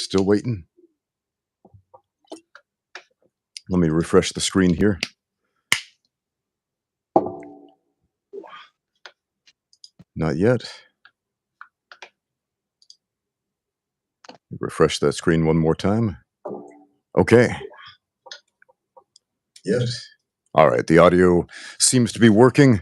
Still waiting. Let me refresh the screen here. Not yet. Refresh that screen one more time. Okay. Yes. All right. The audio seems to be working.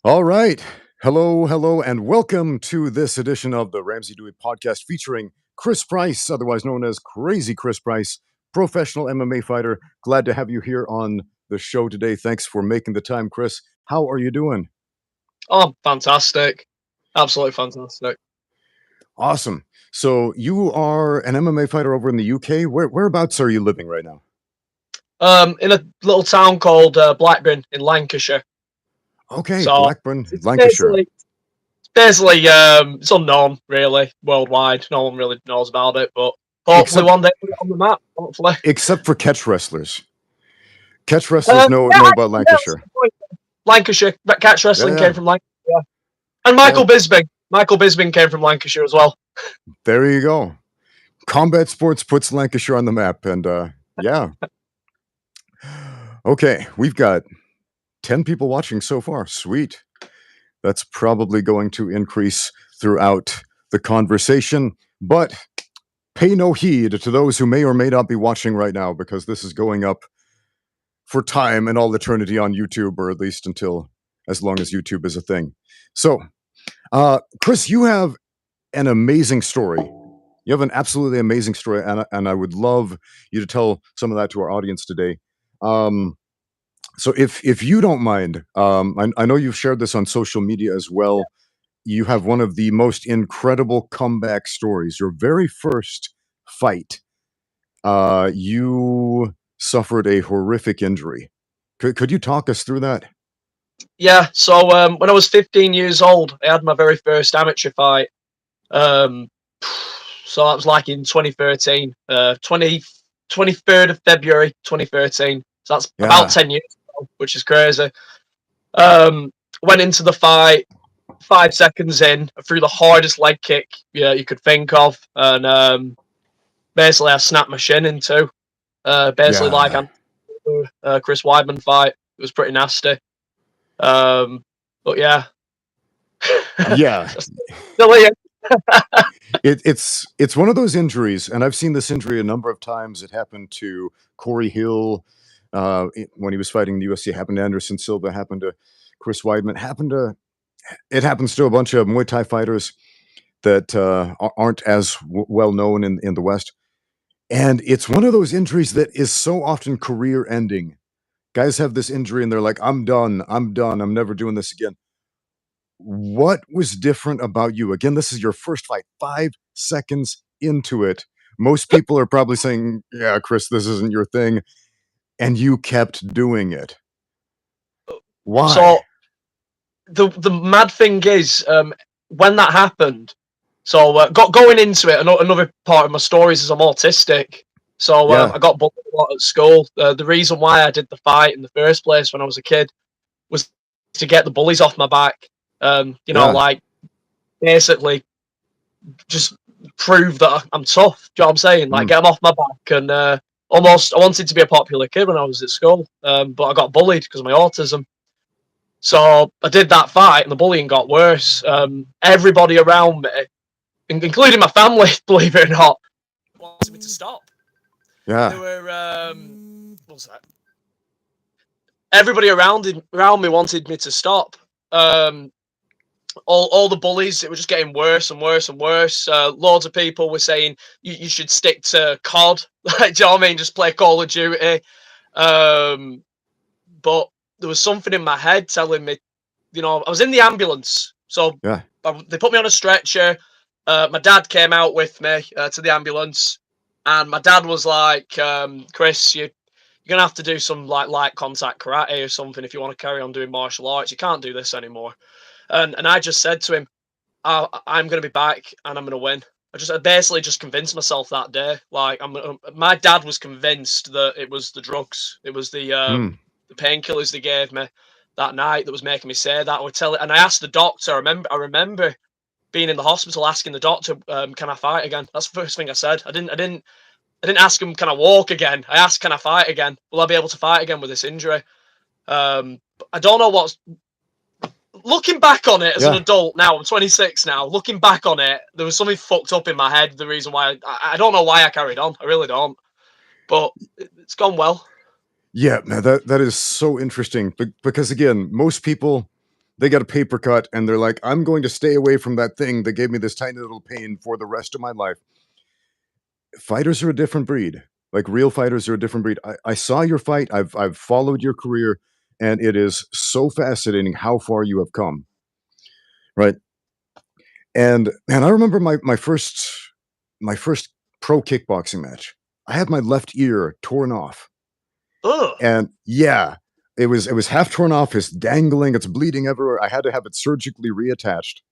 All right. Hello, and welcome to this edition of the Ramsey Dewey podcast featuring Chris Price, otherwise known as Crazy Chris Price, professional MMA fighter. Glad to have you here on the show today. Thanks for making the time, Chris. How are you doing? Oh, fantastic. Absolutely fantastic. Awesome. So you are an MMA fighter over in the UK. Whereabouts are you living right now? In a little town called Blackburn in Lancashire. Okay, So Blackburn, it's Lancashire. basically, it's unknown, really, worldwide. No one really knows about it, but hopefully one day we'll get on the map, hopefully. Except for catch wrestlers. Catch wrestlers know about Lancashire. Lancashire. Catch wrestling came from Lancashire. Yeah. And Michael Bisping came from Lancashire as well. There you go. Combat sports puts Lancashire on the map, and yeah. Okay, we've got 10 people watching so far. Sweet. That's probably going to increase throughout the conversation, but pay no heed to those who may or may not be watching right now, because this is going up for time and all eternity on YouTube, or at least until as long as YouTube is a thing. So, Chris, you have an amazing story. You have an absolutely amazing story, and I would love you to tell some of that to our audience today. So if you don't mind, I know you've shared this on social media as well. You have one of the most incredible comeback stories. Your very first fight, you suffered a horrific injury. Could you talk us through that? Yeah, so when I was 15 years old, I had my very first amateur fight. So that was like in 2013, 23rd of February 2013. So that's about 10 years ago, which is crazy. Went into the fight, 5 seconds in, I threw the hardest leg kick you could think of, and basically I snapped my shin in two. Like Chris Weidman fight. It was pretty nasty. But yeah. Yeah. It's one of those injuries, and I've seen this injury a number of times. It happened to Corey Hill when he was fighting the UFC. It happened to Anderson Silva. Happened to Chris Weidman. It happens to a bunch of Muay Thai fighters that aren't as well known in the West. And it's one of those injuries that is so often career ending. Guys have this injury and they're like, I'm done. I'm never doing this again. What was different about you? Again, this is your first fight, 5 seconds into it. Most people are probably saying, yeah, Chris, this isn't your thing. And you kept doing it. Why? So the mad thing is, when that happened, so going into it, another part of my stories is I'm autistic. So I got bullied a lot at school. The reason why I did the fight in the first place when I was a kid was to get the bullies off my back. Like basically just prove that I'm tough. Do you know what I'm saying? Like get them off my back, and I wanted to be a popular kid when I was at school, but I got bullied because of my autism. So I did that fight, and the bullying got worse. Everybody around me, including my family, believe it or not, wanted me to stop. Yeah. There were what was that? Everybody around me wanted me to stop. All the bullies, it was just getting worse and worse and worse. Loads of people were saying you should stick to COD, like, do you know what I mean? Just play Call of Duty. But there was something in my head telling me, I was in the ambulance, so they put me on a stretcher. My dad came out with me to the ambulance, and my dad was like, Chris, you're gonna have to do some light contact karate or something if you want to carry on doing martial arts. You can't do this anymore. And I just said to him, I'm going to be back and I'm going to win. I basically just convinced myself that day. Like, my dad was convinced that it was the drugs. It was the painkillers they gave me that night that was making me say that. And I asked the doctor, I remember being in the hospital, asking the doctor, "Can I fight again?" That's the first thing I said. I didn't ask him, "Can I walk again?" I asked, "Can I fight again? Will I be able to fight again with this injury?" I don't know what's. Looking back on it as an adult now, I'm 26 now. Looking back on it, there was something fucked up in my head. The reason why I don't know why I carried on. I really don't. But it's gone well. Yeah, man, that is so interesting because again, most people, they got a paper cut and they're like, I'm going to stay away from that thing that gave me this tiny little pain for the rest of my life. Fighters are a different breed. Like real fighters are a different breed. I saw your fight. I've followed your career, and it is so fascinating how far you have come. Right. And I remember my first pro kickboxing match. I had my left ear torn off. Ugh. And yeah, it was half torn off, it's dangling, it's bleeding everywhere. I had to have it surgically reattached.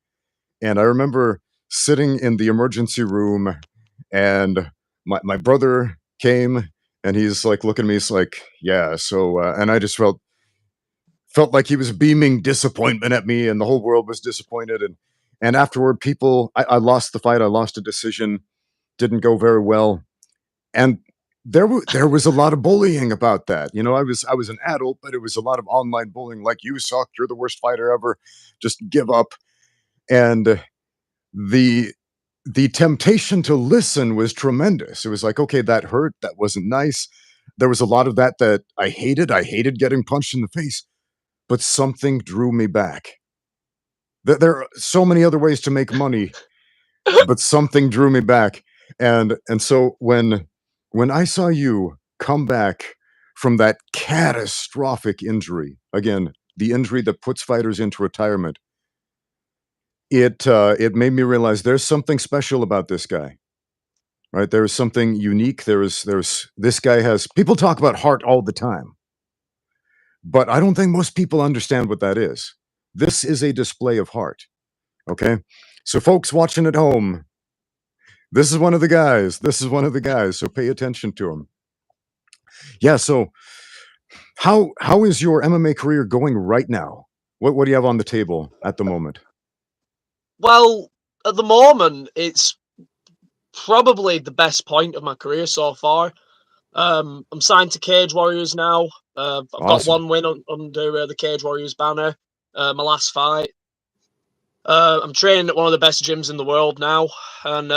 And I remember sitting in the emergency room, and my brother came, and he's like looking at me, he's like, yeah, so and I just felt like he was beaming disappointment at me, and the whole world was disappointed. And afterward, I lost the fight, I lost a decision, didn't go very well. And there was a lot of bullying about that. You know, I was an adult, but it was a lot of online bullying, like, "You suck, you're the worst fighter ever, just give up." And the the temptation to listen was tremendous. It was like, "Okay, that hurt, that wasn't nice." There was a lot of that I hated. I hated getting punched in the face, but something drew me back. There are so many other ways to make money, but something drew me back. And so when I saw you come back from that catastrophic injury, again, the injury that puts fighters into retirement, it made me realize there's something special about this guy, right? There's something unique. There's this guy has people talk about heart all the time, but I don't think most people understand what that is. This is a display of heart. Okay. So folks watching at home, this is one of the guys. This is one of the guys. So pay attention to him. Yeah. So how is your MMA career going right now? What do you have on the table at the moment? Well, at the moment, it's probably the best point of my career so far. I'm signed to Cage Warriors now. I've got Awesome. one win under the Cage Warriors banner. My last fight. I'm training at one of the best gyms in the world now, and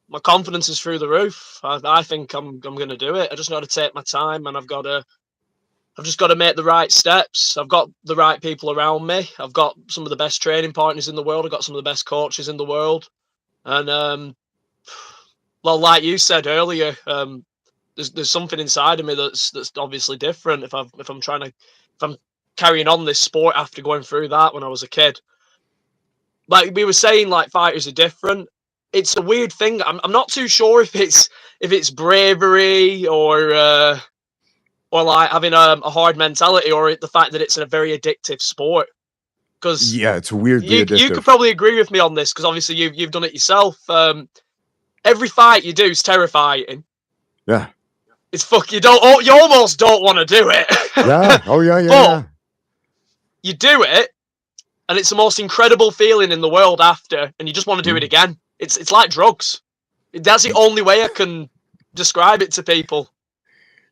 my confidence is through the roof. I think I'm going to do it. I just got to take my time, and I've just got to make the right steps. I've got the right people around me. I've got some of the best training partners in the world. I've got some of the best coaches in the world, and well, like you said earlier, there's something inside of me that's obviously different. If I'm carrying on this sport after going through that when I was a kid, like we were saying, like fighters are different. It's a weird thing. I'm not too sure if it's bravery or like having a hard mentality, or the fact that it's a very addictive sport. Because Yeah, it's weirdly you could addictive. probably agree with me on this, because obviously you've done it yourself. Every fight you do is terrifying. Yeah. It's you almost don't want to do it. Yeah. Oh yeah, yeah, But yeah. you do it, and it's the most incredible feeling in the world after, and you just want to do it Mhm. again. It's like drugs. That's the only way I can describe it to people.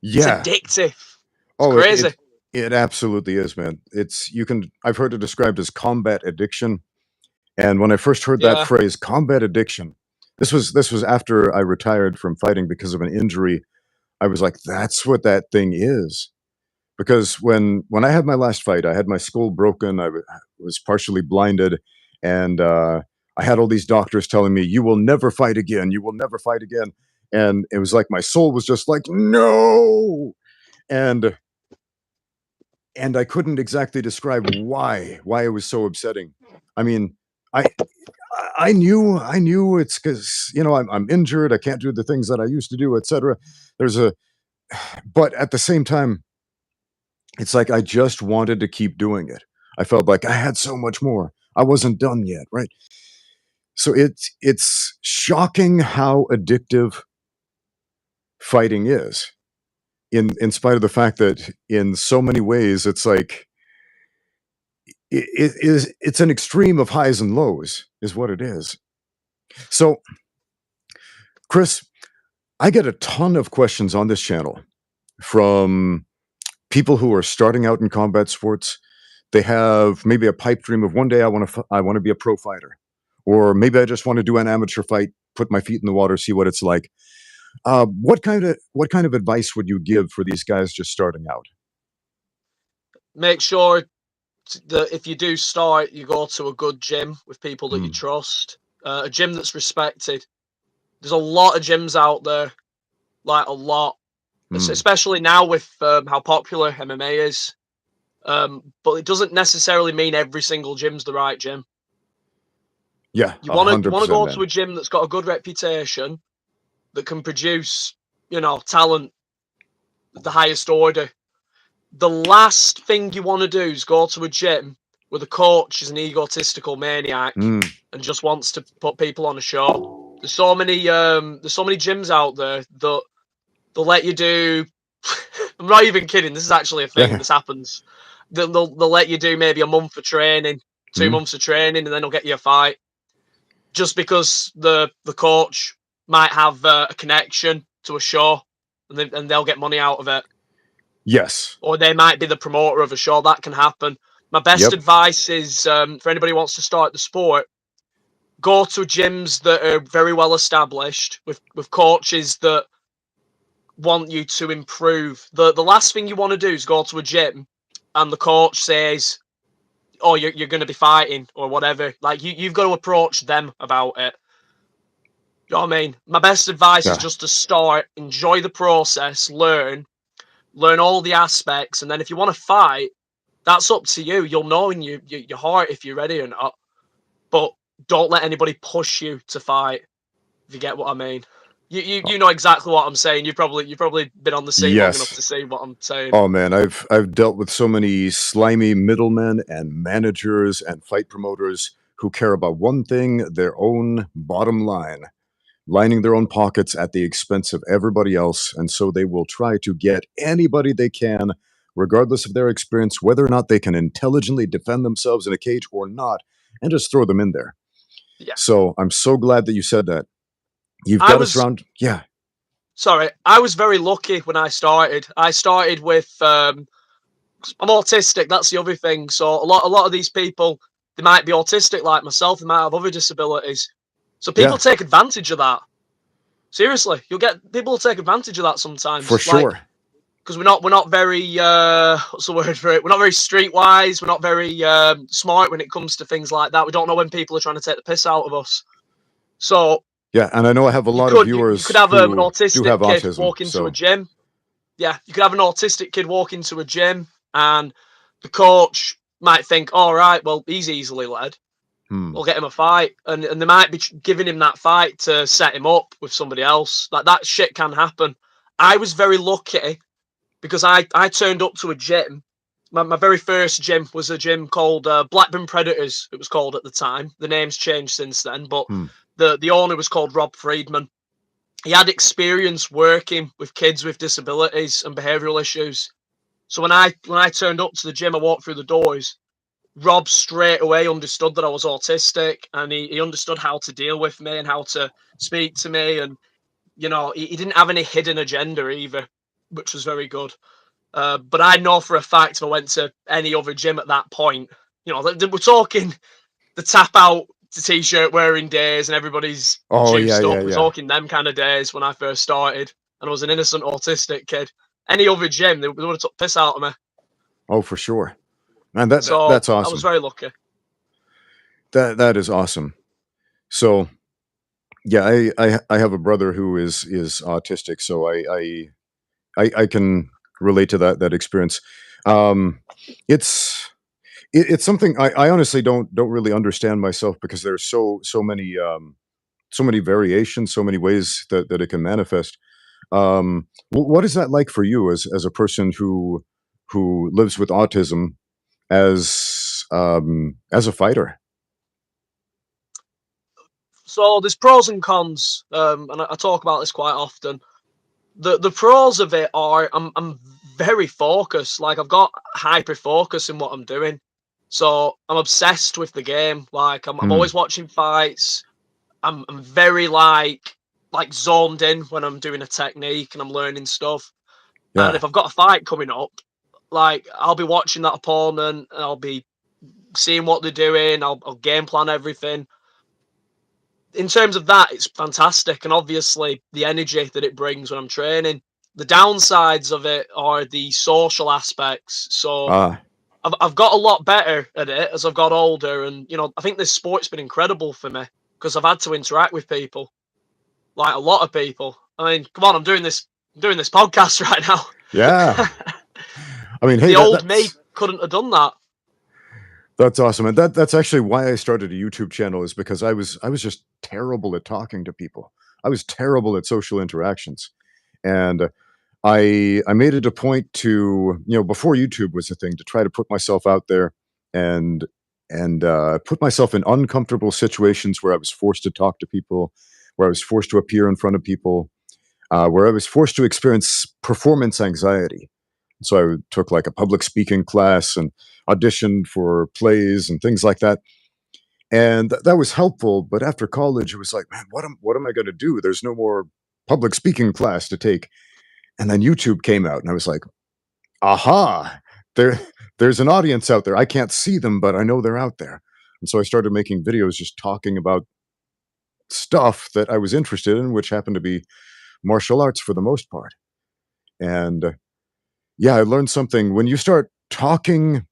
It's Yeah. addictive. It's Oh, crazy. it absolutely is, man. I've heard it described as combat addiction. And when I first heard that Yeah. phrase, combat addiction, this was after I retired from fighting because of an injury. I was like, that's what that thing is. Because when I had my last fight, I had my skull broken, was partially blinded, and I had all these doctors telling me, "You will never fight again. You will never fight again." And it was like my soul was just like, "No!" And I couldn't exactly describe why it was so upsetting. I mean, I I knew it's because I'm injured, I can't do the things that I used to do, etc. There's a but at the same time, it's like I just wanted to keep doing it. I felt like I had so much more. I wasn't done yet, right? So it's shocking how addictive fighting is, in spite of the fact that in so many ways it's like it's an extreme of highs and lows, is what it is. So, Chris, I get a ton of questions on this channel from people who are starting out in combat sports. They have maybe a pipe dream of one day I want to be a pro fighter, or maybe I just want to do an amateur fight, put my feet in the water, see what it's like. What kind of advice would you give for these guys just starting out? Make sure that if you do start, you go to a good gym with people that you Mm, trust, a gym that's respected. There's a lot of gyms out there, like a lot, mm. especially now with how popular MMA is. But it doesn't necessarily mean every single gym's the right gym. Yeah, You a want to hundred percent, go to man. a gym that's got a good reputation, that can produce, talent at the highest order. The last thing you want to do is go to a gym where the coach is an egotistical maniac Mm, and just wants to put people on a show. There's so many gyms out there that they'll let you do. I'm not even kidding. This is actually a thing, and yeah. this happens. They'll let you do maybe a month of training, two Mm, months of training, and then they'll get you a fight just because the coach might have a connection to a show, and they'll get money out of it, yes. or they might be the promoter of a show. That can happen. My best Yep. advice is for anybody who wants to start the sport, go to gyms that are very well established with coaches that want you to improve. The last thing you want to do is go to a gym and the coach says, "Oh, you're going to be fighting or whatever." Like you've got to approach them about it. You know what I mean? My best advice is Yeah. just to start, enjoy the process, learn all the aspects, and then if you want to fight, that's up to you. You'll know in your heart if you're ready or not. But don't let anybody push you to fight. If you get what I mean. You know exactly what I'm saying. You've probably been on the scene long enough Yes. to see what I'm saying. Oh man, I've dealt with so many slimy middlemen and managers and fight promoters who care about one thing, their own bottom line, lining their own pockets at the expense of everybody else, and so they will try to get anybody they can, regardless of their experience, whether or not they can intelligently defend themselves in a cage or not, and just throw them in there. Yeah, So I'm so glad that you said that. You've I got to was surround, yeah, sorry. I was very lucky when I started. I started with I'm autistic. That's the other thing. So a lot of these people, they might be autistic like myself. They might have other disabilities. So people yeah, take advantage of that. Seriously, you'll get people will take advantage of that for sometimes. Like sure. because we're not very what's the word for it? We're not very streetwise. We're not very smart when it comes to things like that. We don't know when people are trying to take the piss out of us. So Yeah, and I know I have a you lot of could you could viewers have an who do autistic have kid autism, walk into a so gym. Yeah, you could have an autistic kid walk into a gym, and the coach might think, "All right, well, he's easily led. hmm, We'll get him a fight," and they might be giving him that fight to set him up with somebody else. Like that shit can happen. I was very lucky because I turned up to a gym. My very first gym was a gym called Blackburn Predators. It was called at the time. The name's changed since then, but hmm, the owner was called Rob Friedman. He had experience working with kids with disabilities and behavioural issues. So when I turned up to the gym, I walked through the doors. Rob straight away understood that I was autistic, and he understood how to deal with me and how to speak to me, and he didn't have any hidden agenda either, which was very good. But I know for a fact if I went to any other gym at that point, we're talking the tap out t-shirt wearing days and everybody's oh yeah, juiced yeah, up. We're yeah. talking them kind of days when I first started, and I was an innocent autistic kid. Any other gym, they would have took piss out of me. Oh, for sure, man. So That's I was awesome. very lucky. That is awesome. So yeah, I have a brother who is autistic, so I can relate to that experience. Um, it's it's something I honestly don't really understand myself because there's so many variations, so many ways that it can manifest. What is that like for you as a person who lives with autism as a fighter? So there's pros and cons, and I talk about this quite often. The pros of it are I'm very focused. Like I've got hyper focus in what I'm doing. So I'm obsessed with the game. Like I'm always watching fights. I'm very like zoned in when I'm doing a technique and I'm learning stuff. And Yeah. if I've got a fight coming up, like I'll be watching that opponent and I'll be seeing what they're doing. I'll game plan everything. In terms of that, it's fantastic, and obviously the energy that it brings when I'm training. The downsides of it are the social aspects. So Ah. I've got a lot better at it as I've got older, and I think this sport's been incredible for me because I've had to interact with people, like a lot of people. I mean, come on, I'm doing this podcast right Yeah. now. I mean, hey, The that old me that's couldn't have done that. that's awesome, and that's actually why I started a YouTube channel is because I was just terrible at talking to people. I was terrible at social interactions, and I made it a point to, before YouTube was a thing, to try to put myself out there and put myself in uncomfortable situations where I was forced to talk to people, where I was forced to appear in front of people, where I was forced to experience performance anxiety. So I took like a public speaking class and auditioned for plays and things like that. And that was helpful. But after college, it was like, man, what am I going to do? There's no more public speaking class to take. And then YouTube came out, and I was like, aha, there, there's an audience out there. I can't see them, but I know they're out there. And so I started making videos just talking about stuff that I was interested in, which happened to be martial arts for the most part. And yeah, I learned something. When you start talking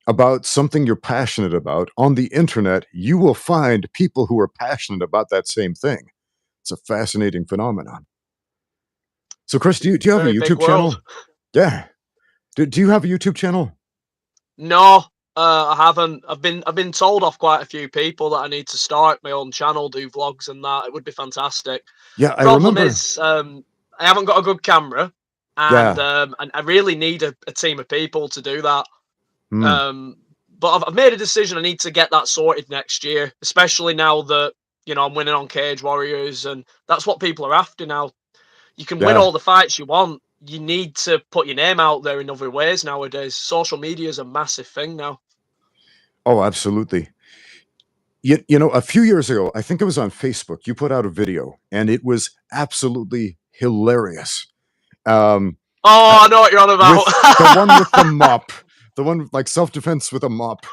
about something you're passionate about on the internet, you will find people who are passionate about that same thing. It's a fascinating phenomenon. So, Chris, do you have a Very big YouTube world. channel? Yeah. Do you have a YouTube channel? No, I haven't. I've been told off quite a few people that I need to start my own channel, do vlogs and that. It would be fantastic. Yeah, I Problem remember. is, I haven't got a good camera, Yeah. and I really need a team of people to do that. Hmm. Um, but I've made a decision. I need to get that sorted next year, especially now that I'm winning on Cage Warriors, and that's what people are after now. You can win Yeah. all the fights you want. You need to put your name out there in other ways nowadays. Social media is a massive thing now. Oh, absolutely. A few years ago, I think it was on Facebook, you put out a video, and it was absolutely hilarious. Um, Oh, I know what you're on about. with the one with the mop, the one like self-defense with a mop.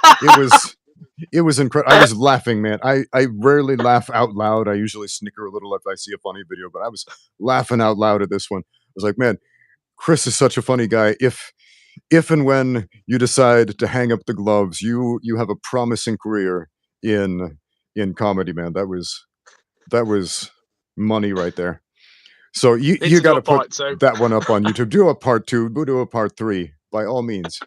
It was incredible. I was laughing, man. I rarely laugh out loud. I usually snicker a little if I see a funny video, but I was laughing out loud at this one. I was like, man, Chris is such a funny guy. If and when you decide to hang up the gloves, you have a promising career in in comedy, man. That was money right there. So you Need you to got do a to put part two. that one up on YouTube. Do a part two. Do a part three by all means.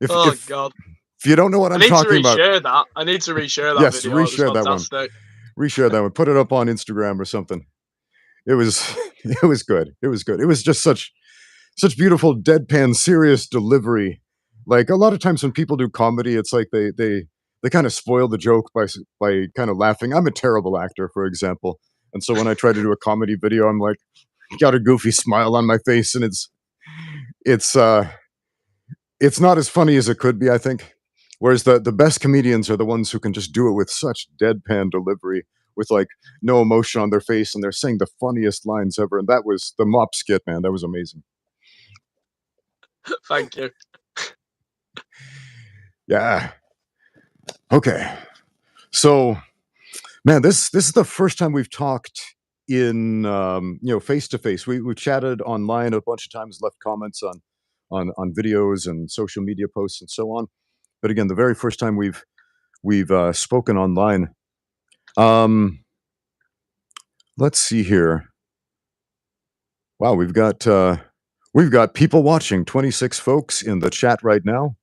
If Oh if god. if you don't know what I I'm need to talking about, reshare that. I need to reshare that yes, video. It was reshare that one. fantastic. Reshare that one. Put it up on Instagram or something. It was it was good. It was good. It was just such beautiful deadpan serious delivery. Like a lot of times when people do comedy, it's like they kind of spoil the joke by kind of laughing. I'm a terrible actor, for example, and so when I try to do a comedy video, I'm like got a goofy smile on my face, and it's uh it's not as funny as it could be, I think. Whereas the best comedians are the ones who can just do it with such deadpan delivery, with like no emotion on their face, and they're saying the funniest lines ever. And that was the mop skit, man. That was amazing. Thank you. Yeah. Okay. So, man, this is the first time we've talked in face to face. We chatted online a bunch of times, left comments on videos and social media posts and so on. But again, the very first time we've spoken online. Um, let's see here. Wow, we've got people watching. 26 folks in the chat right now.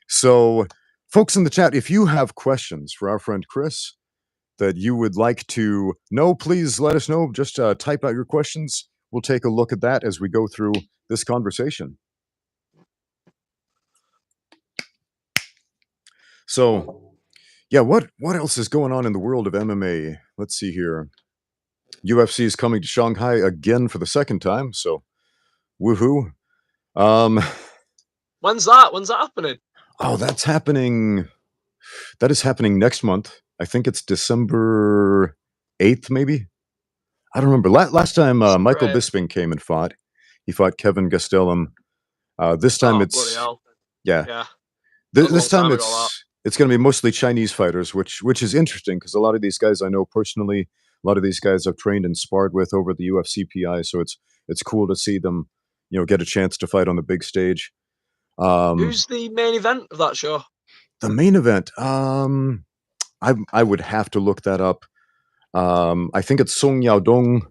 So, folks in the chat, if you have questions for our friend Chris that you would like to know, please let us know. Just type out your questions. We'll take a look at that as we go through this conversation. So, yeah, what else is going on in the world of MMA? Let's see here. UFC is coming to Shanghai again for the second time, so woohoo. Um, When's that? When's that happening? Oh, that's happening. That is happening next month. I think it's December 8th, maybe. I don't remember. Last time December Michael 8th. Bisping came and fought. He fought Kevin Gastelum. This time Oh, bloody it's hell. yeah. Yeah, that was a This long time time ago, that. it's going to be mostly Chinese fighters, which is interesting because a lot of these guys I know personally. A lot of these guys I've trained and sparred with over the UFC PI, so it's cool to see them, get a chance to fight on the big stage. Who's the main event of that show? The main event, I would have to look that up. I think it's Song Yaodong,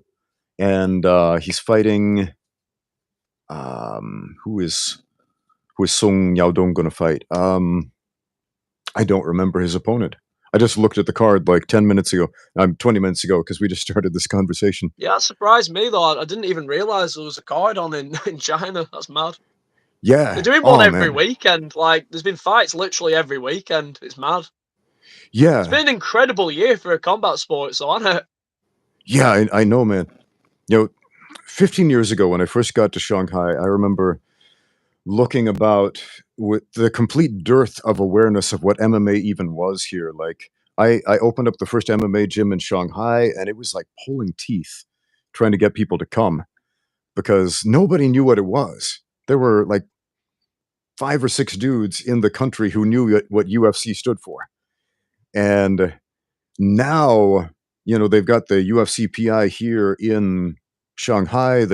and he's fighting. Who is Song Yaodong going to fight? I don't remember his opponent. I just looked at the card like 10 minutes ago. 20 minutes ago because we just started this conversation. Yeah, that surprised me though. I didn't even realize there was a card on in China. That's mad. Yeah. They're doing one Oh every man. weekend. Like, there's been fights literally every weekend. It's mad. Yeah. It's been an incredible year for a combat sport, so hasn't it? Yeah, I know, man. 15 years ago when I first got to Shanghai, I remember looking about with the complete dearth of awareness of what MMA even was here. Like, I opened up the first MMA gym in Shanghai, and it was like pulling teeth trying to get people to come because nobody knew what it was. There were like 5 or 6 dudes in the country who knew what UFC stood for. And now, they've got the UFC PI here in Shanghai.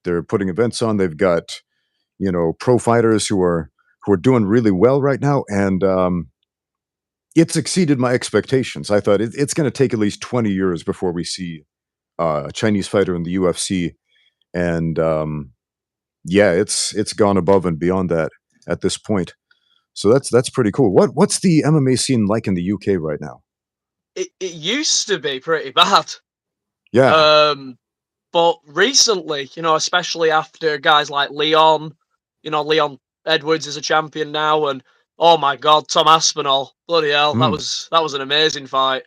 They're putting events on. They've got, pro fighters who are doing really well right now, and it's exceeded my expectations. I thought it's going to take at least 20 years before we see a Chinese fighter in the UFC, and yeah, it's gone above and beyond that at this point. So that's pretty cool. What's the MMA scene like in the UK right now? It used to be pretty bad. Yeah. But recently, especially after guys like Leon, Leon Edwards is a champion now, and oh my God, Tom Aspinall, bloody hell, that Mm, was an amazing fight.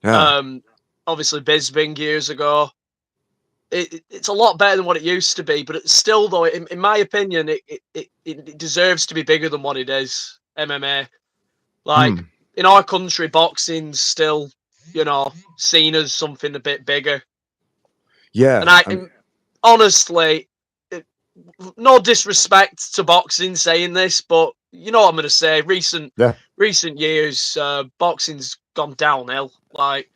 yeah. Um, Obviously Bisping years ago. It's a lot better than what it used to be, but it's still, though, in my opinion, it deserves to be bigger than what it is. MMA, like Mm, in our country, boxing's still, seen as something a bit bigger. And yeah. honestly, no disrespect to boxing saying this, but you know what I'm going to say. Yeah. Recent years, boxing's gone downhill, like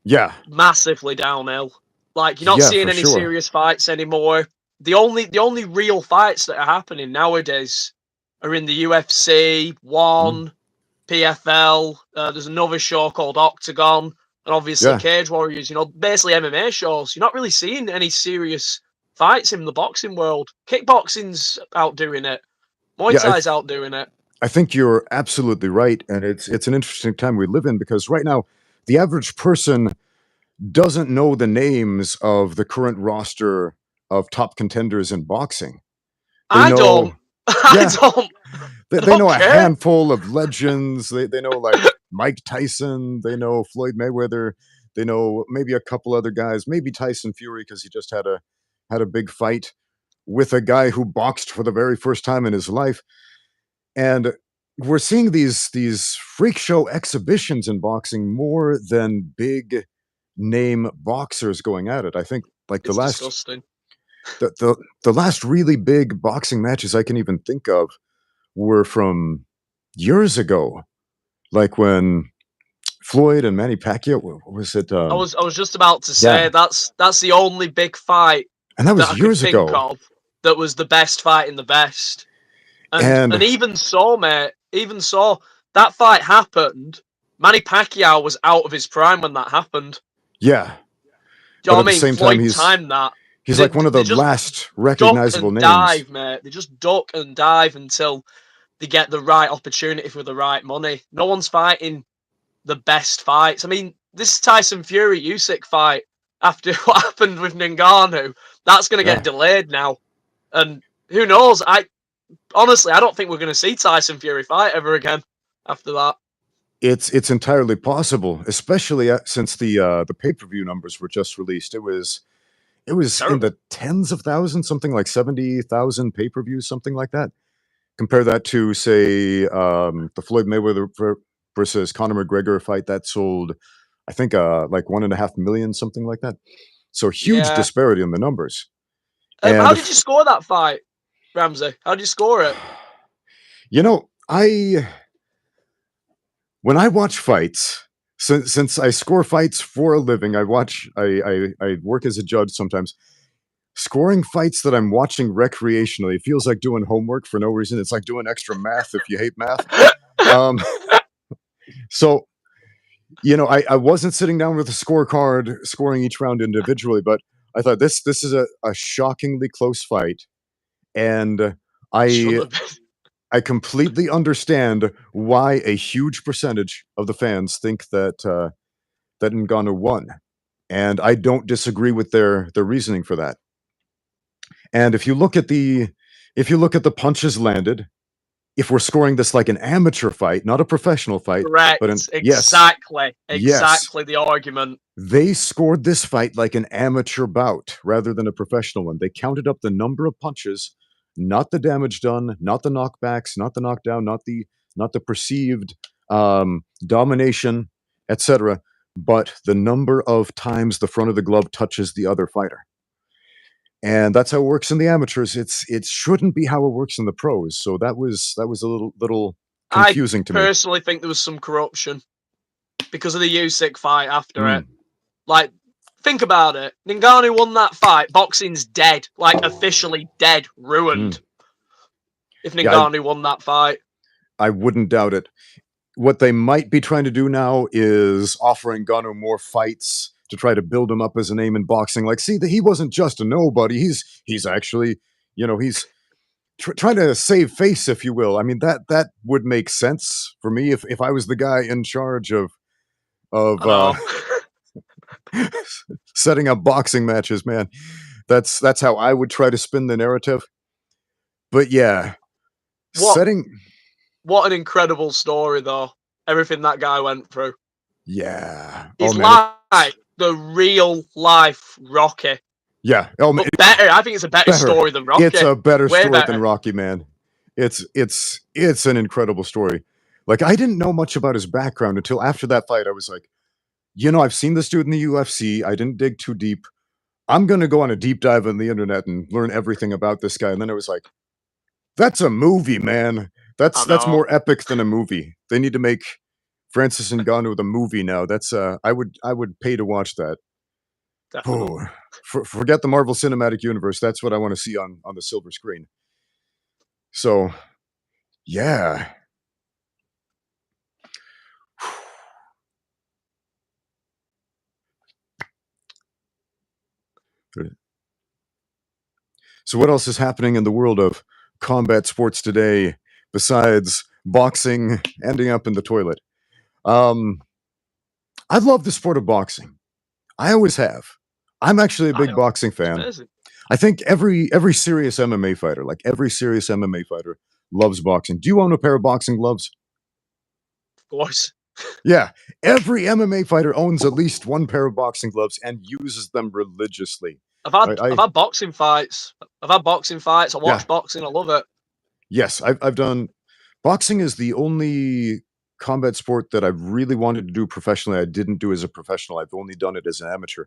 Yeah. massively downhill. Like, you're not Yeah, seeing for any sure. serious fights anymore. The only real fights that are happening nowadays are in the UFC, Mm, One, PFL. There's another show called Octagon, and obviously yeah. Cage Warriors. Basically MMA shows. You're not really seeing any serious fights in the boxing world. Kickboxing's outdoing it. Muay Yeah, Thai's outdoing it. I think you're absolutely right, and it's an interesting time we live in because right now the average person doesn't know the names of the current roster of top contenders in boxing. They I don't. know, I yeah, don't. I they don't know a care. handful of legends. They know like Mike Tyson. They know Floyd Mayweather. They know maybe a couple other guys. Maybe Tyson Fury because he just had a big fight with a guy who boxed for the very first time in his life. And we're seeing these freak show exhibitions in boxing more than big name boxers going at it. I think like It's disgusting. the last really big boxing matches I can even think of were from years ago, like when Floyd and Manny Pacquiao. What was it? I was just about to say Yeah, that's the only big fight and that that was I could years think ago. of that was the best fight in the best. And And even so, mate, even so, that fight happened. Manny Pacquiao was out of his prime when that happened. yeah, Do you but know at what the I mean? same time, Floyd timed that. he's They, like one of they the just last duck recognizable and names. dive, mate. They just duck and dive until they get the right opportunity for the right money. No one's fighting the best fights. I mean, this Tyson Fury Usyk fight after what happened with Ngannou, that's going to get Yeah. delayed now. And who knows? Honestly, I don't think we're going to see Tyson Fury fight ever again after that. It's entirely possible, especially since the pay-per-view numbers were just released. It was in Terrible. the tens of thousands, something like 70,000 pay-per-views, something like that. Compare that to, say, the Floyd Mayweather versus Conor McGregor fight that sold, I think, like 1.5 million, something like that. So huge Yeah. disparity in the numbers. And How did you score that fight, Ramsey? How did you score it? you know, when I watch fights, since I score fights for a living, I work as a judge sometimes. Scoring fights that I'm watching recreationally feels like doing homework for no reason. It's like doing extra math if you hate math. Um, so I wasn't sitting down with a scorecard scoring each round individually, but I thought this is a shockingly close fight, and I Shouldn't have been. I completely understand why a huge percentage of the fans think that Ngannou won, and I don't disagree with their reasoning for that. And if you look at the punches landed, if we're scoring this like an amateur fight, not a professional fight, but Correct. yes, Exactly. yes, Exactly the argument. they scored this fight like an amateur bout rather than a professional one. They counted up the number of punches, not the damage done, not the knockbacks, not the knockdown, not the perceived domination, etc., but the number of times the front of the glove touches the other fighter. And that's how it works in the amateurs. It shouldn't be how it works in the pros. So that was a little I confusing to me. personally think there was some corruption because of the Usyk fight after it. Mm, Like, think about it. Ngannou won that fight. Boxing's dead. Like, officially dead. Ruined. mm. If Yeah, Ngannou won that fight. I wouldn't doubt it. What they might be trying to do now is offering Ngannou more fights to try to build him up as a name in boxing. Like, see, that he wasn't just a nobody. He's actually, he's trying to save face, if you will. I mean, that would make sense for me if I was the guy in charge of I know. setting up boxing matches, man. That's how I would try to spin the narrative. But yeah, What setting what an incredible story, though. Everything that guy went through. yeah. Oh He's man, it's like the real life Rocky. yeah. Oh man, But better. I think it's a better better. story than It's Rocky. a better Way story than better. Rocky, man. It's an incredible story. Like I didn't know much about his background until after that fight. I was like, I've seen this dude in the UFC. I didn't dig too deep. I'm gonna go on a deep dive on the internet and learn everything about this guy. And then I was like, that's a movie, man. I That's know. more epic than a movie. They need to make Francis Ngannou the movie now. That's I would pay to watch that. Definitely. Oh, forget the Marvel Cinematic Universe. That's what I want to see on the silver screen. So yeah. So what else is happening in the world of combat sports today besides boxing ending up in the toilet? Um, I love the sport of boxing. I always have. I'm actually a I big know. boxing It's fan. amazing. I think every serious MMA fighter, like every serious MMA fighter, loves boxing. Do you own a pair of boxing gloves? Of course. Yeah, every MMA fighter owns at least one pair of boxing gloves and uses them religiously. I've I had boxing fights. I've had boxing fights. I yeah, watch boxing. I love it. yes, I've done. Boxing is the only combat sport that I've really wanted to do professionally. I didn't do as a professional. I've only done it as an amateur.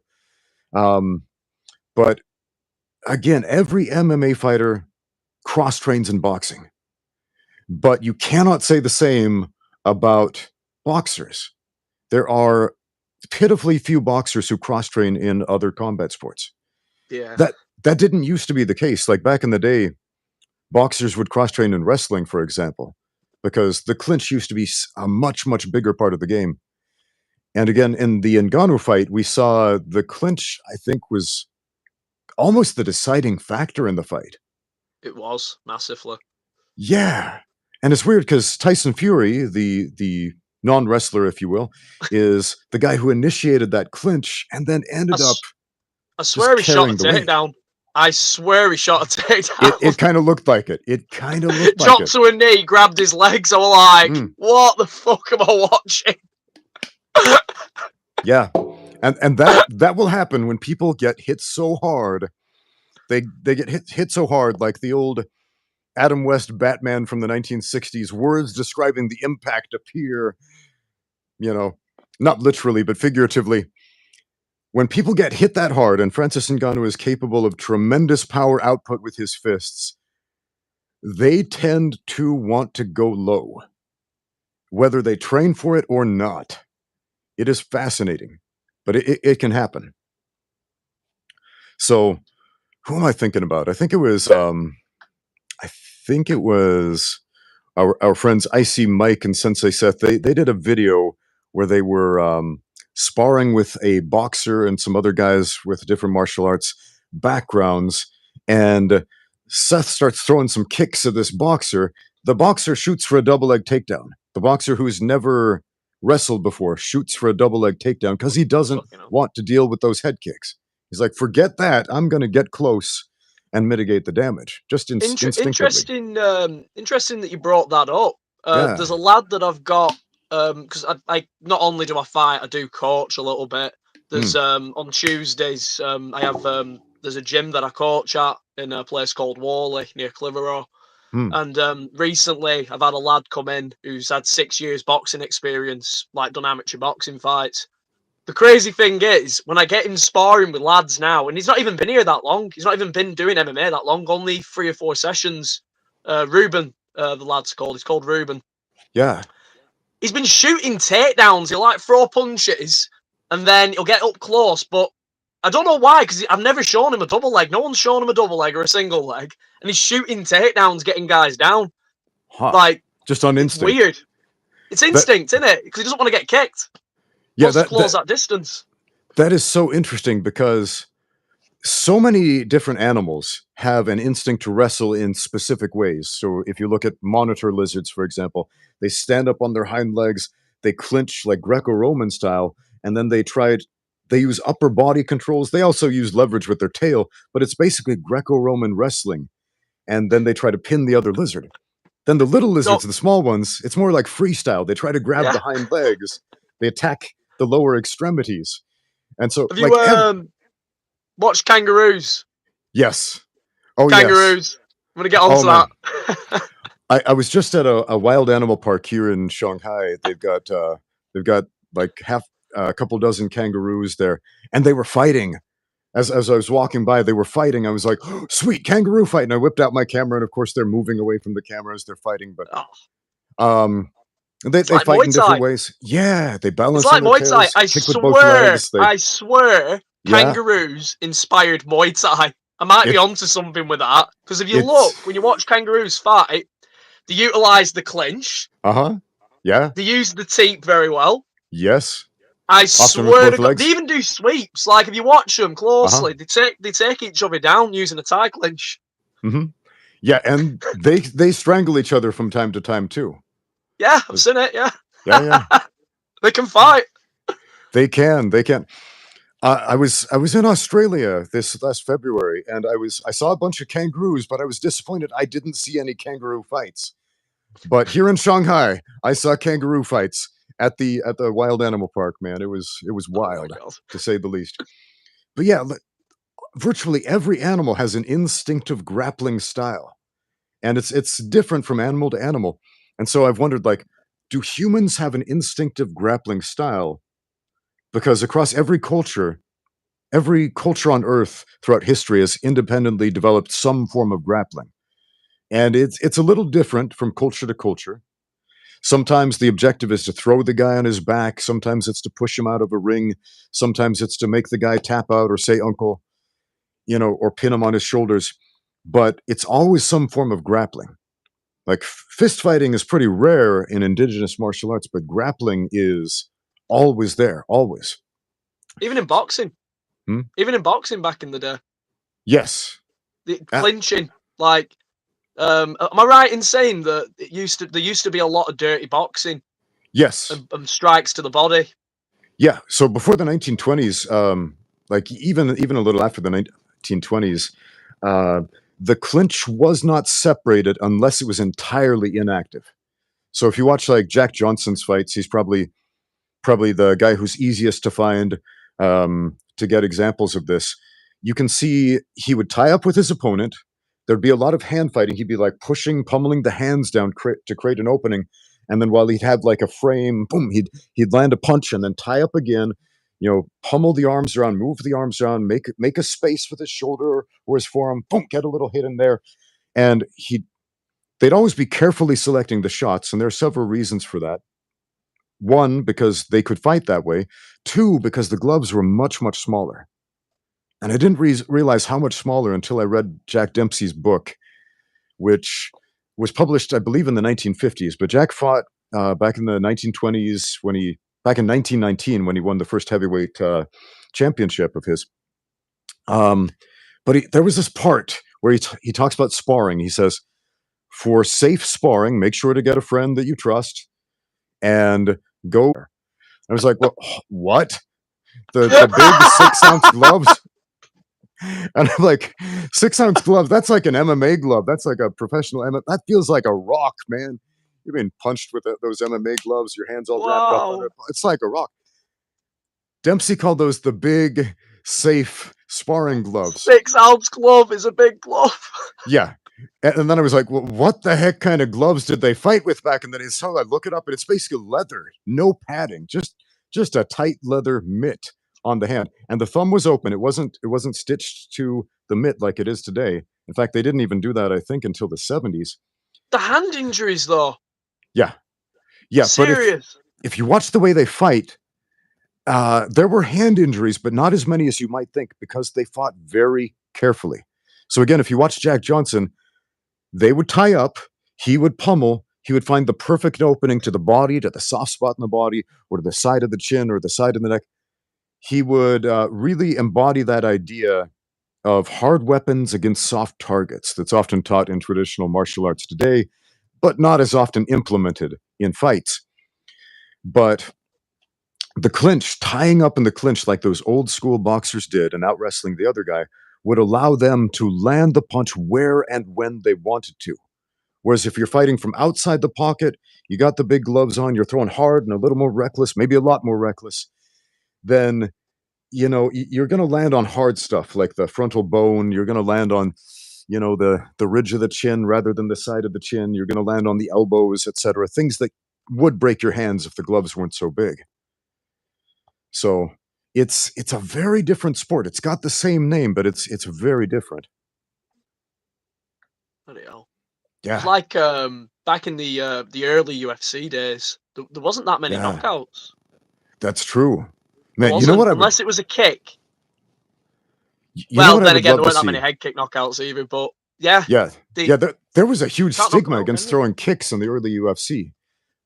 Um, but again, every MMA fighter cross trains in boxing. But you cannot say the same about boxers. There are pitifully few boxers who cross train in other combat sports. Yeah. That didn't used to be the case. Like back in the day, boxers would cross train in wrestling, for example, because the clinch used to be a much bigger part of the game. And again, in the Ngannou fight, we saw the clinch, I think, was almost the deciding factor in the fight. It was massively. Yeah. And it's weird because Tyson Fury, the non-wrestler, if you will, is the guy who initiated that clinch and then I, ended up I just swear he shot a carrying the weight. takedown. I swear he shot a It takedown. it kind of looked like it. It kind of looked like Dropped it. to a knee, grabbed his legs. I was like, Mm, what the fuck am I watching? yeah. And that will happen when people get hit so hard. They get hit so hard like the old Adam West Batman from the 1960s, words describing the impact appear, not literally, but figuratively. When people get hit that hard, and Francis Ngannou is capable of tremendous power output with his fists, they tend to want to go low, whether they train for it or not. It is fascinating, but it can happen. So, who am I thinking about? I think it was our friends Icy Mike and Sensei Seth. They did a video where they were sparring with a boxer and some other guys with different martial arts backgrounds, and Seth starts throwing some kicks at this boxer. The boxer shoots for a double leg takedown. The boxer who's never wrestled before shoots for a double leg takedown because he doesn't want to deal with those head kicks. He's like, forget that. I'm going to get close and mitigate the damage. Just instinctively. Interesting that you brought that up. Yeah. There's a lad that I've got, because I not only do I fight, I do coach a little bit. There's on Tuesdays, I have there's a gym that I coach at in a place called Worley near Clitheroe. And recently I've had a lad come in who's had 6 years boxing experience, like done amateur boxing fights. The crazy thing is, when I get him sparring with lads now, and he's not even been here that long, he's not even been doing MMA that long, only 3 or 4 sessions. Ruben, the lad's called, he's called Ruben. Yeah. He's been shooting takedowns, he'll like throw punches, and then he'll get up close, but I don't know why, because I've never shown him a double leg. No one's shown him a double leg or a single leg, and he's shooting takedowns, getting guys down. Like, just on instinct. It's weird. It's instinct, isn't it? Because he doesn't want to get kicked. Yeah, to close that distance. That is so interesting because so many different animals have an instinct to wrestle in specific ways. So if you look at monitor lizards, for example, they stand up on their hind legs, they clinch like Greco-Roman style, and then they use upper body controls. They also use leverage with their tail, but it's basically Greco-Roman wrestling. And then they try to pin the other lizard. Then the little lizards, the small ones, it's more like freestyle. They try to grab the hind legs. They attack the lower extremities. And so have you watched kangaroos? Yes. Oh, kangaroos. Yes. I'm gonna get onto that. I was just at a wild animal park here in Shanghai. They've got like a couple dozen kangaroos there, and they were fighting. As I was walking by, they were fighting. I was like, oh, sweet kangaroo fight. And I whipped out my camera, and of course they're moving away from the camera as they're fighting. But they like fight in different ways. Yeah, they balance. It's like Muay Thai. I Tails, swear, kangaroos inspired Muay Thai. I might be onto something with that, because if you look, when you watch kangaroos fight, they utilize the clinch. Yeah. They use the teep very well. Yes. I swear to God, they even do sweeps. Like if you watch them closely, they take each other down using a tie clinch. Yeah, and they strangle each other from time to time too. Yeah, I've seen it. Yeah. They can fight. They can. I was in Australia this last February, and I saw a bunch of kangaroos, but I was disappointed I didn't see any kangaroo fights. But here in Shanghai, I saw kangaroo fights at the wild animal park. Man, it was wild, to say the least. But yeah, virtually every animal has an instinctive grappling style, and it's different from animal to animal. And so I've wondered, like, do humans have an instinctive grappling style? Because across every culture on Earth throughout history has independently developed some form of grappling. And it's a little different from culture to culture. Sometimes the objective is to throw the guy on his back. Sometimes it's to push him out of a ring. Sometimes it's to make the guy tap out or say uncle, or pin him on his shoulders. But it's always some form of grappling. Like fist fighting is pretty rare in indigenous martial arts, but grappling is always there, always. Even in boxing. Even in boxing back in the day. Yes. The clinching, like, am I right in saying that there used to be a lot of dirty boxing? Yes. And strikes to the body. Yeah. So before the 1920s, like even a little after the 1920s, the clinch was not separated unless it was entirely inactive. So if you watch like Jack Johnson's fights, he's probably the guy who's easiest to find to get examples of this. You can see he would tie up with his opponent, there'd be a lot of hand fighting. He'd be like pummeling the hands down to create an opening, and then while he'd have like a frame, boom, he'd land a punch and then tie up again. Pummel the arms around, move the arms around, make a space with his shoulder or his forearm, boom, get a little hit in there, and they'd always be carefully selecting the shots, and there are several reasons for that. One, because they could fight that way. Two, because the gloves were much, much smaller. And I didn't realize how much smaller until I read Jack Dempsey's book, which was published, I believe, in the 1950s. But Jack fought back in the 1920s back in 1919 when he won the first heavyweight championship of his. But there was this part where he talks about sparring. He says, for safe sparring, make sure to get a friend that you trust and go. I was like, well, what? The big 6-ounce gloves? And I'm like, 6-ounce gloves, that's like an MMA glove. That's like a professional MMA. That feels like a rock, man. You're being punched with those MMA gloves, your hands all wrapped up on it. It's like a rock. Dempsey called those the big, safe sparring gloves. 6-ounce glove is a big glove. Yeah. And then I was like, well, what the heck kind of gloves did they fight with back in the day? So I look it up, and it's basically leather, no padding, just a tight leather mitt on the hand, and the thumb was open. It wasn't stitched to the mitt like it is today. In fact, they didn't even do that, I think, until the 70s. The hand injuries, though. Yeah. Serious. But if you watch the way they fight, there were hand injuries, but not as many as you might think, because they fought very carefully. So again, if you watch Jack Johnson, they would tie up, he would pummel, he would find the perfect opening to the body, to the soft spot in the body, or to the side of the chin, or the side of the neck. He would really embody that idea of hard weapons against soft targets that's often taught in traditional martial arts today, but not as often implemented in fights. But the clinch, tying up in the clinch like those old school boxers did and out wrestling the other guy, would allow them to land the punch where and when they wanted to. Whereas if you're fighting from outside the pocket, you got the big gloves on, you're throwing hard and a little more reckless, maybe a lot more reckless, then you're going to land on hard stuff like the frontal bone. You're going to land on the ridge of the chin rather than the side of the chin. You're going to land on the elbows, etc., things that would break your hands if the gloves weren't so big. So it's a very different sport. It's got the same name, but it's very different. Bloody hell. Yeah. It's like back in the early UFC days, there wasn't that many knockouts. That's true. Man, you know what? Unless it was a kick. Well, then again, there weren't that many head kick knockouts either. But yeah, there was a huge stigma against throwing kicks in the early UFC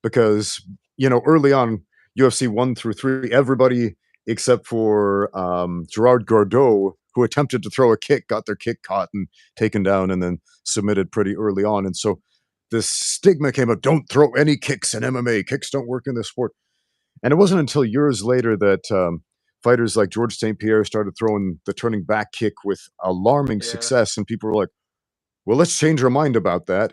because early on UFC 1 through 3, everybody except for Gerard Gordeau, who attempted to throw a kick, got their kick caught and taken down, and then submitted pretty early on. And so this stigma came up: don't throw any kicks in MMA. Kicks don't work in this sport. And it wasn't until years later that fighters like George St. Pierre started throwing the turning back kick with alarming success, and people were like, well, let's change our mind about that.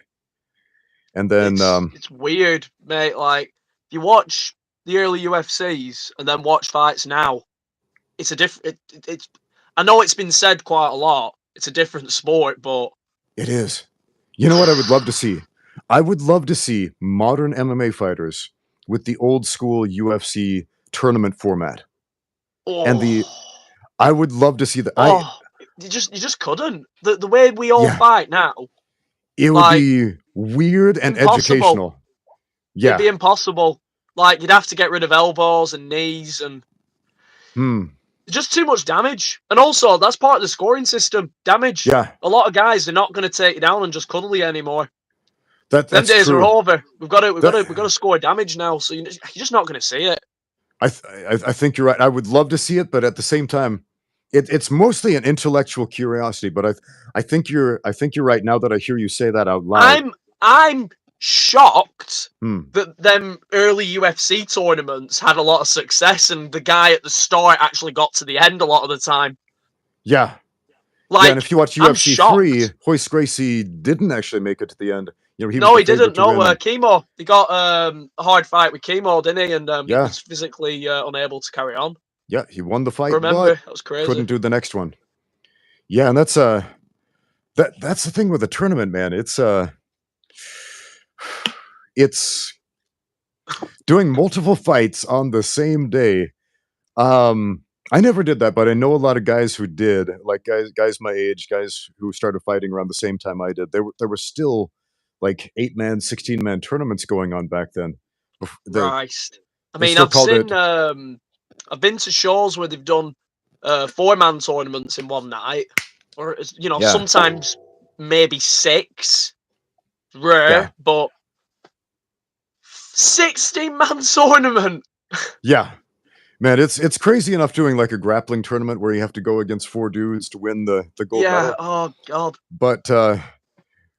And then it's weird, mate. Like, if you watch the early UFCs and then watch fights now, it's a different. It's I know it's been said quite a lot. It's a different sport, but it is. You know what I would love to see? I would love to see modern MMA fighters with the old school UFC tournament format. And I would love to see that. You just couldn't. The way we all fight now. It would be weird and educational. Yeah. It'd be impossible. Like, you'd have to get rid of elbows and knees and just too much damage. And also, that's part of the scoring system. Damage. Yeah. A lot of guys are not going to take you down and just cuddle you anymore. That's Them days true. are over. We've got to score damage now, so you're just not going to see it. I think you're right. I would love to see it, but at the same time, it's mostly an intellectual curiosity. But I think you're right now that I hear you say that out loud. I'm shocked that them early UFC tournaments had a lot of success, and the guy at the start actually got to the end a lot of the time. Yeah. Like, and if you watch UFC 3, Royce Gracie didn't actually make it to the end. He didn't. No, Chemo. He got a hard fight with Chemo, didn't he? And he was physically unable to carry on. Yeah, he won the fight. I remember, that was crazy. Couldn't do the next one. Yeah, and that's that's the thing with the tournament, man. It's doing multiple fights on the same day. I never did that, but I know a lot of guys who did, like guys my age, guys who started fighting around the same time I did. There were still like 8-man, 16-man tournaments going on back then. Christ. I They mean, still called it I've been to shows where they've done 4-man tournaments in one night, or yeah, sometimes maybe 6. Rare, yeah, but 16-man tournament. yeah. Man, it's crazy enough doing like a grappling tournament where you have to go against 4 dudes to win the gold Yeah. medal. Oh God, But the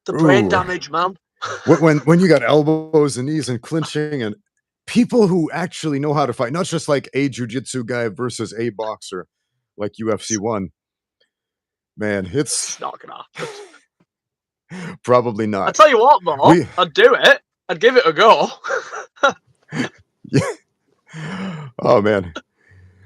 brain ooh, damage, man. when you got elbows and knees and clinching and people who actually know how to fight, not just like a jiu-jitsu guy versus a boxer like UFC 1. Man, it's It's not gonna happen. probably I not. tell you what, though, We I'd do it. I'd give it a go. yeah. Oh man.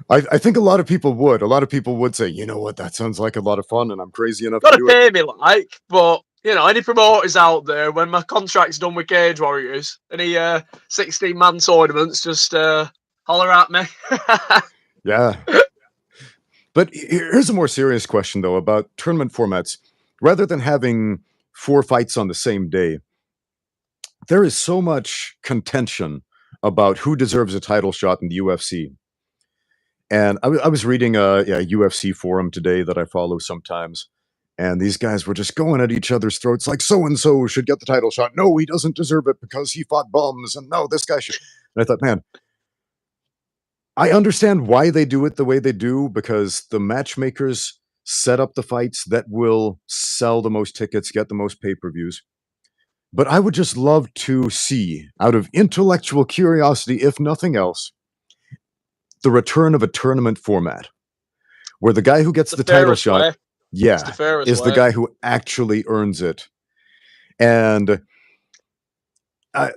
I think a lot of people would. A lot of people would say, you know what, that sounds like a lot of fun, and I'm crazy enough to Gotta do it. pay me, like, but any promoters out there, when my contract's done with Cage Warriors, any 16-man tournaments, just holler at me. Yeah. But here's a more serious question, though, about tournament formats. Rather than having 4 fights on the same day, there is so much contention about who deserves a title shot in the UFC. And I was reading a UFC forum today that I follow sometimes, and these guys were just going at each other's throats like, so and so should get the title shot. No, he doesn't deserve it because he fought bums, and no, this guy should. And I thought, man, I understand why they do it the way they do because the matchmakers set up the fights that will sell the most tickets, get the most pay-per-views. But I would just love to see, out of intellectual curiosity, if nothing else, the return of a tournament format where the guy who gets the title fairest shot, way. It's the yeah, fairest is the way. guy who actually earns it. And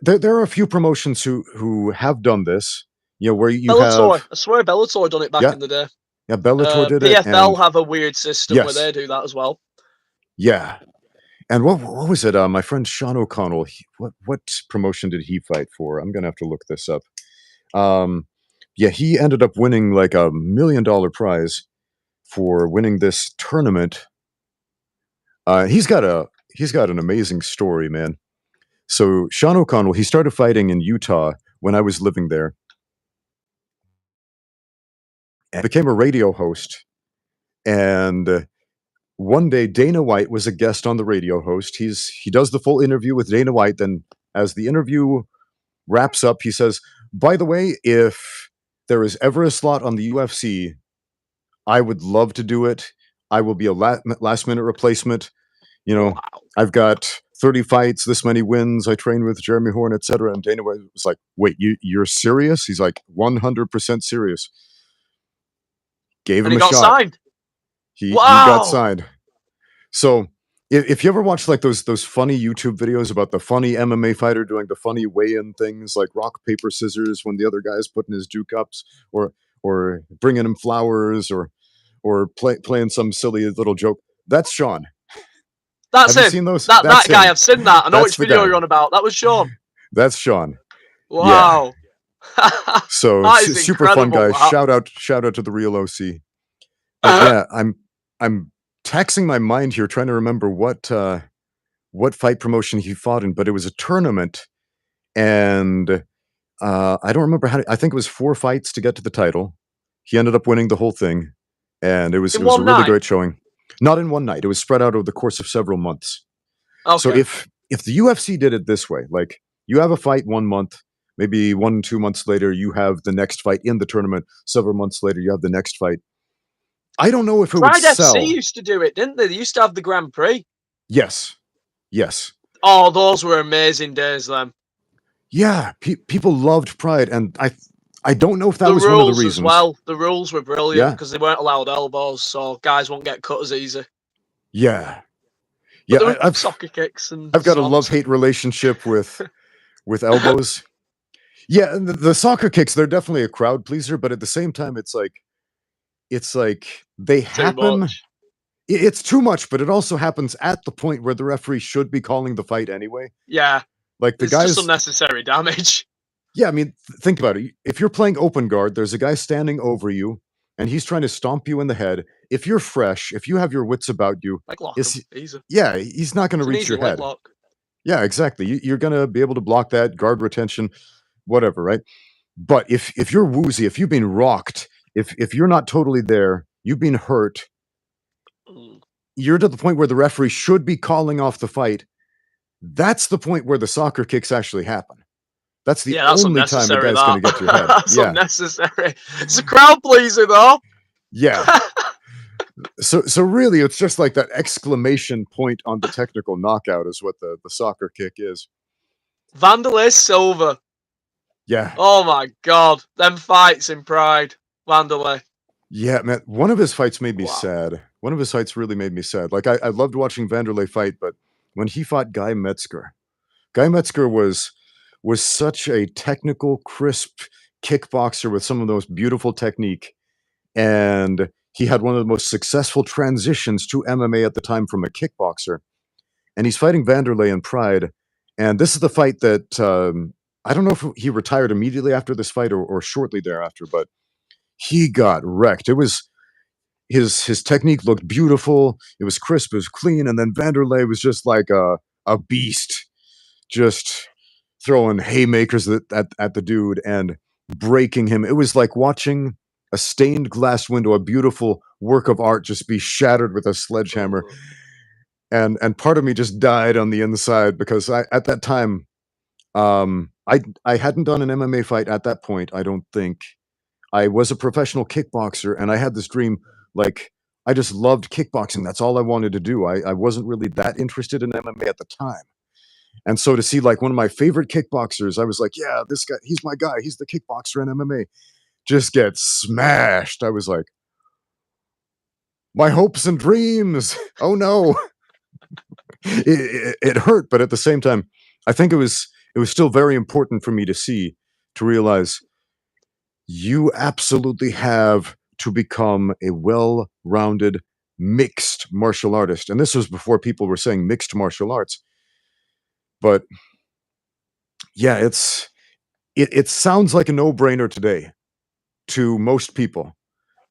there are a few promotions who have done this, where you Bellator. have, I swear Bellator done it back yeah, in the day. yeah, Bellator did it, PFL and have a weird system where yes, they do that as well. yeah. And what was it? My friend Sean O'Connell, what promotion did he fight for? I'm gonna have to look this up. Yeah, he ended up winning like $1 million prize for winning this tournament. He's got an amazing story, man. So Sean O'Connell, he started fighting in Utah when I was living there, and became a radio host. And one day, Dana White was a guest on the radio host. He does the full interview with Dana White. Then, as the interview wraps up, he says, "By the way, if there is ever a slot on the UFC, I would love to do it. I will be a last minute replacement. You know, Wow. I've got 30 fights, this many wins. I train with Jeremy Horn, etc." And Dana White was like, "Wait, you're serious?" He's like, "100% serious." Gave And him he a got shot. signed. He got Wow. signed. So if you ever watch like those funny YouTube videos about the funny MMA fighter doing the funny weigh-in things like rock paper scissors when the other guy's putting his Duke ups, or bringing him flowers, or playing some silly little joke, that's Sean. That's Have you him. seen those? That That's guy. him. I've seen that. I know That's which the video guy. you're on about. That was Sean. That's Sean. Yeah. Wow. So That is super fun incredible. guy. Shout out to the real OC. But That. yeah, I'm taxing my mind here trying to remember what fight promotion he fought in, but it was a tournament, and I don't remember I think it was 4 fights to get to the title. He ended up winning the whole thing, and it was In a one really night. great showing. Not in one night. It was spread out over the course of several months. So Okay. if the UFC did it this way, like you have a fight 1 month, maybe 1-2 months later you have the next fight in the tournament, several months later you have the next fight. I don't know if it would Pride FC sell. used to do it, didn't they? They used to have the Grand Prix. Yes. Yes. Oh, those were amazing days, then. Yeah, people loved Pride, and I don't know if that The was one of the rules as reasons. well. The rules were brilliant Yeah. because they weren't allowed elbows, so guys won't get cut as easy. Yeah. But there Yeah, were soccer kicks and I've got a slobs. love-hate relationship with elbows. Yeah, and the soccer kicks, they're definitely a crowd pleaser, but at the same time, it's like they Too happen, much. It's too much, but it also happens at the point where the referee should be calling the fight anyway. Yeah, Like the it's just guys, unnecessary damage. yeah, I mean, think about it. If you're playing open guard, there's a guy standing over you, and he's trying to stomp you in the head. If you're fresh, if you have your wits about you, Like lock him, is easy. yeah, he's not going to It's an reach easy your leg head. lock. Yeah, exactly. You're going to be able to block that guard retention, whatever, right? But if you're woozy, if you've been rocked, if you're not totally there, you've been hurt, you're to the point where the referee should be calling off the fight. That's the point where the soccer kicks actually happen. That's the That's only time a unnecessary. guy's going to get to your head. That's Yeah, unnecessary. It's a crowd pleaser, though. yeah. So really, it's just like that exclamation point on the technical knockout is what the soccer kick is. Vanderlei Silva. Yeah. Oh my god, them fights in Pride, Vanderlei. Yeah, man. One of his fights made me Wow. sad. One of his fights really made me sad. Like I loved watching Vanderlei fight, but when he fought Guy Metzger was such a technical, crisp kickboxer with some of the most beautiful technique, and he had one of the most successful transitions to MMA at the time from a kickboxer. And he's fighting Vanderlei in Pride, and this is the fight that I don't know if he retired immediately after this fight or shortly thereafter, but he got wrecked. It was his technique looked beautiful. It was crisp, it was clean, and then Vanderlei was just like a beast, just throwing haymakers at the dude and breaking him. It was like watching a stained glass window, a beautiful work of art, just be shattered with a sledgehammer. And part of me just died on the inside because at that time, I hadn't done an MMA fight at that point. I don't think. I was a professional kickboxer, and I had this dream. Like I just loved kickboxing. That's all I wanted to do. I wasn't really that interested in MMA at the time. And so to see like one of my favorite kickboxers, I was like, yeah, this guy, he's my guy. He's the kickboxer in MMA. Just get smashed. I was like, my hopes and dreams. Oh no. It hurt, but at the same time, I think it was still very important for me to realize you absolutely have to become a well-rounded mixed martial artist. And this was before people were saying mixed martial arts. But yeah, it sounds like a no-brainer today to most people.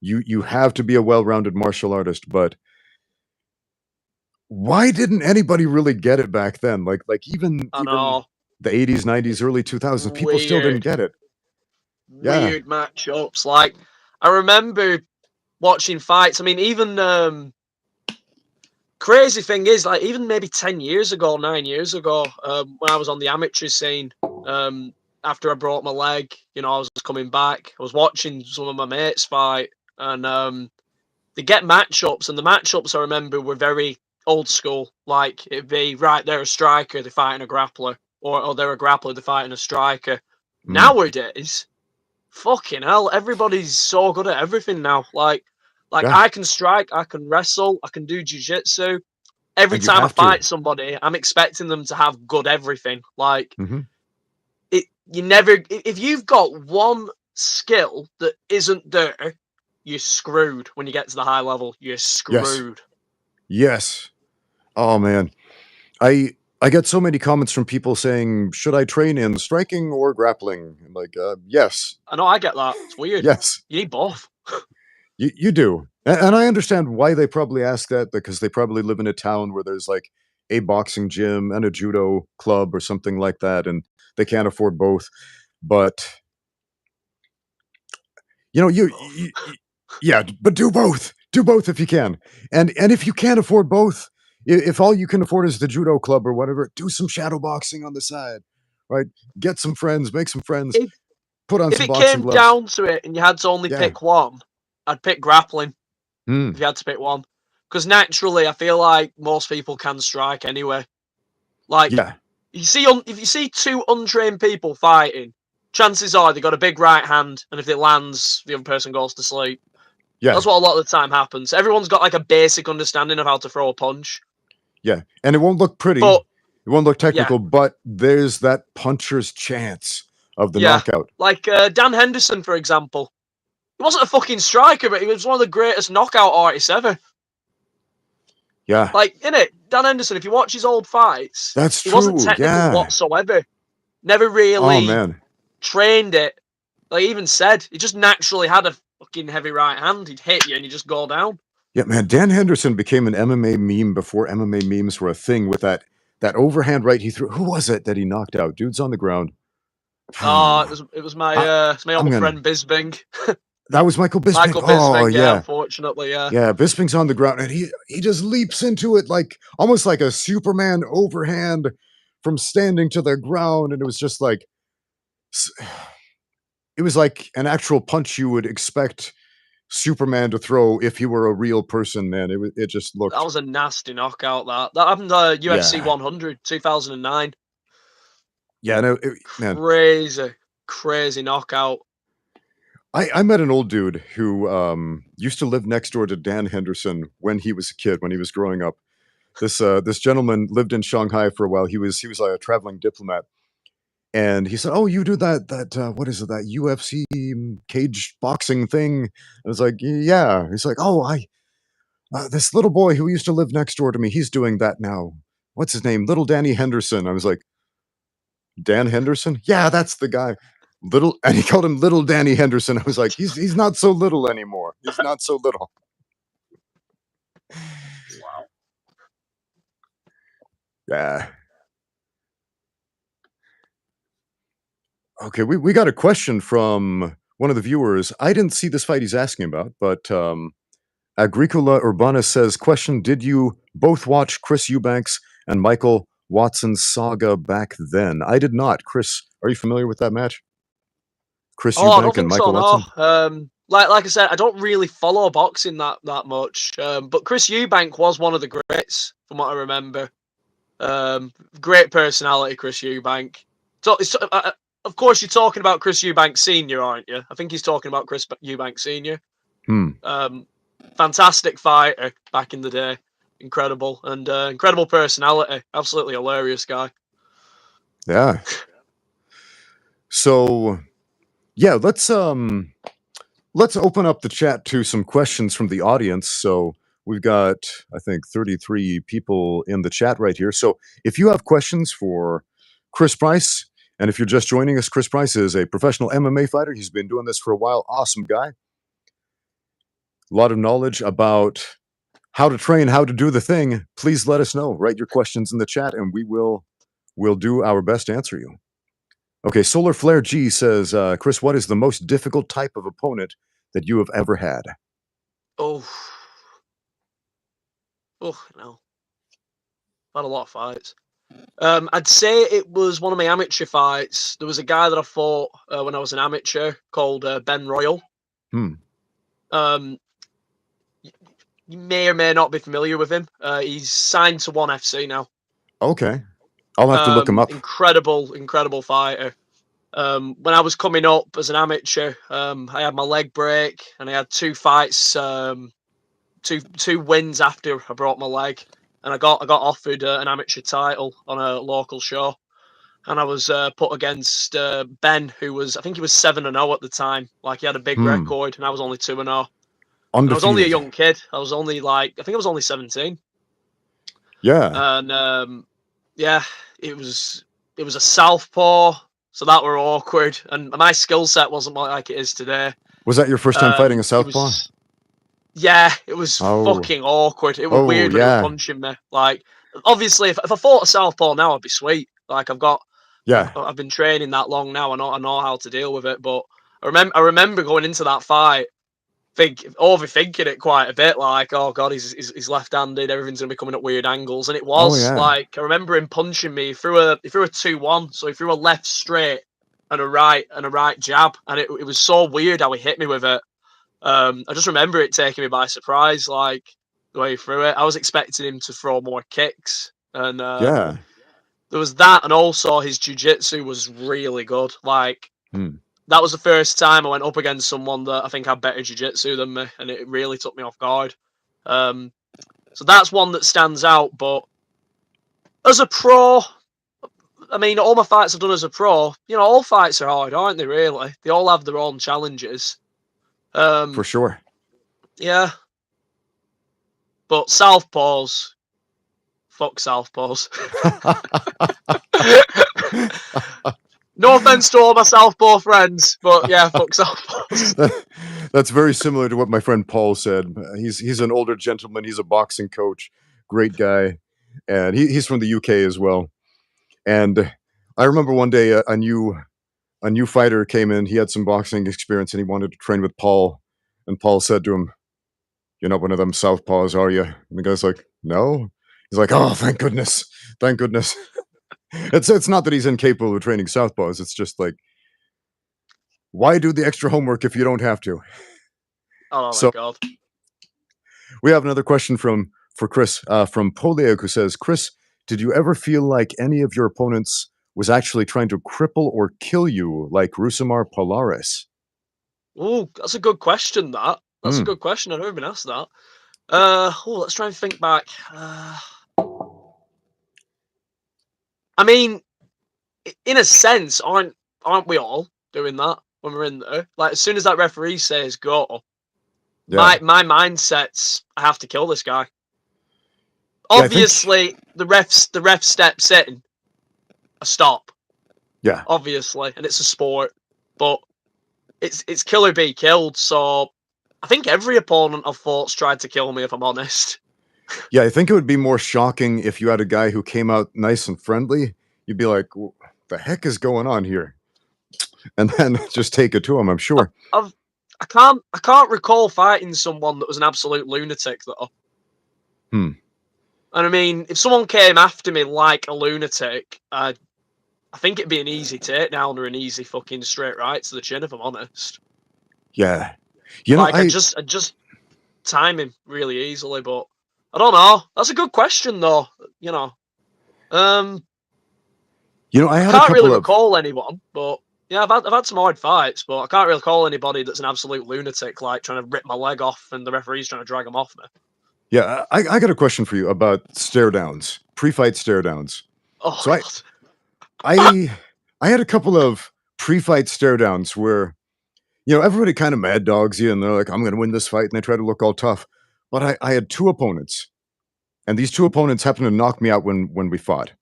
You have to be a well-rounded martial artist, but why didn't anybody really get it back then? Like even the 80s, 90s, early 2000s, people still didn't get it. Yeah. Weird matchups. Like I remember watching fights. I mean, even crazy thing is, like even maybe 10 years ago, 9 years ago, when I was on the amateur scene, after I broke my leg, I was coming back. I was watching some of my mates fight, and they get matchups, and the matchups I remember were very old school. Like it'd be right, they're a striker, they're fighting a grappler, or they're a grappler, they're fighting a striker. Nowadays, fucking hell, everybody's so good at everything now. Like Yeah. I can strike, I can wrestle, I can do jiu-jitsu. Every And you time I have to. fight somebody, I'm expecting them to have good everything. Like you never, if you've got one skill that isn't there, you're screwed when you get to the high level. You're screwed. Yes. Oh man. I get so many comments from people saying, should I train in striking or grappling? I'm like, yes. I know, I get that. It's weird. Yes. You need both. You do. And I understand why they probably ask that, because they probably live in a town where there's like a boxing gym and a judo club or something like that, and they can't afford both. But yeah, but do both. Do both if you can. And if you can't afford both, if all you can afford is the judo club or whatever, do some shadow boxing on the side, right? Get some friends, make some friends, put on some boxing If it came gloves. down to it and you had to only pick one, I'd pick grappling. If you had to pick one. Because naturally, I feel like most people can strike anyway. Like, if you see two untrained people fighting, chances are they got a big right hand, and if it lands, the other person goes to sleep. Yeah. That's what a lot of the time happens. Everyone's got like a basic understanding of how to throw a punch. Yeah, and it won't look pretty. It won't look technical, but there's that puncher's chance of the knockout. Like Dan Henderson, for example. He wasn't a fucking striker, but he was one of the greatest knockout artists ever. Yeah. Like, innit? Dan Henderson, if you watch his old fights, That's he wasn't true. technical Yeah. whatsoever. Never Oh really man. trained it. Like, he even said, he just naturally had a fucking heavy right hand. He'd hit you and you just go down. Yeah, man. Dan Henderson became an MMA meme before MMA memes were a thing with that overhand right he threw. Who was it that he knocked out? Dude's on the ground. Oh, I, it was my I'm old gonna. friend Bisbing. That was Michael Bisping. Michael Oh Bisping, yeah, yeah, unfortunately, yeah. yeah. Bisping's on the ground and he just leaps into it like almost like a Superman overhand from standing to the ground, and it was just like it was like an actual punch you would expect Superman to throw if he were a real person. Man, it just That looked was a nasty knockout, that happened UFC yeah 100, 2009. yeah no man. Crazy, crazy knockout. I met an old dude who used to live next door to Dan Henderson when he was a kid, when he was growing up. This gentleman lived in Shanghai for a while. He was a traveling diplomat, and he said, "Oh, you do that what is it, that UFC cage boxing thing?" I was like, "Yeah." He's like, "Oh, I this little boy who used to live next door to me, he's doing that now. What's his name? Little Danny Henderson." I was like, "Dan Henderson? Yeah, that's the guy." Little, and he called him Little Danny Henderson. I was like, "He's not so little anymore. He's not so little." Wow. Yeah. Okay, we got a question from one of the viewers. I didn't see this fight he's asking about, but Agricola Urbana says, question, did you both watch Chris Eubanks and Michael Watson's saga back then? I did not. Chris, are you familiar with that match? Chris Oh, I don't Eubank and think so, Michael no. Watson? Like I said, I don't really follow boxing that much. But Chris Eubank was one of the greats, from what I remember. Great personality, Chris Eubank. So, of course, you're talking about Chris Eubank Senior, aren't you? I think he's talking about Chris Eubank Senior. Hmm. Fantastic fighter back in the day, incredible and incredible personality. Absolutely hilarious guy. Yeah. So, yeah, let's open up the chat to some questions from the audience. So we've got, I think, 33 people in the chat right here. So if you have questions for Chris Price, and if you're just joining us, Chris Price is a professional MMA fighter. He's been doing this for a while. Awesome guy. A lot of knowledge about how to train, how to do the thing. Please let us know. Write your questions in the chat, and we'll do our best to answer you. Okay, Solar Flare G says, Chris, what is the most difficult type of opponent that you have ever had? Oh, no. Had a lot of fights. I'd say it was one of my amateur fights. There was a guy that I fought when I was an amateur called Ben Royal. Hmm. You may or may not be familiar with him. He's signed to ONE FC now. Okay. I'll have to look him up. Incredible fighter. When I was coming up as an amateur, I had my leg break and I had two fights, two wins after I broke my leg, and I got offered an amateur title on a local show, and I was put against Ben, who was, I think he was 7-0 at the time. Like, he had a big Hmm. record, and I was only 2-0. And I was only a Undefeated. young kid. I was only like, I think I was only 17. Yeah. And yeah, it was a southpaw, so that were awkward, and my skill set wasn't like it is today. Was that your first time fighting a It southpaw? was, yeah, it was Oh. fucking awkward. It was Oh, weird when he was yeah. punching me. Like, obviously, if I fought a southpaw now, I'd be sweet. Like, Yeah. I've been training that long now. I know how to deal with it. But I remember going into that fight, overthinking it quite a bit. Like, oh god, he's left-handed. Everything's gonna be coming at weird angles, and it Oh, was yeah. like, I remember him punching me through a 2-1. So he threw a left straight and a right jab, and it was so weird how he hit me with it. I just remember it taking me by surprise, like the way he threw it. I was expecting him to throw more kicks, and Yeah. there was that, and also his jiu-jitsu was really good. Like, Hmm. that was the first time I went up against someone that I think had better jiu-jitsu than me, and it really took me off guard. So that's one that stands out. But as a pro, I mean, all my fights I've done as a pro, all fights are hard, aren't they? Really, they all have their own challenges. For sure. Yeah, But southpaws, fuck southpaws. No offense to all my southpaw friends, but yeah, fuck southpaws. That's very similar to what my friend Paul said. He's an older gentleman. He's a boxing coach, great guy, and he's from the UK as well. And I remember one day a new fighter came in. He had some boxing experience and he wanted to train with Paul. And Paul said to him, "You're not one of them southpaws, are you?" And the guy's like, "No." He's like, "Oh, thank goodness, thank goodness." It's not that he's incapable of training southpaws. It's just like, why do the extra homework if you don't have to? Oh my So god. we have another question for Chris from Poliak, who says, "Chris, did you ever feel like any of your opponents was actually trying to cripple or kill you, like Rusamar Polaris?" Oh, that's a good question. That's a Hmm. good question. I've never been asked that. Let's try and think back. I mean, in a sense, aren't we all doing that when we're in there? Like, as soon as that referee says go, Yeah. my mindset's I have to kill this guy. Yeah, I think. Obviously, the ref steps in, a stop. Yeah. Obviously, and it's a sport, but it's kill or be killed. So I think every opponent I've faught's tried to kill me, if I'm honest. Yeah, I think it would be more shocking if you had a guy who came out nice and friendly. You'd be like, "What the heck is going on here?" And then just take it to him, I'm sure. I can't recall fighting someone that was an absolute lunatic though. Hmm. And I mean, if someone came after me like a lunatic, I think it'd be an easy takedown or an easy fucking straight right to the chin, if I'm honest. Yeah. You know, Like I just time him really easily, but I don't know. That's a good question though. You know, um, I I had a can't really couple of. recall anyone, but yeah, I've had some hard fights, but I can't really call anybody that's an absolute lunatic, like trying to rip my leg off and the referee's trying to drag him off me. Yeah, I got a question for you about stare downs, pre-fight stare downs. Oh So god. I I had a couple of pre-fight stare downs where everybody kind of mad dogs you and they're like, "I'm going to win this fight," and they try to look all tough. But I had two opponents, and these two opponents happened to knock me out when we fought.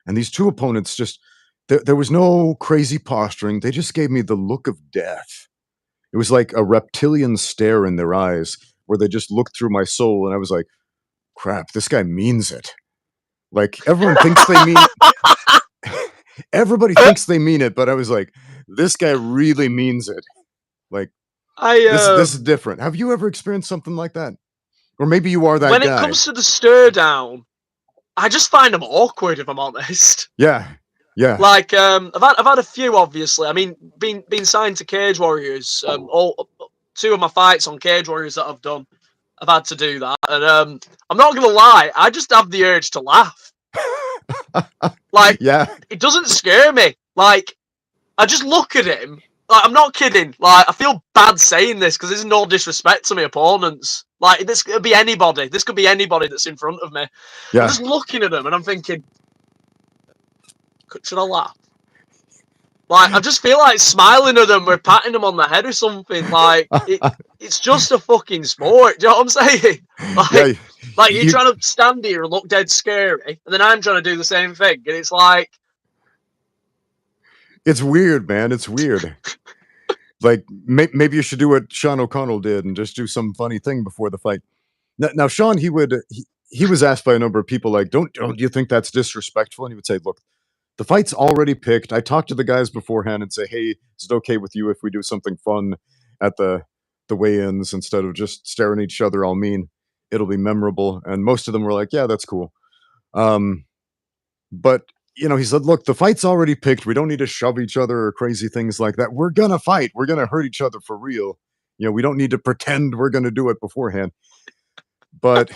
And these two opponents just there was no crazy posturing. They just gave me the look of death. It was like a reptilian stare in their eyes where they just looked through my soul, and I was like, "Crap, this guy means it." Like everyone thinks they mean everybody thinks they mean it, but I was like, "This guy really means it." Like I this is different. Have you ever experienced something like that? Or maybe you are that When it guy. comes to the stare down, I just find them awkward, if I'm honest. Yeah. Yeah. Like, I've had a few, obviously. I mean, being signed to Cage Warriors, all two of my fights on Cage Warriors that I've done, I've had to do that, and I'm not gonna lie, I just have the urge to laugh. Like, Yeah. it doesn't scare me. Like, I just look at him. Like, I'm not kidding. Like, I feel bad saying this because there's no disrespect to my opponents. Like, this could be anybody. This could be anybody that's in front of me. I'm Yeah. just looking at them and I'm thinking, should I laugh? Like, I just feel like smiling at them or patting them on the head or something. Like, it's just a fucking sport. Do you know what I'm saying? Yeah. Like you're trying to stand here and look dead scary, and then I'm trying to do the same thing, and it's like, It's weird, man. It's weird. Like maybe you should do what Sean O'Connell did and just do some funny thing before the fight. Now Sean, he was asked by a number of people like, don't you think that's disrespectful? And he would say, "Look, the fight's already picked. I talked to the guys beforehand and say, hey, is it okay with you if we do something fun at the weigh-ins instead of just staring at each other all mean? It'll be memorable." And most of them were like, "Yeah, that's cool." Um, but he said, "Look, the fight's already picked. We don't need to shove each other or crazy things like that. We're gonna fight. We're gonna hurt each other for real. We don't need to pretend we're gonna do it beforehand." But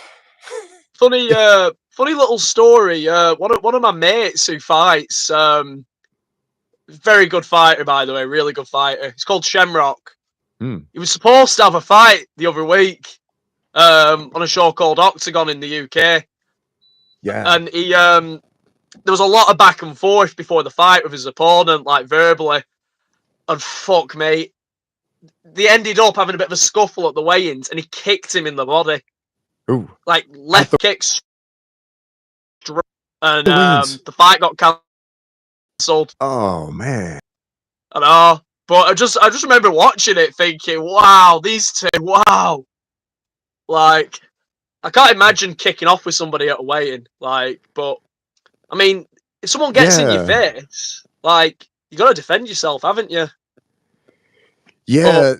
funny, funny little story. One of my mates who fights, very good fighter, by the way, really good fighter. He's called Shamrock. He was supposed to have a fight the other week, on a show called Octagon in the UK. yeah, And there was a lot of back and forth before the fight with his opponent, like verbally. And fuck, mate, they ended up having a bit of a scuffle at the weigh-ins, and he kicked him in the body. Ooh, like at left kicks, and the weigh-ins. the fight got cancelled. Oh man. I know, but I just remember watching it, thinking, "Wow, these two, wow!" Like, I can't imagine kicking off with somebody at a weigh-in. Like, but I mean, if someone gets in your Yeah. face, like, you got to defend yourself, haven't you? But Yeah.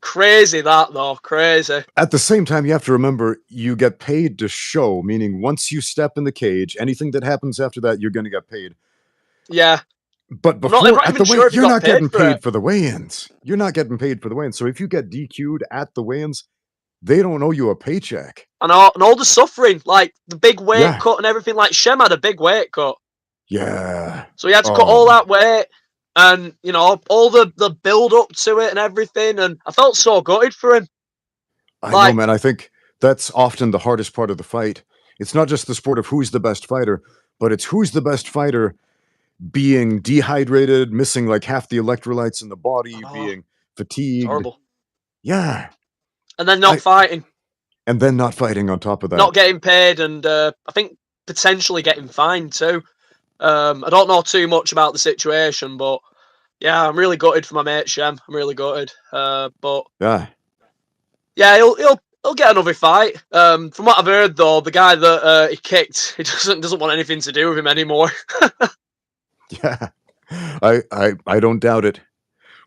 crazy that though, crazy. At the same time, you have to remember you get paid to show, meaning once you step in the cage, anything that happens after that, you're going to get paid. Yeah, But I'm before not at the even weigh, sure if he you're got not paid getting for it. paid for the weigh-ins. You're not getting paid for the weigh-ins. So if you get DQ'd at the weigh-ins, they don't owe you a paycheck. And all the suffering, like the big weight Yeah. cut and everything. Like Shem had a big weight cut, Yeah. so he had to cut all that weight, and you know all the build up to it and everything. And I felt so gutted for him. I know, Like, man. I think that's often the hardest part of the fight. It's not just the sport of who's the best fighter, but it's who's the best fighter being dehydrated, missing like half the electrolytes in the body, oh, being it's fatigued. horrible. Yeah. And then not I fighting, and then not fighting on top of that. not getting paid, and I think potentially getting fined too. I don't know too much about the situation, but yeah, I'm really gutted for my mate Shem. I'm really gutted. But Yeah. yeah, he'll get another fight. From what I've heard though, the guy that he kicked, he doesn't want anything to do with him anymore. Yeah. I don't doubt it.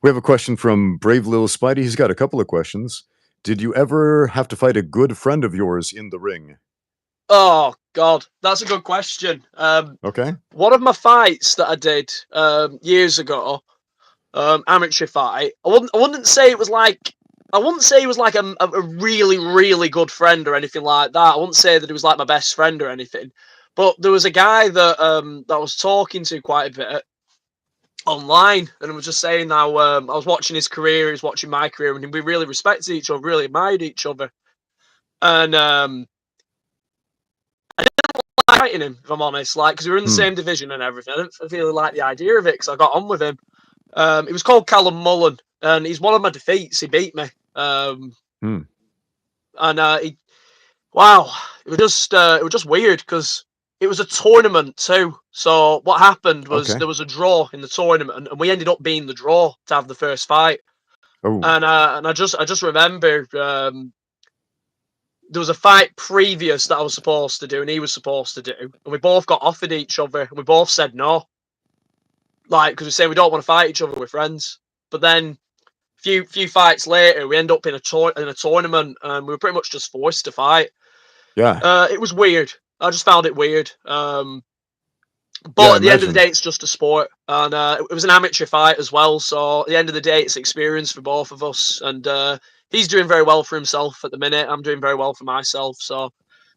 We have a question from Brave Little Spidey. He's got a couple of questions. Did you ever have to fight a good friend of yours in the ring? Oh God, that's a good question. Okay. One of my fights that I did years ago, amateur fight. I wouldn't say it was like. I wouldn't say he was like a really, really good friend or anything like that. I wouldn't say that he was like my best friend or anything. But there was a guy that I was talking to quite a bit online, and I was just saying how I was watching his career, he was watching my career, and we really respected each other, really admired each other. And I didn't like fighting him, if I'm honest, like because we were in the Hmm. same division and everything. I didn't really like the idea of it because I got on with him. It was called Callum Mullen, and he's one of my defeats. He beat me. Hmm. And wow, it was just weird because it was a tournament too. So what happened was Okay. there was a draw in the tournament, and we ended up being the draw to have the first fight. Oh. And I just remember there was a fight previous that I was supposed to do, and he was supposed to do, and we both got offered each other, and we both said no, like because we say we don't want to fight each other, we're friends. But then few fights later, we end up in a tournament, and we were pretty much just forced to fight. Yeah. It was weird. I just found it weird. Yeah, I But at the end of the imagine. day, it's just a sport, and it was an amateur fight as well. So at the end of the day, it's experience for both of us, and he's doing very well for himself at the minute. I'm doing very well for myself, so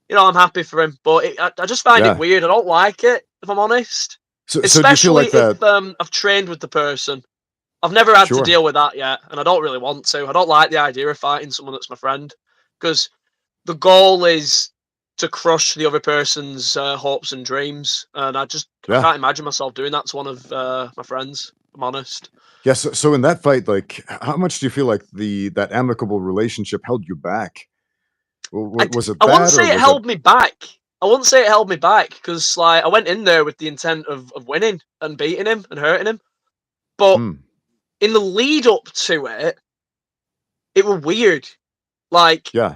you know I'm happy for him. But I just find it Yeah. weird. I don't like it, if I'm honest. So do you feel Especially like if that? I've trained with the person. I've never had to Sure. deal with that yet, and I don't really want to. I don't like the idea of fighting someone that's my friend because the goal is to crush the other person's hopes and dreams, and I Yeah. can't imagine myself doing that to one of my friends. If I'm honest. Yeah. So in that fight, like, how much do you feel like that amicable relationship held you back? Was it I wouldn't that, or say it was it? held me back. I wouldn't say it held me back because like I went in there with the intent of winning and beating him and hurting him, but Hmm. in the lead up to it, it was weird. Like Yeah.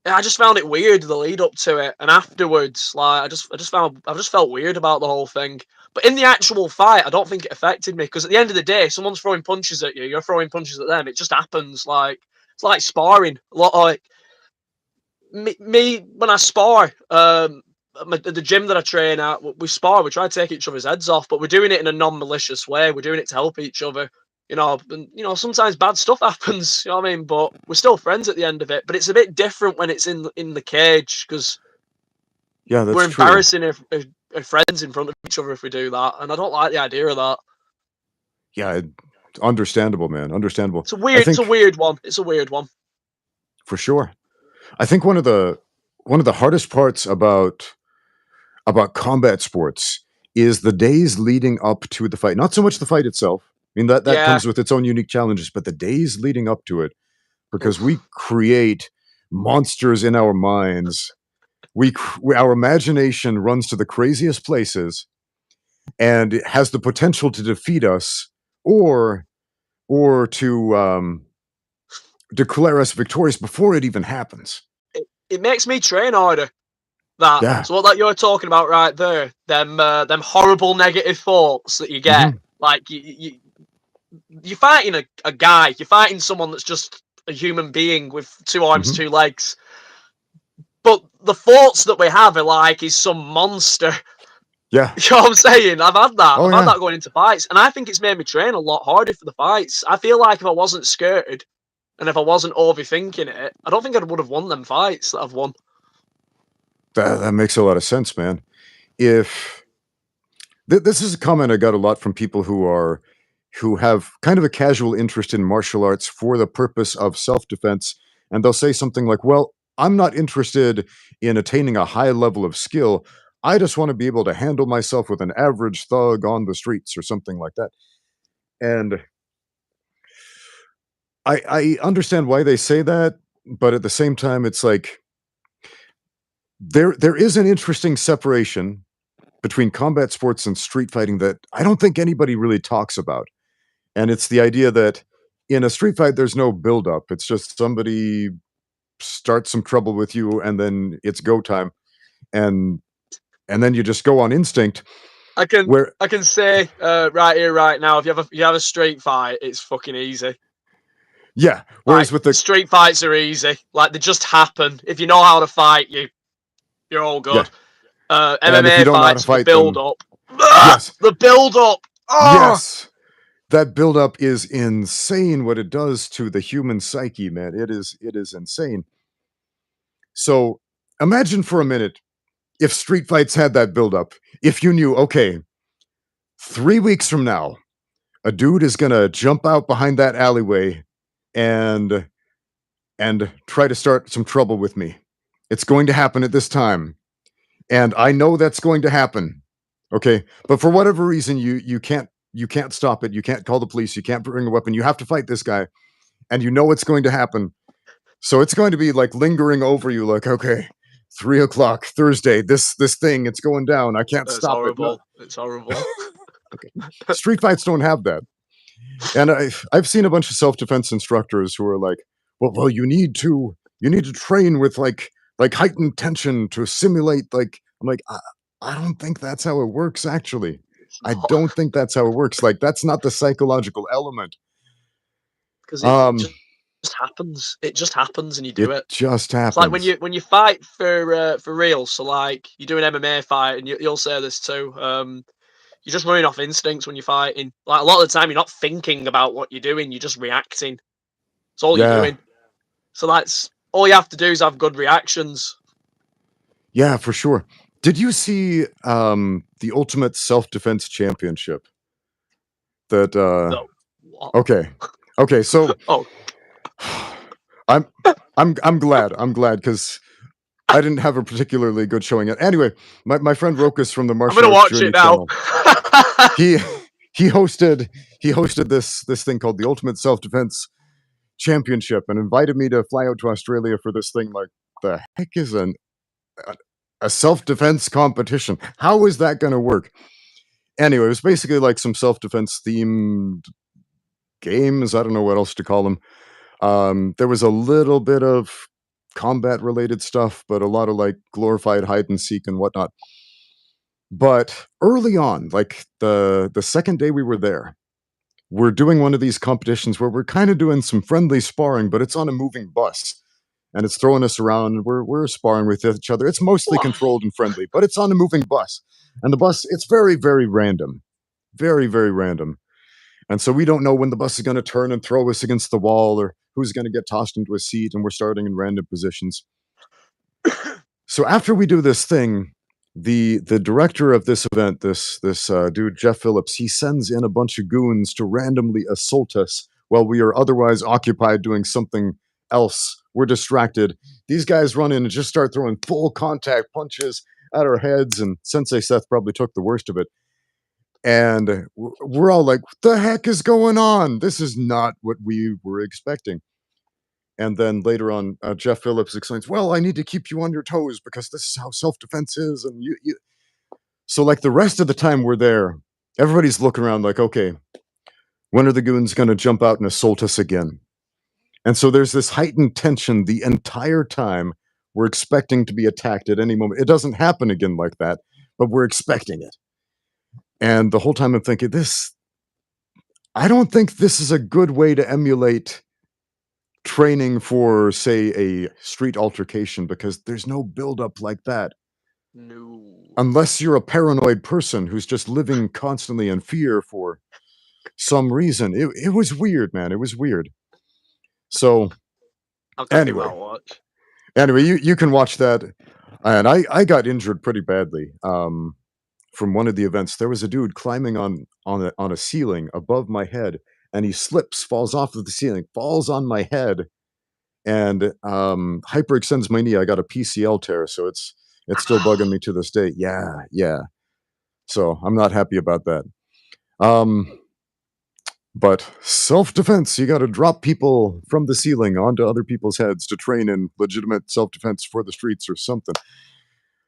I just found it weird the lead up to it, and afterwards, like I just felt weird about the whole thing. But in the actual fight, I don't think it affected me because at the end of the day, someone's throwing punches at you, you're throwing punches at them. It just happens. Like it's like sparring. A lot like me when I spar. At the gym that I train at, we spar. We try to take each other's heads off, but we're doing it in a non-malicious way. We're doing it to help each other. And sometimes bad stuff happens. You know what I mean? But we're still friends at the end of it. But it's a bit different when it's in the cage because Yeah, we're that's true. embarrassing our friends in front of each other if we do that, and I don't like the idea of that. Yeah, understandable, man. Understandable. It's a I weird. It's a think weird one. It's a weird one. for sure. I think one of the hardest parts about combat sports is the days leading up to the fight. Not so much the fight itself. I mean that Yeah. comes with its own unique challenges, but the days leading up to it because we Oof. create monsters in our minds. Our imagination runs to the craziest places, and it has the potential to defeat us, or to declare us victorious before it even happens. It makes me train harder. That. Yeah. So what that you're talking about right there, them horrible negative thoughts that you get, Mhm. like you're fighting a guy, you're fighting someone that's just a human being with 2 arms, Mhm. 2 legs. But the thoughts that we have are like he's some monster. Yeah. You know what I'm saying? I've had that. Oh, I've had yeah. that going into fights, and I think it's made me train a lot harder for the fights. I feel like if I wasn't scared and if I wasn't overthinking it, I don't think I would have won them fights that I've won. That makes a lot of sense, man. If this is a comment I got a lot from people who have kind of a casual interest in martial arts for the purpose of self-defense, and they'll say something like, "Well, I'm not interested in attaining a high level of skill. I just want to be able to handle myself with an average thug on the streets," or something like that. And I understand why they say that, but at the same time, it's like there is an interesting separation between combat sports and street fighting that I don't think anybody really talks about. And it's the idea that in a street fight, there's no buildup. It's just somebody starts some trouble with you, and then it's go time, and then you just go on instinct. I can Where I can say right here, right now, if you have a street fight, it's fucking easy. yeah, Like whereas with the street fights are easy. Like they just happen. If you know how to fight, you're all yeah, good. and if you MMA don't know how to fights, the fight build them, up. yes, The build up. Oh, yes, that buildup is insane. What it does to the human psyche, man, it is insane. So imagine for a minute if street fights had that buildup. If you knew, okay, 3 weeks from now, a dude is gonna jump out behind that alleyway and try to start some trouble with me. It's going to happen at this time, and I know that's going to happen. Okay, but for whatever reason, you can't stop it. You can't call the police. You can't bring a weapon. You have to fight this guy, and you know it's going to happen. So it's going to be like lingering over you, like, okay, 3 o'clock Thursday. This thing, it's going down. I can't it's stop it. No. horrible. It's horrible. Okay. Street fights don't have that. And I've seen a bunch of self-defense instructors who are like, well, you need to train with like heightened tension to simulate like I'm like, I don't think that's how it works actually. It's I not don't think that's how it works. Like that's not the psychological element. because it Um just happens. It just happens, and you do it it. just It's like happens. when you fight for real. So like you do an MMA fight, and you'll say this too. You're just running off instincts when you're fighting. Like a lot of the time, you're not thinking about what you're doing. You're just reacting. It's all you're Yeah. doing. So that's all you have to do is have good reactions. Yeah, for sure. Did you see the Ultimate Self-Defense Championship? That No. What? okay. Okay, so Oh, I'm I'm glad. I'm glad because I didn't have a particularly good showing yet. Anyway, my friend Rokus from the I'm Martial gonna Arts watch it Journey now. channel, he he hosted this thing called the Ultimate Self-Defense Championship and invited me to fly out to Australia for this thing. Like, the heck is a, a self-defense competition? How is that gonna work? Anyway, it was basically like some self-defense themed games. I don't know what else to call them. There was a little bit of combat related stuff, but a lot of like glorified hide and seek and whatnot. But early on, like the second day we were there, we're doing one of these competitions where we're kind of doing some friendly sparring, but it's on a moving bus and it's throwing us around. And we're sparring with each other. It's mostly What? controlled and friendly, but it's on a moving bus, and the bus it's very very random, very very random. And so we don't know when the bus is going to turn and throw us against the wall or who's going to get tossed into a seat, and we're starting in random positions. So after we do this thing, the director of this event, this dude Jeff Phillips, he sends in a bunch of goons to randomly assault us while we are otherwise occupied doing something else. We're distracted. These guys run in and just start throwing full contact punches at our heads, and Sensei Seth probably took the worst of it. And we're all like, what the heck is going on? This is not what we were expecting. And then later on, Jeff Phillips explains, "Well, I need to keep you on your toes because this is how self-defense is." And you so like the rest of the time we're there, everybody's looking around like, okay, when are the goons going to jump out and assault us again? And so there's this heightened tension the entire time. We're expecting to be attacked at any moment. It doesn't happen again like that, but we're expecting it. And the whole time I'm thinking, I don't think this is a good way to emulate training for, say, a street altercation because there's no buildup like that. No. Unless you're a paranoid person who's just living constantly in fear for some reason. It was weird, man. It was weird. So I'll give that anyway, a watch. you can watch that. And I got injured pretty badly. From one of the events, there was a dude climbing on a ceiling above my head, and he slips, falls off of the ceiling, falls on my head, and hyperextends my knee. I got a PCL tear, so it's still bugging me to this day. Yeah, yeah. So I'm not happy about that. Um, but self-defense, you got to drop people from the ceiling onto other people's heads to train in legitimate self-defense for the streets or something.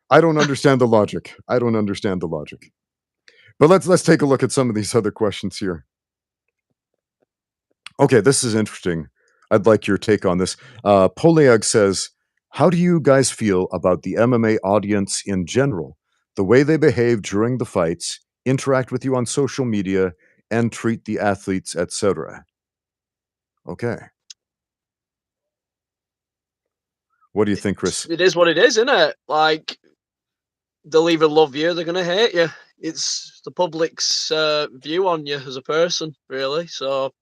I don't understand the logic. I don't understand the logic. But let's take a look at some of these other questions here. Okay, this is interesting. I'd like your take on this. Poliag says, "How do you guys feel about the MMA audience in general? The way they behave during the fights, interact with you on social media, and treat the athletes, etc." Okay. What do you think, Chris? It is what it is, isn't it? Like, they'll either love you, or they're gonna hate you. It's the public's view on you as a person, really. So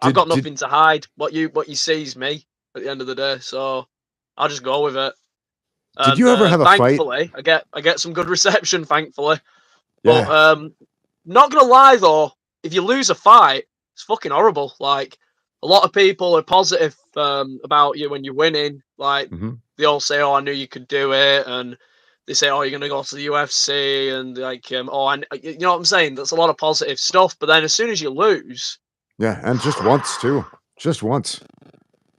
I've got Did nothing to hide. What you see is me at the end of the day. So I'll just go with it. did And you ever have a fight? thankfully, I get some good reception. Thankfully, but Yeah. not gonna lie though, if you lose a fight, it's fucking horrible. Like, a lot of people are positive about you when you're winning. Like, Mhm. they all say, "Oh, I knew you could do it," and they say, "Oh, you're gonna go to the UFC," and like, "Oh, you know what I'm saying?" That's a lot of positive stuff. But then as soon as you lose, Yeah, and just once too. Just once.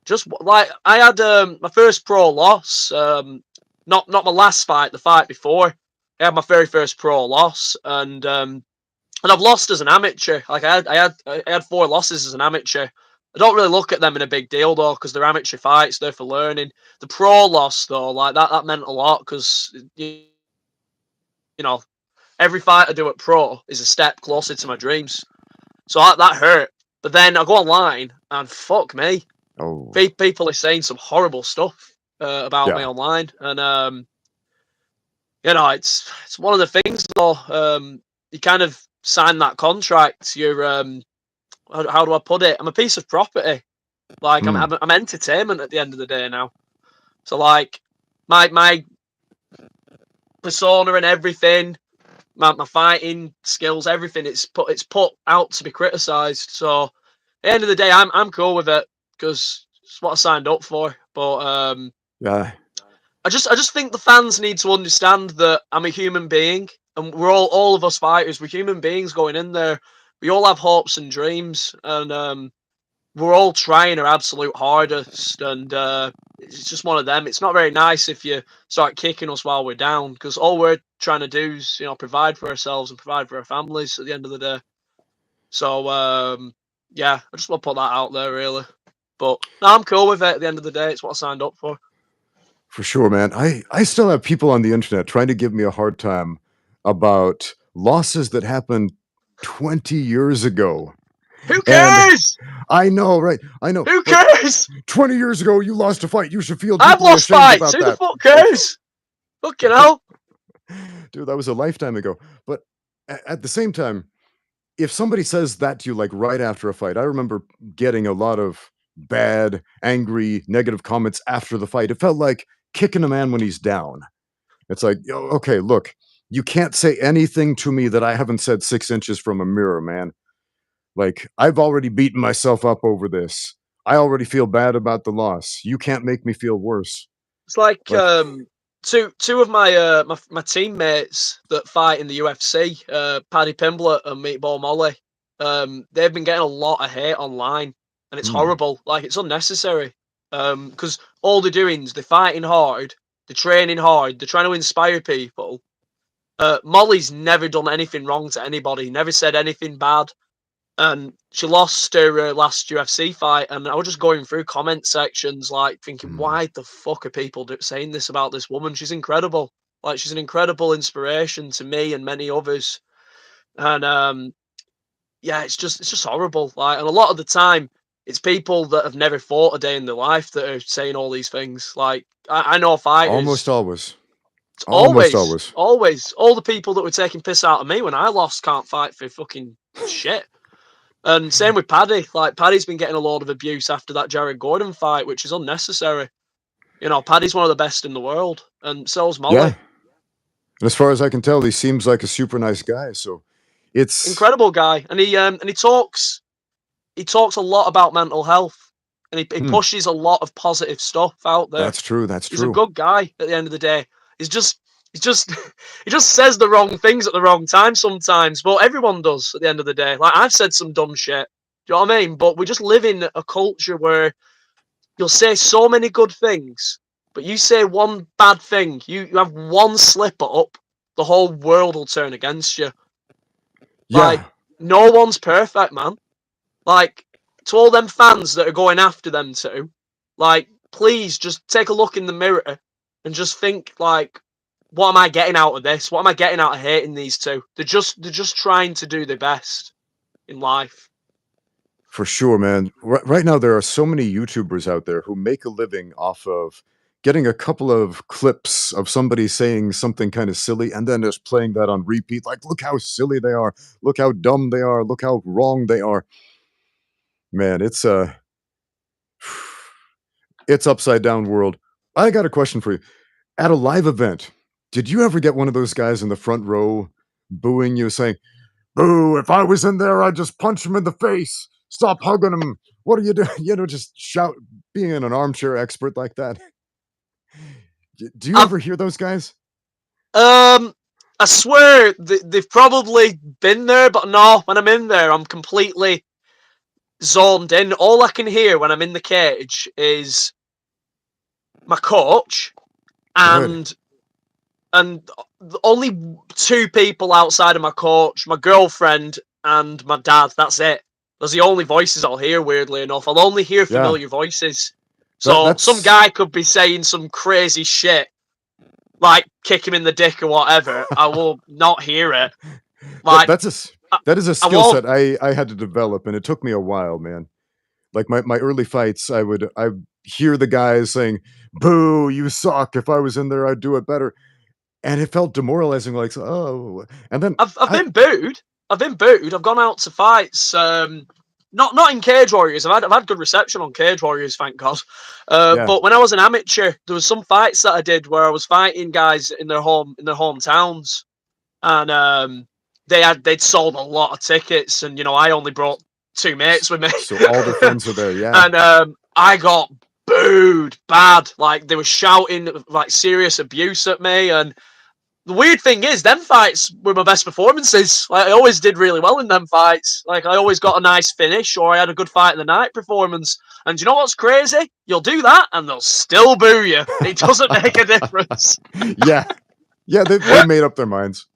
just like I had my first pro loss, not my last fight, the fight before. I had my very first pro loss, and I've lost as an amateur. Like, I had 4 losses as an amateur. I don't really look at them in a big deal though, because they're amateur fights. They're for learning. The pro loss though, like that meant a lot because you know every fight I do at pro is a step closer to my dreams. So that hurt. But then I go online and fuck me, Oh, people are saying some horrible stuff about me yeah. online, and it's one of the things though. You kind of sign that contract. You're how do I put it? I'm a piece of property. Like, Mm. I'm entertainment at the end of the day now. So like my persona and everything, my fighting skills, everything, it's put out to be criticised. So at the end of the day, I'm cool with it because it's what I signed up for. But Yeah. I just think the fans need to understand that I'm a human being, and we're all of us fighters. We're human beings going in there. We all have hopes and dreams, and we're all trying our absolute hardest. And it's just one of them. It's not very nice if you start kicking us while we're down, because all we're trying to do is provide for ourselves and provide for our families at the end of the day. So yeah, I just want to put that out there, really. But no, I'm cool with it. At the end of the day, it's what I signed up for. For sure, man. I still have people on the internet trying to give me a hard time about losses that happened 20 years ago. Who And cares? I know, right? I know. Who But cares? 20 years ago, you lost a fight. You should feel I've deeply lost ashamed fights. about Who the that. fuck cares? Fucking hell. Dude, that was a lifetime ago. But at the same time, if somebody says that to you like right after a fight, I remember getting a lot of bad, angry, negative comments after the fight. It felt like kicking a man when he's down. It's like, okay, look, you can't say anything to me that I haven't said 6 inches from a mirror, man. Like, I've already beaten myself up over this. I already feel bad about the loss. You can't make me feel worse. It's like Like, two of my my teammates that fight in the UFC, Paddy Pimblett and Meatball Molly. They've been getting a lot of hate online and it's Hmm. horrible. Like, it's unnecessary. Because all they're doing is they're fighting hard, they're training hard, they're trying to inspire people. Molly's never done anything wrong to anybody, never said anything bad. And she lost her last UFC fight, and I was just going through comment sections, like thinking, Hmm. why the fuck are people saying this about this woman? She's incredible. Like, she's an incredible inspiration to me and many others. And yeah, it's just horrible. Like, and a lot of the time, it's people that have never fought a day in their life that are saying all these things. Like, I know Almost fighters. always. It's Almost always. always all the people that were taking piss out of me when I lost can't fight for fucking shit. And same with Paddy. Like, Paddy's been getting a lot of abuse after that Jared Gordon fight, which is unnecessary. You know, Paddy's one of the best in the world, and so's Yeah. Molly. And as far as I can tell, he seems like a super nice guy. So it's Incredible guy, and he talks a lot about mental health, and he hmm, pushes a lot of positive stuff out there. that's true. That's He's a true. good guy at the end of the day. He's just he just says the wrong things at the wrong time sometimes, but everyone does at the end of the day. Like, I've said some dumb shit. Do you know what I mean? But we just live in a culture where you'll say so many good things, but you say one bad thing, you have one slip up, the whole world will turn against you. Like, Yeah. no one's perfect, man. Like, to all them fans that are going after them two, like, please just take a look in the mirror and just think, like, what am I getting out of this? What am I getting out of hating these two? They're just trying to do their best in life. For sure, man. Right now, there are so many YouTubers out there who make a living off of getting a couple of clips of somebody saying something kind of silly and then just playing that on repeat. Like, look how silly they are. Look how dumb they are. Look how wrong they are. Man, it's upside down world. I got a question for you. At a live event, did you ever get one of those guys in the front row booing you, saying, "Boo! If I was in there, I'd just punch him in the face. Stop hugging him. What are you doing?" You know, just shout, being an armchair expert like that. Do you I've ever hear those guys? I swear they've probably been there, but no, when I'm in there, I'm completely zoned in. All I can hear when I'm in the cage is my coach Good. and only two people outside of my coach, my girlfriend and my dad. That's it. Those are the only voices I'll hear, weirdly enough. I'll only hear Yeah. familiar voices. That So some that's guy could be saying some crazy shit, like kick him in the dick or whatever. I will not hear it. that Like, that's I, that is a I skill won't. set I had to develop, and it took me a while, man. Like my early fights, I hear the guys saying, "Boo, you suck. If I was in there, I'd do it better." And it felt demoralizing, like, oh, and then I've I been booed. I've been booed. I've gone out to fights. Not in Cage Warriors. I've had good reception on Cage Warriors, thank God. yeah, But when I was an amateur, there was some fights that I did where I was fighting guys in their hometowns, and they'd sold a lot of tickets, and I only brought two mates with me, so all their friends are there, yeah. and I got booed bad. Like, they were shouting like serious abuse at me, and the weird thing is, them fights were my best performances. Like, I always did really well in them fights. Like, I always got a nice finish, or I had a good fight of the night performance. And you know what's crazy? You'll do that, and they'll still boo you. It doesn't make a difference. Yeah, yeah, they made up their minds.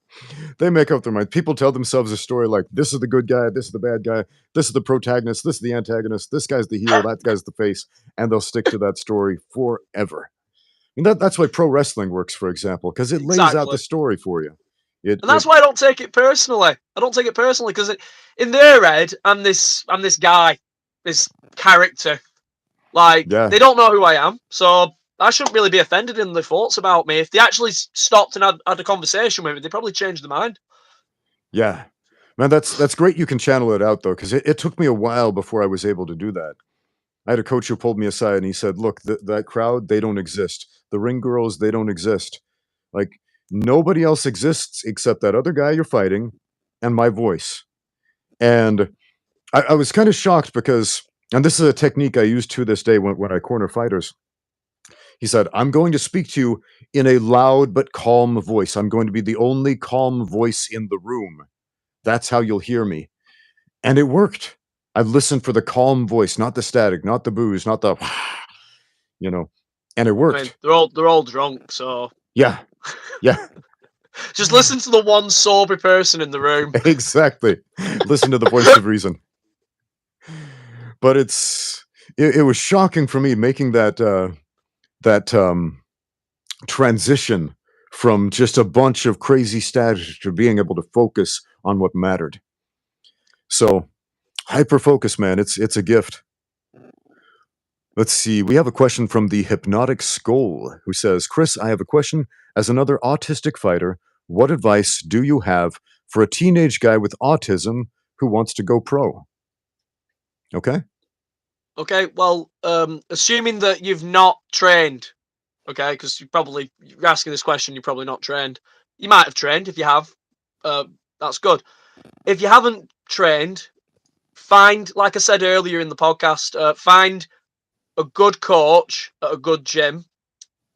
They make up their mind. People tell themselves a story like, "This is the good guy, this is the bad guy, this is the protagonist, this is the antagonist, this guy's the heel, that guy's the face," and they'll stick to that story forever. And that's why pro wrestling works, for example, because it lays out the Exactly. story for you. And It that's why I don't take it personally. I don't take it personally because in their head, I'm this guy, this character. Like, yeah, they don't know who I am, so I shouldn't really be offended in their thoughts about me. If they actually stopped and had a conversation with me, they probably changed their mind. yeah. Man, that's great you can channel it out though, because it took me a while before I was able to do that. I had a coach who pulled me aside and he said, "Look, that crowd, they don't exist. The ring girls, they don't exist. Like, nobody else exists except that other guy you're fighting and my voice." And I was kind of shocked because, and this is a technique I use to this day when I corner fighters. He said, "I'm going to speak to you in a loud but calm voice. I'm going to be the only calm voice in the room. That's how you'll hear me." And it worked. I've listened for the calm voice, not the static, not the booze, not the, you know, and it I mean, worked. they're all drunk, so Yeah, yeah, just listen to the one sober person in the room. exactly. Listen to the voice of reason. But it was shocking for me making that transition from just a bunch of crazy static to being able to focus on what mattered. So hyper focus, man, it's a gift. Let's see. We have a question from the Hypnotic Skull who says, Chris, I have a question. As another autistic fighter, what advice do you have for a teenage guy with autism who wants to go pro? Okay. Okay, well, assuming that you've not trained, okay, because you're asking this question, you're probably not trained. You might have trained. If you have, that's good. If you haven't trained, find, like I said earlier in the podcast, find a good coach at a good gym,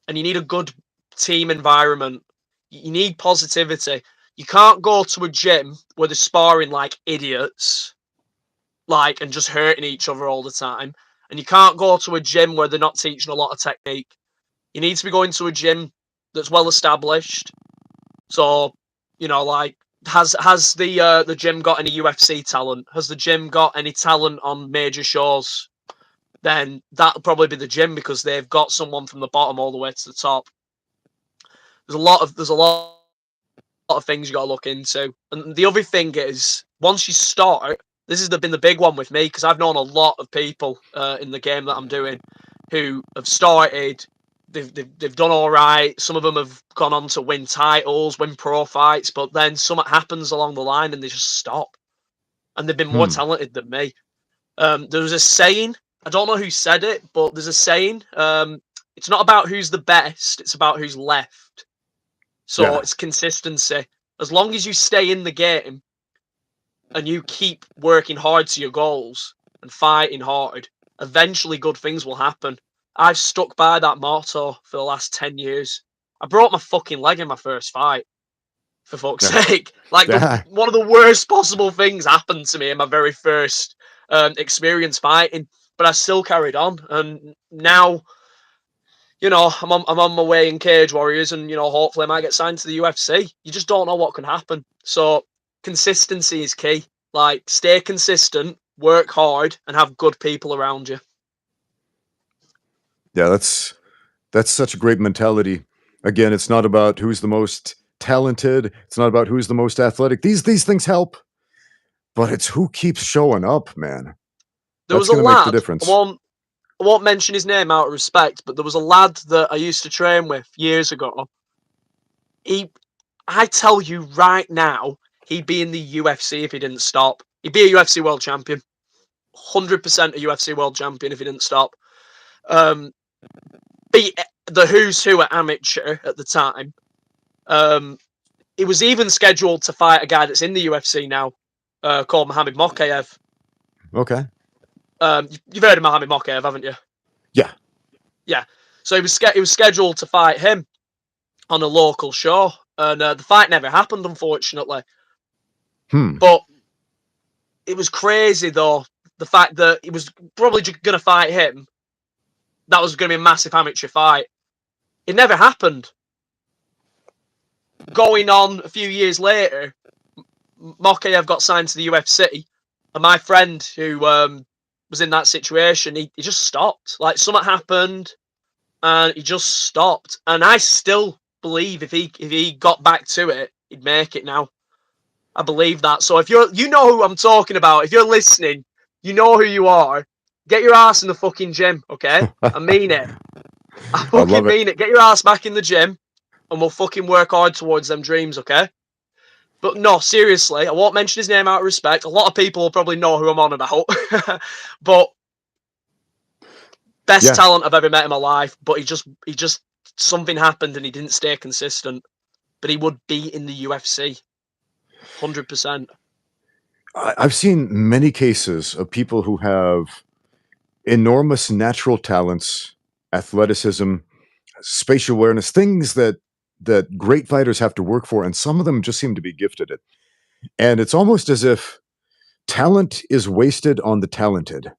and you need a good team environment. You need positivity. You can't go to a gym where they're sparring like idiots, like, and just hurting each other all the time. And you can't go to a gym where they're not teaching a lot of technique. You need to be going to a gym that's well established. So, like, has the gym got any UFC talent? Has the gym got any talent on major shows? Then that'll probably be the gym, because they've got someone from the bottom all the way to the top. There's a lot of things you got to look into. And the other thing is, once you start, this has been the big one with me, because I've known a lot of people in the game that I'm doing who have started. They've done all right. Some of them have gone on to win titles, win pro fights, but then something happens along the line and they just stop. And they've been more talented than me. There was a saying, I don't know who said it, but there's a saying, it's not about who's the best, it's about who's left. So it's consistency. As long as you stay in the game and you keep working hard to your goals and fighting hard, eventually good things will happen. I've stuck by that motto for the last 10 years. I broke my fucking leg in my first fight, for fuck's sake. Like, one of the worst possible things happened to me in my very first experience fighting, but I still carried on. And now, I'm on my way in Cage Warriors, and, hopefully I might get signed to the UFC. You just don't know what can happen. So consistency is key. Like, stay consistent, work hard, and have good people around you. Yeah, that's such a great mentality. Again, it's not about who's the most talented. It's not about who's the most athletic. These things help, but it's who keeps showing up, man. There was That's a going to make the lad, difference. I won't mention his name out of respect, but there was a lad that I used to train with years ago. I tell you right now, he'd be in the UFC if he didn't stop. He'd be a UFC world champion. 100% a UFC world champion if he didn't stop. Beat the who's who at amateur at the time. He was even scheduled to fight a guy that's in the UFC now, called Mohamed Mokaev. Okay. You've heard of Mohamed Mokaev, haven't you? Yeah. Yeah. So he was scheduled to fight him on a local show, and the fight never happened, unfortunately. But it was crazy, though, the fact that he was probably going to fight him. That was going to be a massive amateur fight. It never happened. Going on a few years later, Mokaev got signed to the UFC, and my friend who was in that situation, he just stopped. Like, something happened, and he just stopped. And I still believe if he got back to it, he'd make it now. I believe that. So if you know who I'm talking about, if you're listening, you know who you are. Get your ass in the fucking gym, okay? I mean it. I fucking mean it. Get your ass back in the gym, and we'll fucking work hard towards them dreams, okay? But no, seriously, I won't mention his name out of respect. A lot of people will probably know who I'm on about. But best talent I've ever met in my life. But he just something happened and he didn't stay consistent. But he would be in the UFC. 100%. I've seen many cases of people who have enormous natural talents, athleticism, spatial awareness, things that great fighters have to work for, and some of them just seem to be gifted at. And it's almost as if talent is wasted on the talented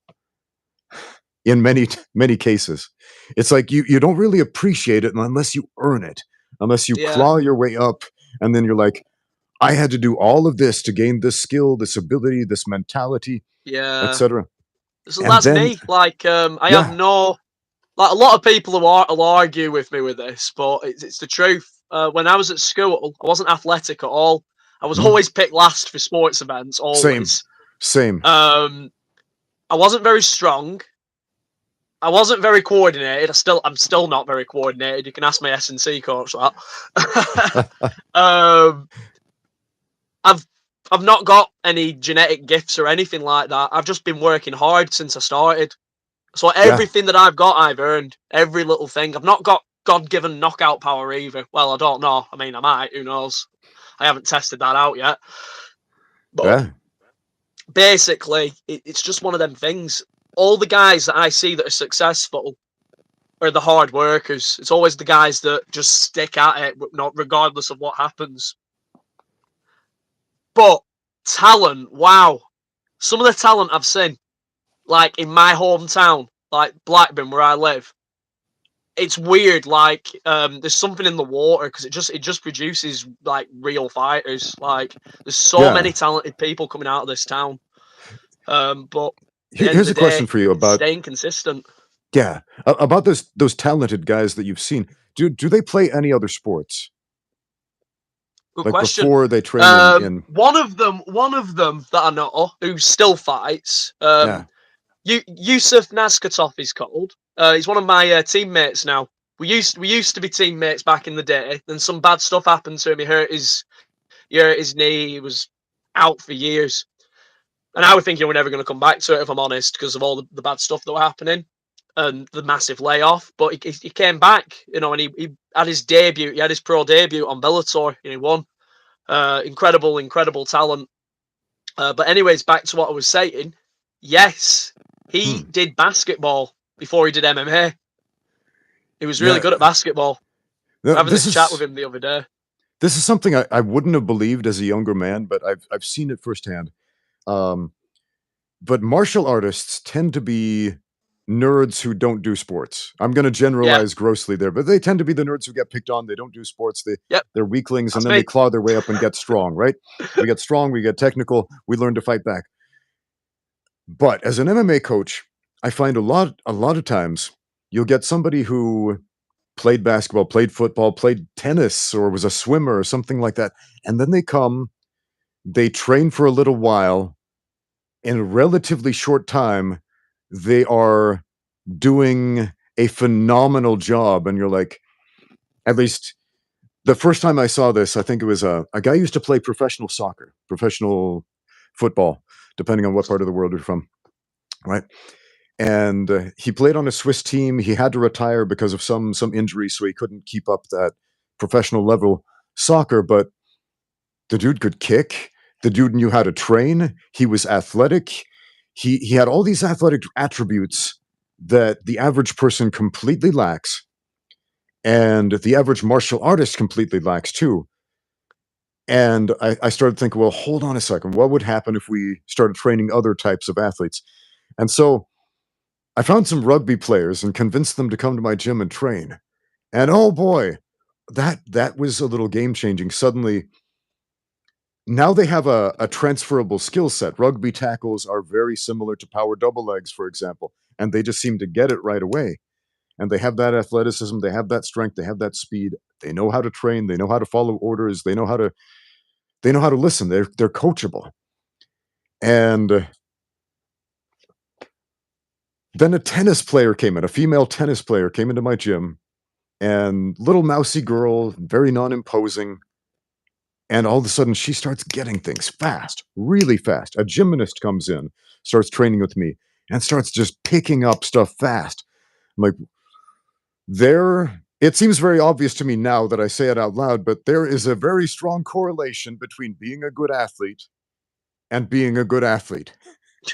in many cases. It's like you don't really appreciate it unless you earn it, unless you Yeah, claw your way up, and then you're like, I had to do all of this to gain this skill, this ability, this mentality, yeah. etc. So And that's then, me. Like, I have yeah, no like a lot of people will argue with me with this, but it's the truth. When I was at school, I wasn't athletic at all. I was mhm, always picked last for sports events, same, always. same. Um, I wasn't very strong. I wasn't very coordinated. I'm still not very coordinated. You can ask my S&C coach that. um, I've I've not got any genetic gifts or anything like that. I've just been working hard since I started. So Yeah, everything that I've got, I've earned. Every little thing. I've not got God-given knockout power either. Well, I don't know. I mean, I might. Who knows? I haven't tested that out yet. But yeah, basically, it's just one of them things. All the guys that I see that are successful are the hard workers. It's always the guys that just stick at it, not regardless of what happens. But talent, wow. Some of the talent I've seen, like in my hometown, like Blackburn, where I live, it's weird. Like, there's something in the water because it just produces like real fighters. Like, there's so yeah. many talented people coming out of this town. But at the end of Here's the a question day, for you it's about, staying consistent. yeah, about those talented guys that you've seen. Do they play any other sports Good like question. before they train in? One of them that I know who still fights. Yeah, Yusuf Nazkatov is called. He's one of my teammates now. We used to be teammates back in the day. Then some bad stuff happened to him. He hurt his knee. He was out for years. And I was thinking we're never going to come back to it, if I'm honest, because of all the bad stuff that were happening and the massive layoff. But he came back, and he had his debut. He had his pro debut on Bellator, and he won. Incredible talent. But anyways, back to what I was saying. Yes, he hmm. did basketball before he did MMA. He was really Yeah. good at basketball. We were having This this chat with is him the other day. this is something I wouldn't have believed as a younger man, but I've seen it firsthand. Um, but martial artists tend to be nerds who don't do sports. I'm going to Yeah. generalize grossly there, but they tend to be the nerds who get picked on. They don't do sports. Yep. They're weaklings, and That's then they me. claw their way up and get strong. Right? We get strong. We get technical. We learn to fight back. But as an MMA coach, I find a lot of times you'll get somebody who played basketball, played football, played tennis, or was a swimmer or something like that, and then they come, they train for a little while. In a relatively short time, they are doing a phenomenal job, and you're like, at least the first time I saw this, I think it was a guy used to play professional soccer, professional football, depending on what part of the world you're from, right? And he played on a Swiss team. He had to retire because of some injury, so he couldn't keep up that professional level soccer. But the dude could kick. The dude knew how to train. He was athletic. He had all these athletic attributes that the average person completely lacks, and the average martial artist completely lacks too. And I started thinking, well, hold on a second. What would happen if we started training other types of athletes? And so I found some rugby players and convinced them to come to my gym and train. And oh boy, that was a little game changing. Suddenly, now they have a transferable skill set. Rugby tackles are very similar to power double legs, for example, and they just seem to get it right away. And they have that athleticism, they have that strength, they have that speed. They know how to train, they know how to follow orders, they know how to listen. They're coachable. And then a tennis player came in, a female tennis player came into my gym, and little mousy girl, very non-imposing. And all of a sudden, she starts getting things fast, really fast. A gymnast comes in, starts training with me, and starts just picking up stuff fast. I'm like, it seems very obvious to me now that I say it out loud, but there is a very strong correlation between being a good athlete and being a good athlete.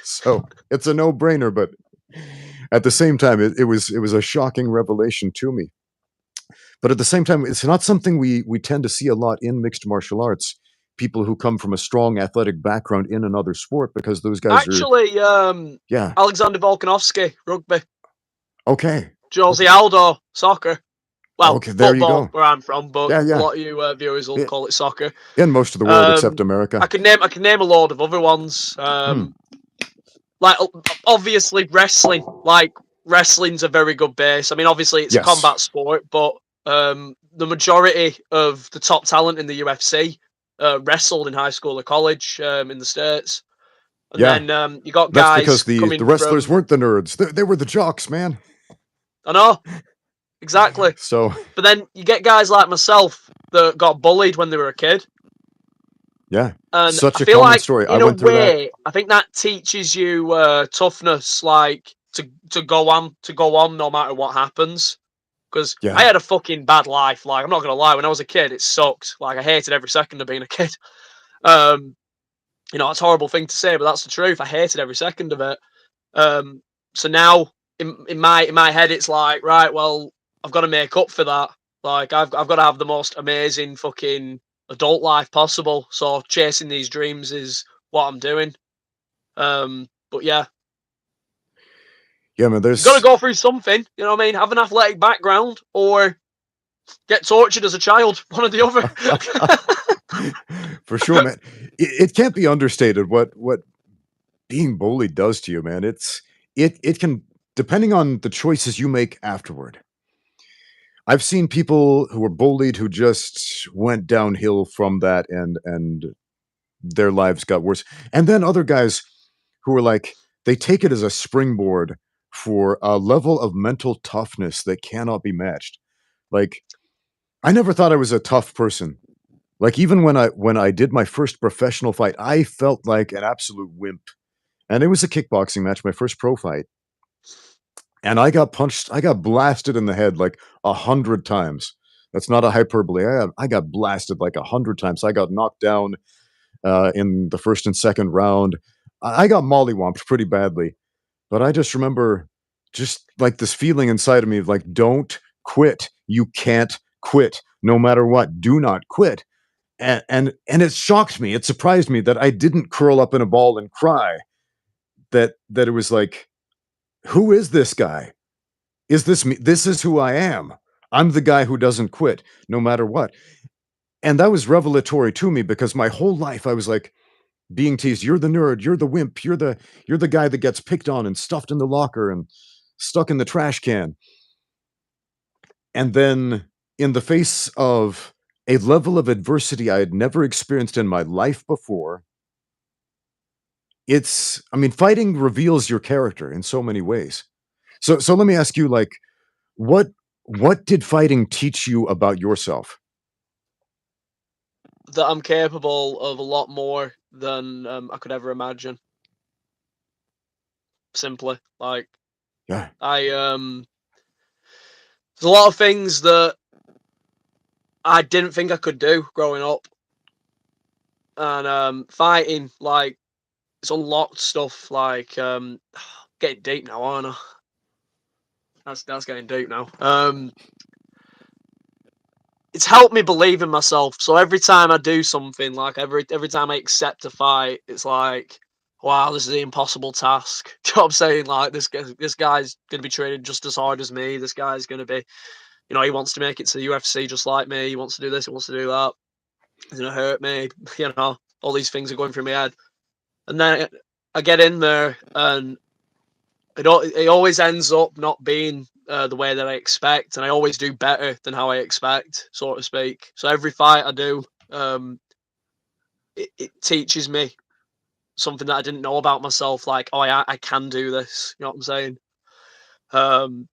So it's a no-brainer, but at the same time, it was a shocking revelation to me. But at the same time, it's not something we tend to see a lot in mixed martial arts people who come from a strong athletic background in another sport, because those guys are, Actually, yeah, Alexander Volkanovski, rugby. okay, Josie okay, Aldo, soccer. Well, okay. There you football, go. where I'm from, but Yeah, a yeah. lot of you viewers will I- call it soccer. In most of the world except I America. can name a load of other ones. Hmm. Like obviously wrestling. Like wrestling's a very good base. I mean, obviously it's a Yes. combat sport, but the majority of the top talent in the UFC wrestled in high school or college in the States. And Yeah. then you got That's because guys the coming wrestlers from. weren't the nerds. They were the jocks, man. I know exactly. So But then you get guys like myself that got bullied when they were a kid. yeah, And I such a feel common like, story. I in a went through that. way, I think that teaches you toughness, like to go on no matter what happens. Because I Yeah. had a fucking bad life. Like I'm not gonna lie, when I was a kid, it sucked. Like I hated every second of being a kid. Um, it's a horrible thing to say, but that's the truth. I hated every second of it. So now in my head, it's like, right, well, I've got to make up for that. Like I've got to have the most amazing fucking adult life possible. So chasing these dreams is what I'm doing. But yeah, Yeah, man, you got to there's go through something. You know what I mean? Have an athletic background or get tortured as a child. One or the other. for sure, man. It can't be understated what being bullied does to you, man. It can, depending on the choices you make afterward. I've seen people who were bullied who just went downhill from that, and their lives got worse. And then other guys who are like, they take it as a springboard for a level of mental toughness that cannot be matched. Like, I never thought I was a tough person. Like, even when I did my first professional fight, I felt like an absolute wimp. And it was a kickboxing match, my first pro fight. And I got blasted in the head like 100 times. That's not a hyperbole. I got blasted like 100 times. I got knocked down in the first and second round. I got mollywomped pretty badly, but I just remember just like this feeling inside of me of like, don't quit. You can't quit no matter what. Do not quit. And it shocked me. It surprised me that I didn't curl up in a ball and cry. That it was like, who is this guy? Is this me? This is who I am. I'm the guy who doesn't quit no matter what. And that was revelatory to me because my whole life I was like being teased, you're the nerd, you're the wimp, you're the guy that gets picked on and stuffed in the locker and stuck in the trash can. And then in the face of a level of adversity I had never experienced in my life before, I mean, fighting reveals your character in so many ways. So let me ask you, like, what what did fighting teach you about yourself? That I'm capable of a lot more than I could ever imagine. Simply, like Yeah. I there's a lot of things that I didn't think I could do growing up, and fighting like it's unlocked stuff like getting deep now, aren't I? That's getting deep now. It's helped me believe in myself. So every time I do something, like every time I accept a fight, it's like, wow, this is the impossible task. Do you know what I'm saying? Like this guy's gonna be training just as hard as me. This guy's gonna be, he wants to make it to the UFC just like me. He wants to do this. He wants to do that. He's gonna hurt me. All these things are going through my head. And then I get in there, and it always ends up not being the way that I expect, and I always do better than how I expect, so to speak. So every fight I do, it teaches me something that I didn't know about myself. Like, oh, I can do this. You know what I'm saying? Um,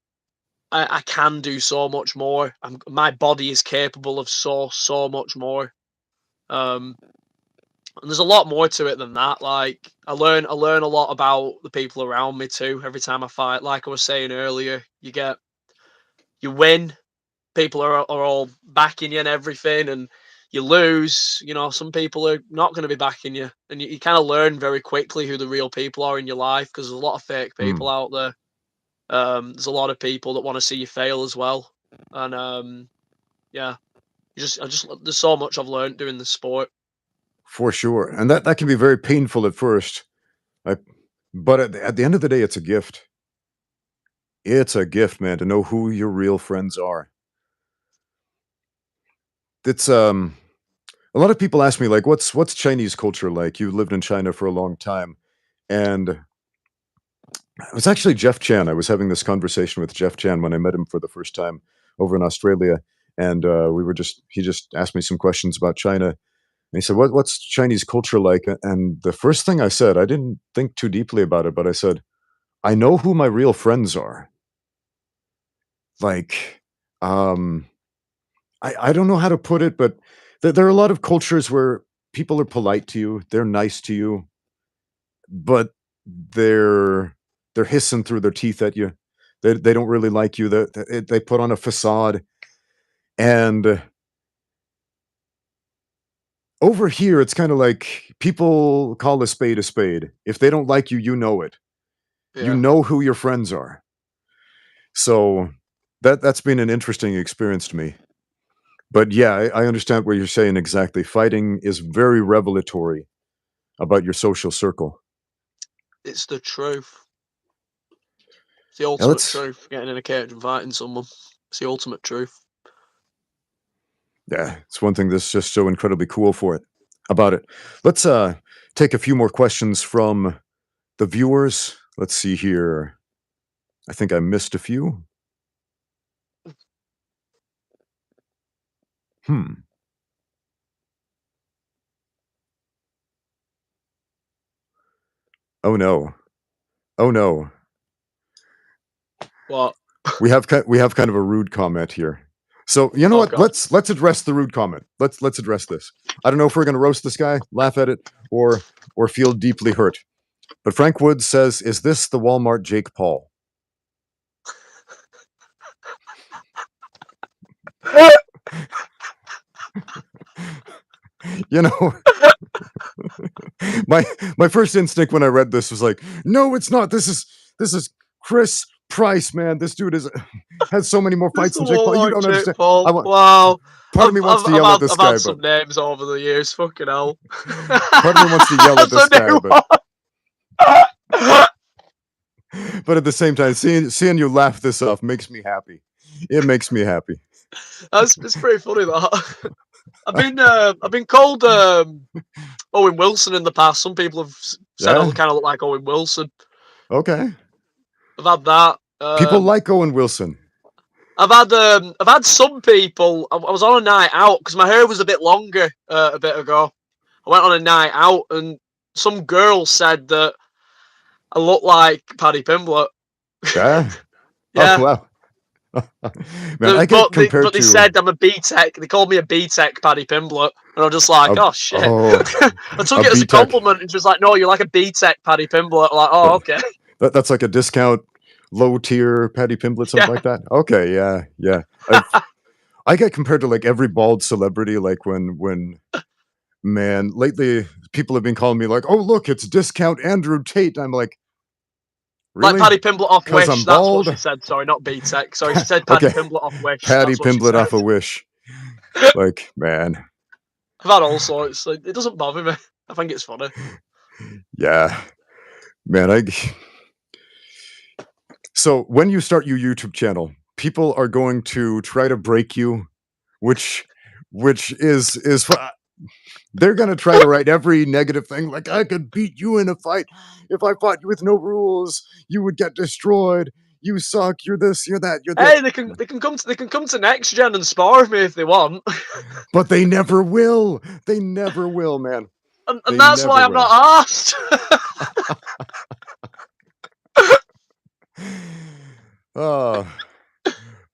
I can do so much more. My body is capable of so much more. Um, and there's a lot more to it than that. Like I learn a lot about the people around me too. Every time I fight, like I was saying earlier, you win. People are all backing you and everything, and you lose. Some people are not going to be backing you, and you kind of learn very quickly who the real people are in your life because there's a lot of fake people Mm. out there. There's a lot of people that want to see you fail as well, and yeah, I just there's so much I've learned doing this sport. for sure, and that can be very painful at first. I, but at the end of the day, it's a gift. It's a gift, man, to know who your real friends are. It's a lot of people ask me like, "What's Chinese culture like?" You lived in China for a long time, and it was actually Jeff Chan. I was having this conversation with Jeff Chan when I met him for the first time over in Australia, and he just asked me some questions about China, and he said, "What's Chinese culture like?" And the first thing I said, I didn't think too deeply about it, but I said, "I know who my real friends are." Like, um, I don't know how to put it, but there are a lot of cultures where people are polite to you, they're nice to you, but they're they're hissing through their teeth at you. They don't really like you. They put on a facade, and over here, it's kinda like people call a spade a spade. If they don't like you, you know it. You Yeah. know who your friends are. So, that's been an interesting experience to me. But, yeah, I understand what you're saying exactly. Fighting is very revelatory about your social circle. It's the truth. It's the Yeah, ultimate truth. Getting in a cage and fighting someone. It's the ultimate truth. yeah, it's one thing that's just so incredibly cool for it about it. Let's take a few more questions from the viewers. Let's see here. I think I missed a few. Hmm. Oh no. Oh no. What? We have kind of a rude comment here. So you know Oh what? god. Let's address the rude comment. Let's address this. I don't know if we're going to roast this guy, laugh at it, or feel deeply hurt. But Frank Woods says, "Is this the Walmart Jake Paul?" You know, my my first instinct when I read this was like, "No, it's not. This is Chris Price, man. This dude is has so many more This is fights the than Jake Paul. You Walmart don't Jake understand." I Paul. want Wow. part of me wants to I've yell at had this guy, some but names over the years. Fucking hell. part of me wants to yell at That's this a guy, new but one. but at the same time, seeing you laugh this off makes me happy. It makes me happy. It's pretty funny that. I've been called Owen Wilson in the past. Some people have said I Yeah. kind of look like Owen Wilson. Okay. I've had that. People like Owen Wilson. I've had some people. I was on a night out because my hair was a bit longer a bit ago. I went on a night out and some girl said that I look like Paddy Pimblett. Yeah. Oh Yeah, wow. Man, I get but compared they to said I'm a B Tech. They called me a B Tech Paddy Pimblett, and I'm just like, a oh shit. oh I took a it as B a Tech. compliment, and she was like, no, you're like a B Tech Paddy Pimblett. I'm like, oh okay, That's like a discount, low tier Patty Pimblett, yeah. something like that. Okay, yeah, yeah. I get compared to like every bald celebrity. Like when man lately people have been calling me like, oh look, it's discount Andrew Tate. I'm like, Like really? Paddy Pimblett off Because Wish. I'm That's what she bald? said. Sorry, not B Tech. Sorry, she said Paddy Okay, Pimblett off Wish. Patty That's what she Pimblett said. off a Wish. Like man, I've had all sorts. Like, it doesn't bother me. I think it's funny. yeah, man. So when you start your YouTube channel, people are going to try to break you, which which is they're gonna try to write every negative thing, like I could beat you in a fight. If I fought you with no rules, you would get destroyed. You suck. You're this. You're that. You're that. Hey, they can come to next gen and spar with me if they want, But they never will. They never will, man. and They that's never why I'm not will. asked. Oh,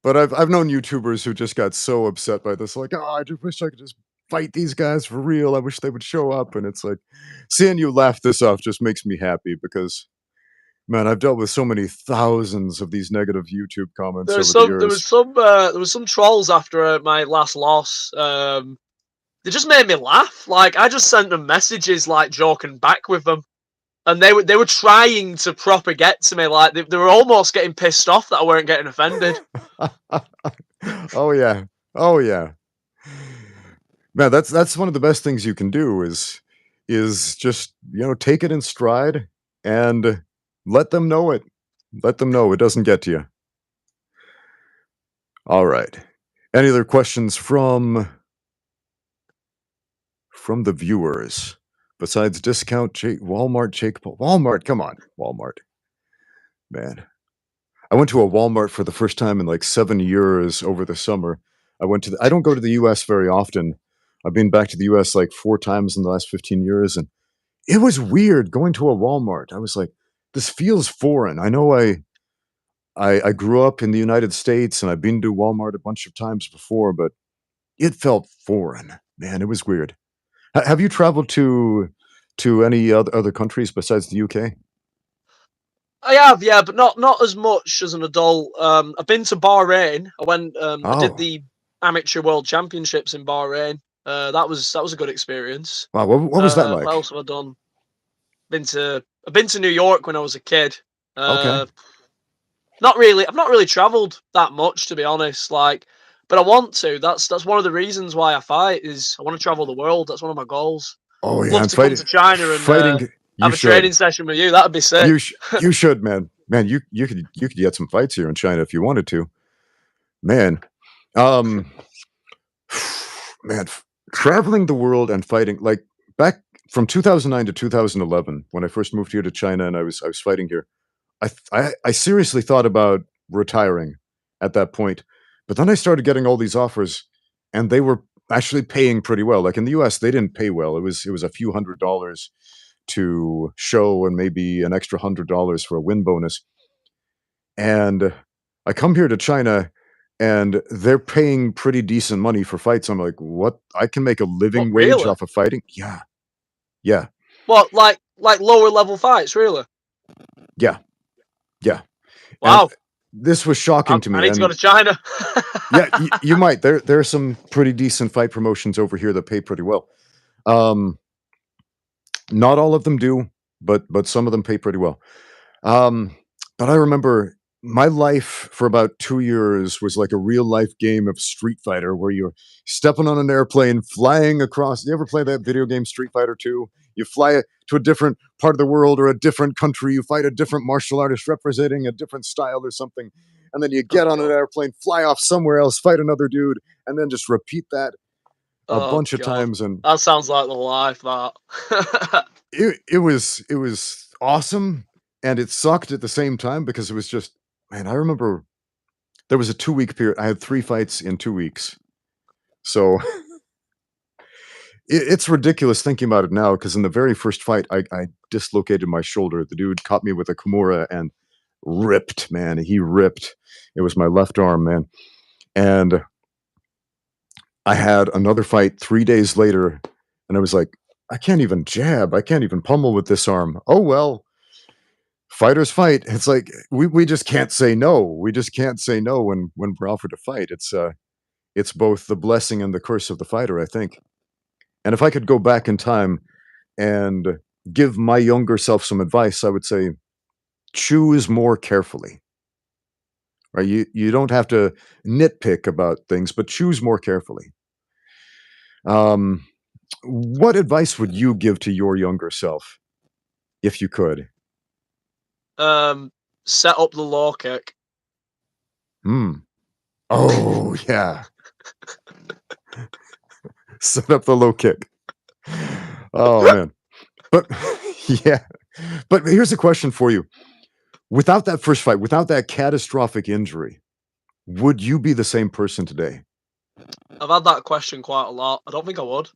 but I've known YouTubers who just got so upset by this, like, oh, I just wish I could just fight these guys for real. I wish they would show up. And it's like seeing you laugh this off just makes me happy because man, I've dealt with so many thousands of these negative YouTube comments over the years. There was some trolls after my last loss. They just made me laugh. Like I just sent them messages, like joking back with them, and they were trying to proper get to me. Like they were almost getting pissed off that I weren't getting offended. Oh yeah. Oh yeah. Man, that's one of the best things you can do is is just, take it in stride and let them know it. Let them know it doesn't get to you. All right. Any other questions from the viewers besides discount Walmart, Jake Paul? Walmart, come on, Walmart. Man. I went to a Walmart for the first time in like 7 years over the summer. I don't go to the US very often. I've been back to the US like 4 times in the last 15 years, and it was weird going to a Walmart. I was like, "This feels foreign." I know I grew up in the United States, and I've been to Walmart a bunch of times before, but it felt foreign. Man, it was weird. Have you traveled to any other countries besides the UK? I have, yeah, but not as much as an adult. I've been to Bahrain. I did Oh, the amateur world championships in Bahrain. That was a good experience. wow. What was that What like? else have I done? I've been to New York when I was a kid. Okay. Uh, Not really. I've not really travelled that much, to be honest. But I want to. That's one of the reasons why I fight. Is I want to travel the world. That's one of my goals. Oh, I'd yeah, love and to come to China and fighting you have a should. training session with you. That'd be sick. You should, man. Man, you could get some fights here in China if you wanted to. Man. Um man, traveling the world and fighting like back from 2009 to 2011 when I first moved here to China and I was fighting here. I seriously thought about retiring at that point. But then I started getting all these offers and they were actually paying pretty well. Like in the US, they didn't pay well. It was a few $100 to show and maybe an extra $100 for a win bonus. And I come here to China and they're paying pretty decent money for fights. I'm like, what? I can make a What living wage really? off of fighting? Yeah. Yeah. What like lower level fights? Really? Yeah. Yeah. And Wow. this was shocking to I me. need to go And to China. yeah, you might. There are some pretty decent fight promotions over here that pay pretty well. Um, not all of them do, but some of them pay pretty well. Um, but I remember my life for about 2 years was like a real life game of Street Fighter where you're stepping on an airplane, flying across. You ever play that video game Street Fighter 2? You fly it to a different part of the world or a different country. You fight a different martial artist representing a different style or something. And then you Oh get on an god. airplane, fly off somewhere else, fight another dude, and then just repeat that a Oh bunch of god. times. And That sounds like the life. That. it was awesome and it sucked at the same time because it was just, man, I remember there was a 2-week period. I had 3 fights in 2 weeks. So, it's ridiculous thinking about it now because in the very first fight, I dislocated my shoulder. The dude caught me with a Kimura and ripped, man, he ripped. It was my left arm, man, and I had another fight 3 days later, and I was like, "I can't even jab, I can't even pummel with this arm. Oh, well, fighters fight." It's like, we just can't say no. We just can't say no when we're offered to fight. It's both the blessing and the curse of the fighter, I think. And if I could go back in time and give my younger self some advice, I would say choose more carefully. Right? You don't have to nitpick about things, but choose more carefully. Um, what advice would you give to your younger self if you could? um, Set up the law kick. Hmm. Oh yeah. Set up the low kick. Oh man. But yeah. But here's a question for you. Without that first fight, without that catastrophic injury, would you be the same person today? I've had that question quite a lot. I don't think I would.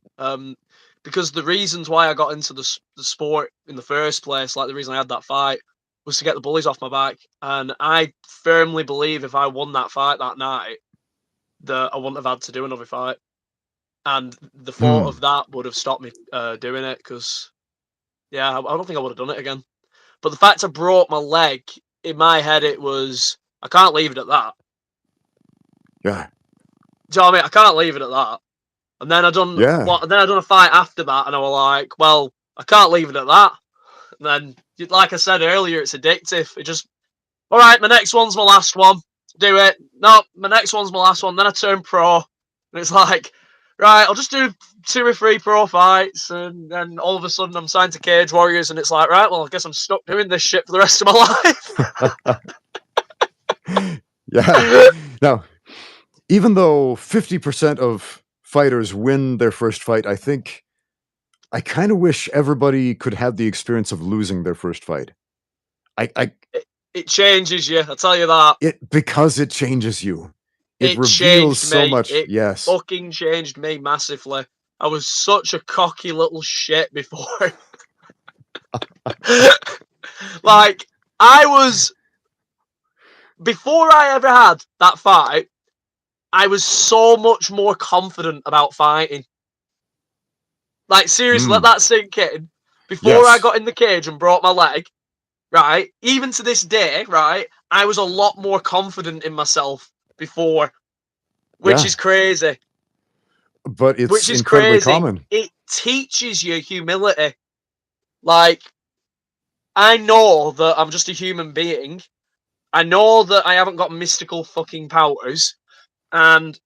Because the reasons why I got into the sport in the first place, like the reason I had that fight, was to get the bullies off my back. And I firmly believe if I won that fight that night, that I wouldn't have had to do another fight. And the thought Hmm. of that would have stopped me doing it. Because yeah, I don't think I would have done it again. But the fact I broke my leg, in my head, it was I can't leave it at that. Yeah. Do you know what I mean? I can't leave it at that. And then Yeah. I done a fight after that, and I was like, well, I can't leave it at that. And then, like I said earlier, it's addictive. It just, all right, my next one's my last one. Do it. No, my next one's my last one. Then I turn pro, and it's like, right, I'll just do 2 or 3 pro fights, and then all of a sudden I'm signed to Cage Warriors, and it's like, right, well, I guess I'm stuck doing this shit for the rest of my Yeah. life. Now, even though 50% of fighters win their first fight, I kind of wish everybody could have the experience of losing their first fight. I It changes you, I'll tell you that. it because it changes you. It It reveals changed so me. much. It Yes. fucking changed me massively. I was such a cocky little shit before. Like, I was, before I ever had that fight, I was so much more confident about fighting. Like, seriously, let Mm. that sink in. Before I Yes. got in the cage and broke my leg, right, even to this day, right, I was a lot more confident in myself before, which Yeah. is crazy. But Which it's is incredibly crazy. common. It teaches you humility. Like, I know that I'm just a human being. I know that I haven't got mystical fucking powers. And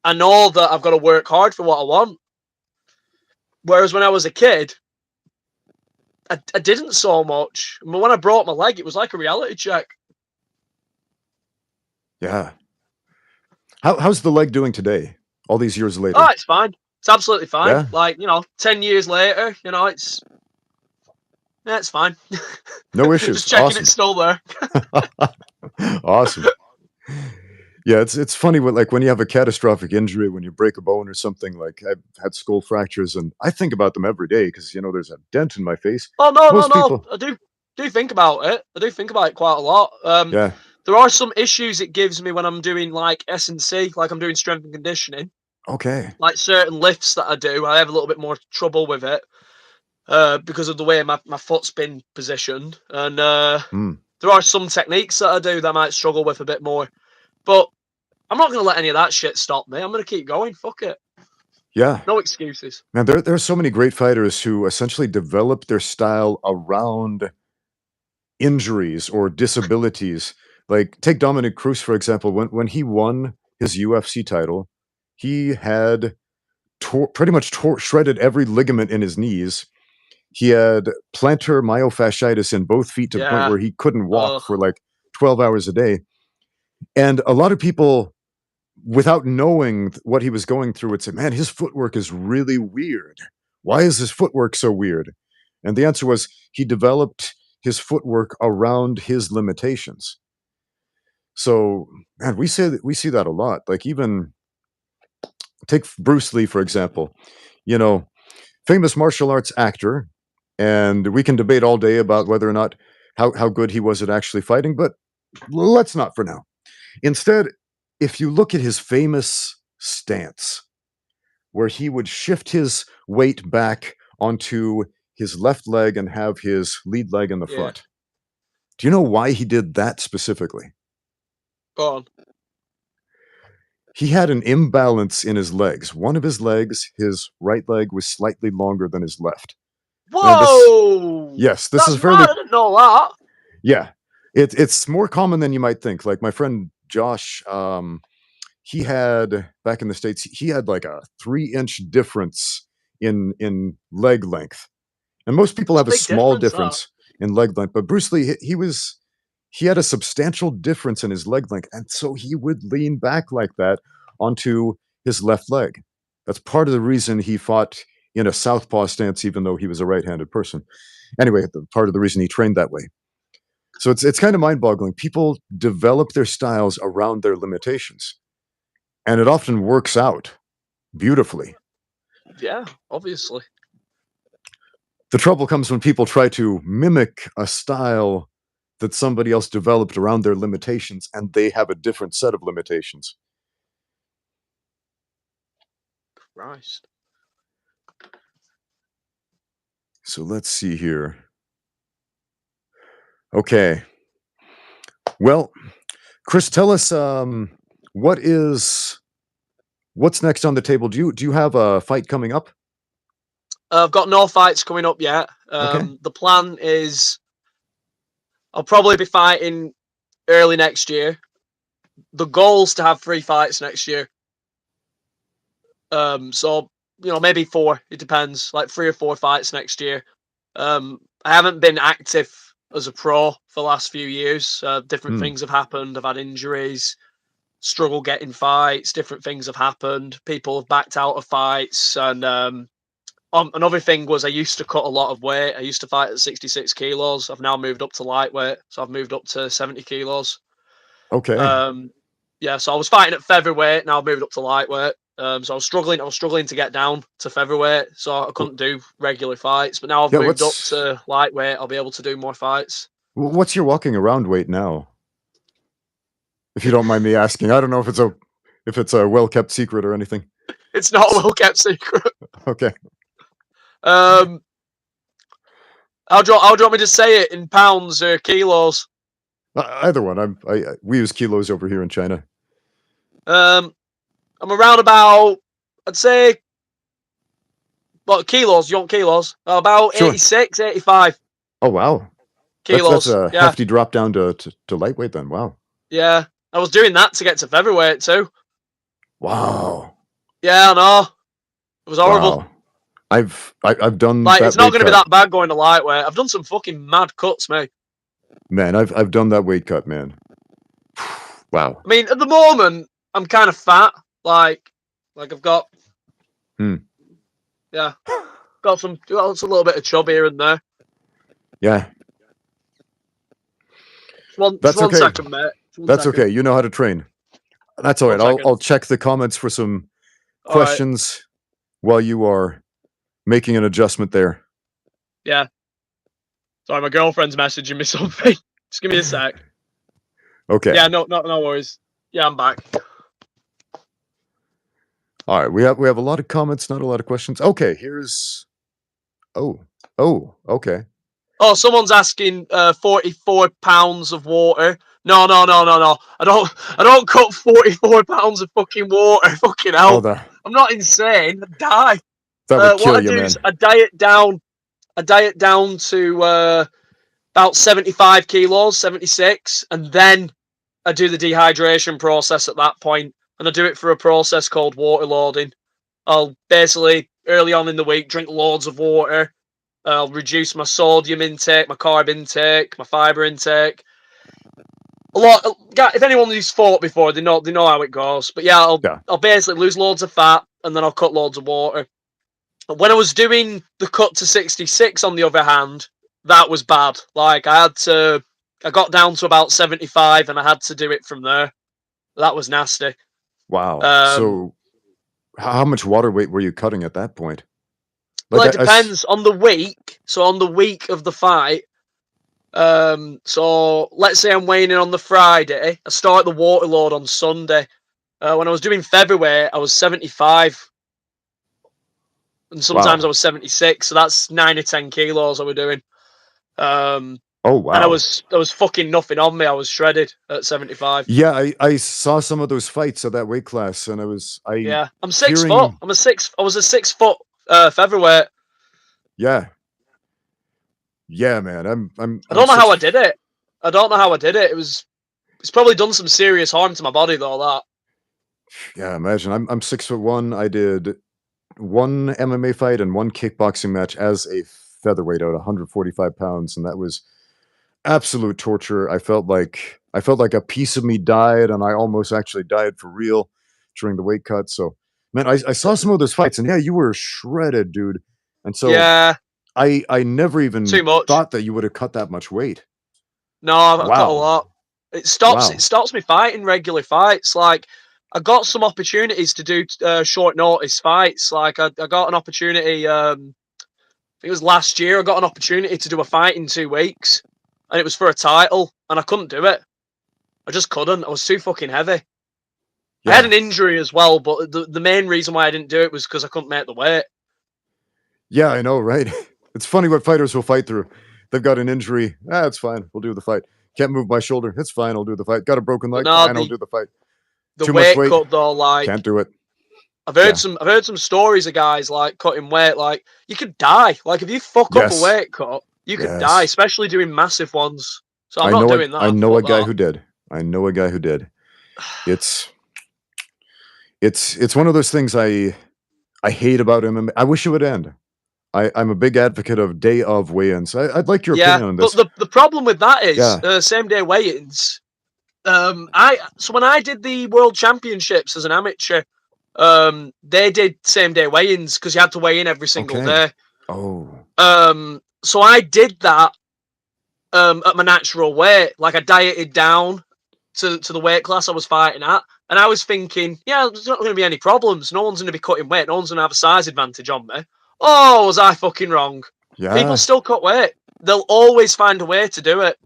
I know that I've got to work hard for what I want. Whereas when I was a kid, I didn't so much. But when I broke my leg, it was like a reality check. Yeah. How's the leg doing today? All these years Oh, later. it's fine. It's absolutely fine. Yeah. Like, 10 years later, it's fine. No issues. Just checking it's Awesome. still there. Awesome. Yeah, it's funny when you have a catastrophic injury, when you break a bone or something. Like, I've had skull fractures, and I think about them every day because there's a dent in my face. Oh no, no, Most no. people, I do think about it. I do think about it quite a lot. yeah, There are some issues it gives me when I'm doing like S&C, like I'm doing strength and conditioning. okay, Like certain lifts that I do, I have a little bit more trouble with it because of the way my foot's been positioned. And mm, there are some techniques that I do that I might struggle with a bit more. But I'm not going to let any of that shit stop me. I'm going to keep going. Fuck it. yeah. No excuses. Man, there are so many great fighters who essentially develop their style around injuries or disabilities. Like, take Dominic Cruz for example. When he won his UFC title, he had pretty much shredded every ligament in his knees. He had plantar myofasciitis in both feet to the point Yeah. where he couldn't walk Ugh. for like 12 hours a day. And a lot of people, without knowing what he was going through, would say, man, his footwork is really weird. Why is his footwork so weird? And the answer was he developed his footwork around his limitations. So, man, we see that a lot. Like, even take Bruce Lee, for example. You know, famous martial arts actor, and we can debate all day about whether or not how good he was at actually fighting, but let's not for now. Instead, if you look at his famous stance, where he would shift his weight back onto his left leg and have his lead leg in the Yeah. front. Do you know why he did that specifically? Go on. He had an imbalance in his legs. One of his legs, his right leg, was slightly longer than his left. Now this Whoa! Yes, this is That's fairly mad. I didn't know that. yeah. It's more common than you might think. Like, my friend Josh, he had back in the States, he had like a 3-inch difference in leg length. And most people It's a have a big small difference, that. difference in leg length, but Bruce Lee, he had a substantial difference in his leg length, and so he would lean back like that onto his left leg. That's part of the reason he fought in a southpaw stance, even though he was a right-handed person. Anyway, part of the reason he trained that way. So it's kind of mind-boggling. People develop their styles around their limitations, and it often works out beautifully. Yeah, obviously. The trouble comes when people try to mimic a style that somebody else developed around their limitations, and they have a different set of limitations. Christ. So let's see here. Okay. Well, Chris, tell us what is what's next on the table? Do you have a fight coming up? I've got no fights coming up yet. Okay. The plan is I'll probably be fighting early next year. The goal's to have 3 fights next year. So maybe 4. It depends. Like 3 or 4 fights next year. I haven't been active as a pro for the last few years. Different things have happened. I've had injuries, struggle getting fights. Different things have happened. People have backed out of fights, and another thing was I used to cut a lot of weight. I used to fight at 66 kilos. I've now moved up to lightweight, so I've moved up to 70 kilos. Okay. So I was fighting at featherweight. Now I've moved up to lightweight. So I was struggling to get down to featherweight, so I couldn't do regular fights. But now I've moved up to lightweight. I'll be able to do more fights. What's your walking around weight now? If you don't mind me asking, I don't know if it's a well kept secret or anything. It's not a well kept secret. Okay. How do you want me to say it in pounds or kilos? Either one. We use kilos over here in China. I'm around about, I'd say, kilos. You want kilos? About Sure. 86, 85. Oh wow. Kilos. That's a hefty drop down to lightweight then. Wow. Yeah, I was doing that to get to featherweight too. Wow. Yeah, I know. It was horrible. Wow. I've done like that it's not going to be that bad going to lightweight. I've done some fucking mad cuts, mate. Man, I've done that weight cut, man. Wow. I mean, at the moment, I'm kind of fat. Like I've got, yeah, got a little bit of chub here and there. Yeah. That's okay. 1 second, mate. That's okay. You know how to train. That's all right. I'll check the comments for some questions while you are making an adjustment there. Yeah. Sorry, my girlfriend's messaging me something. Just give me a sec. Okay. Yeah, no worries. Yeah, I'm back. All right, we have a lot of comments, not a lot of questions. Okay, here's. Oh, okay. Oh, someone's asking 44 pounds of water. No. I don't cut 44 pounds of fucking water. Fucking hell. I'm not insane. I'd die. That would kill you, man. Is I diet down to about 75 kilos, 76, and then I do the dehydration process at that point, and I do it for a process called water loading. I'll basically, early on in the week, drink loads of water. I'll reduce my sodium intake, my carb intake, my fiber intake. If anyone who's fought before, they know how it goes. But yeah, I'll basically lose loads of fat, and then I'll cut loads of water. When I was doing the cut to 66, on the other hand, that was bad. Like I got down to about 75, and I had to do it from there. That was nasty. Wow. So, how much water weight were you cutting at that point? Well, it depends on the week. So on the week of the fight, so let's say I'm weighing in on the Friday. I start the water load on Sunday. When I was doing featherweight, I was 75. And sometimes I was 76, so that's 9 or 10 kilos I was doing. Oh wow! And I was fucking nothing on me. I was shredded at 75. Yeah, I saw some of those fights at that weight class, and I'm 6 foot. I was a 6 foot featherweight. Yeah, man. I don't know how I did it. It's probably done some serious harm to my body though. That. Yeah, imagine. I'm 6'1". I did 1 MMA fight and 1 kickboxing match as a featherweight at 145 pounds, and that was absolute torture. I felt like a piece of me died, and I almost actually died for real during the weight cut. So, man, I saw some of those fights, and yeah, you were shredded, dude. And so, yeah, I never even thought that you would have cut that much weight. No, I've cut a lot. It stops me fighting regular fights. Like I got some opportunities to do short notice fights. Like I got an opportunity. I think it was last year. I got an opportunity to do a fight in 2 weeks, and it was for a title, and I couldn't do it. I just couldn't. I was too fucking heavy. Yeah. I had an injury as well, but the main reason why I didn't do it was because I couldn't make the weight. Yeah, I know, right? It's funny what fighters will fight through. They've got an injury. It's fine. We'll do the fight. Can't move my shoulder. It's fine. I'll do the fight. Got a broken leg. Fine. I'll do the fight. Too much weight cut though, like can't do it. I've heard some stories of guys like cutting weight. Like you could die. Like if you fuck up a weight cut, you could die, especially doing massive ones. So I'm not doing that. I know a guy who did. It's one of those things I hate about MMA. I wish it would end. I'm a big advocate of day of weigh-ins. I'd like your Yeah, opinion on but this. the problem with that is Yeah. same day weigh-ins. So when I did the World Championships as an amateur, they did same day weigh-ins because you had to weigh in every single Okay. day. Oh. So I did that at my natural weight. Like I dieted down to the weight class I was fighting at, and I was thinking, yeah, there's not going to be any problems. No one's going to be cutting weight. No one's going to have a size advantage on me. Oh, was I fucking wrong? People Yeah. still cut weight. They'll always find a way to do it.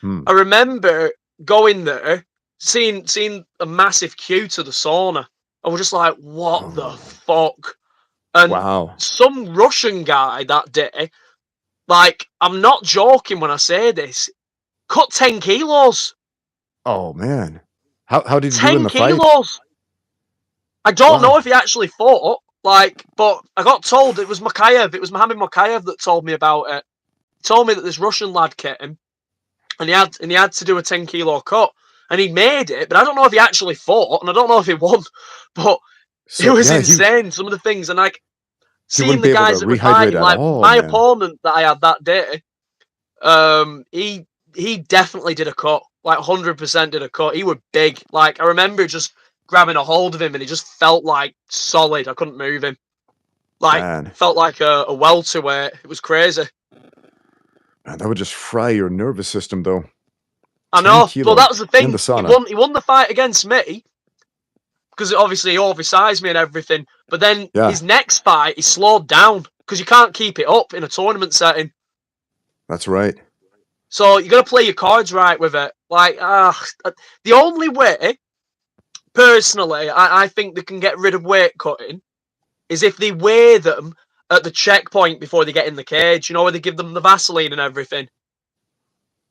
Hmm. I remember going there, seeing a massive queue to the sauna. I was just like, what the Oh. fuck? And Wow. some Russian guy that day, like, I'm not joking when I say this, cut 10 kilos. Oh, man. How did he do in 10 the fight? kilos. I don't know Wow. if he actually fought, like, but I got told it was Makayev. It was Mohammed Makayev that told me about it. He told me that this Russian lad came and he had to do a 10 kilo cut. And he made it, but I don't know if he actually fought, and I don't know if he won. But it So, was yeah, insane. Some of the things, and like he seeing wouldn't the be able to guys that were rehydrate fighting, at like all, my man. opponent that I had that day, he definitely did a cut, like 100% did a cut. He was big. Like I remember just grabbing a hold of him, and he just felt like solid. I couldn't move him. Like Man. felt like a welterweight. It was crazy. Man, that would just fry your nervous system, though. I 10 know, but that kilos was the in the thing. sauna. He won the fight against me because obviously he oversized me and everything. But then Yeah, his next fight, he slowed down because you can't keep it up in a tournament setting. that's right. So you got to play your cards right with it. Like, the only way, personally, I think they can get rid of weight cutting is if they weigh them at the checkpoint before they get in the cage. You know, where they give them the Vaseline and everything.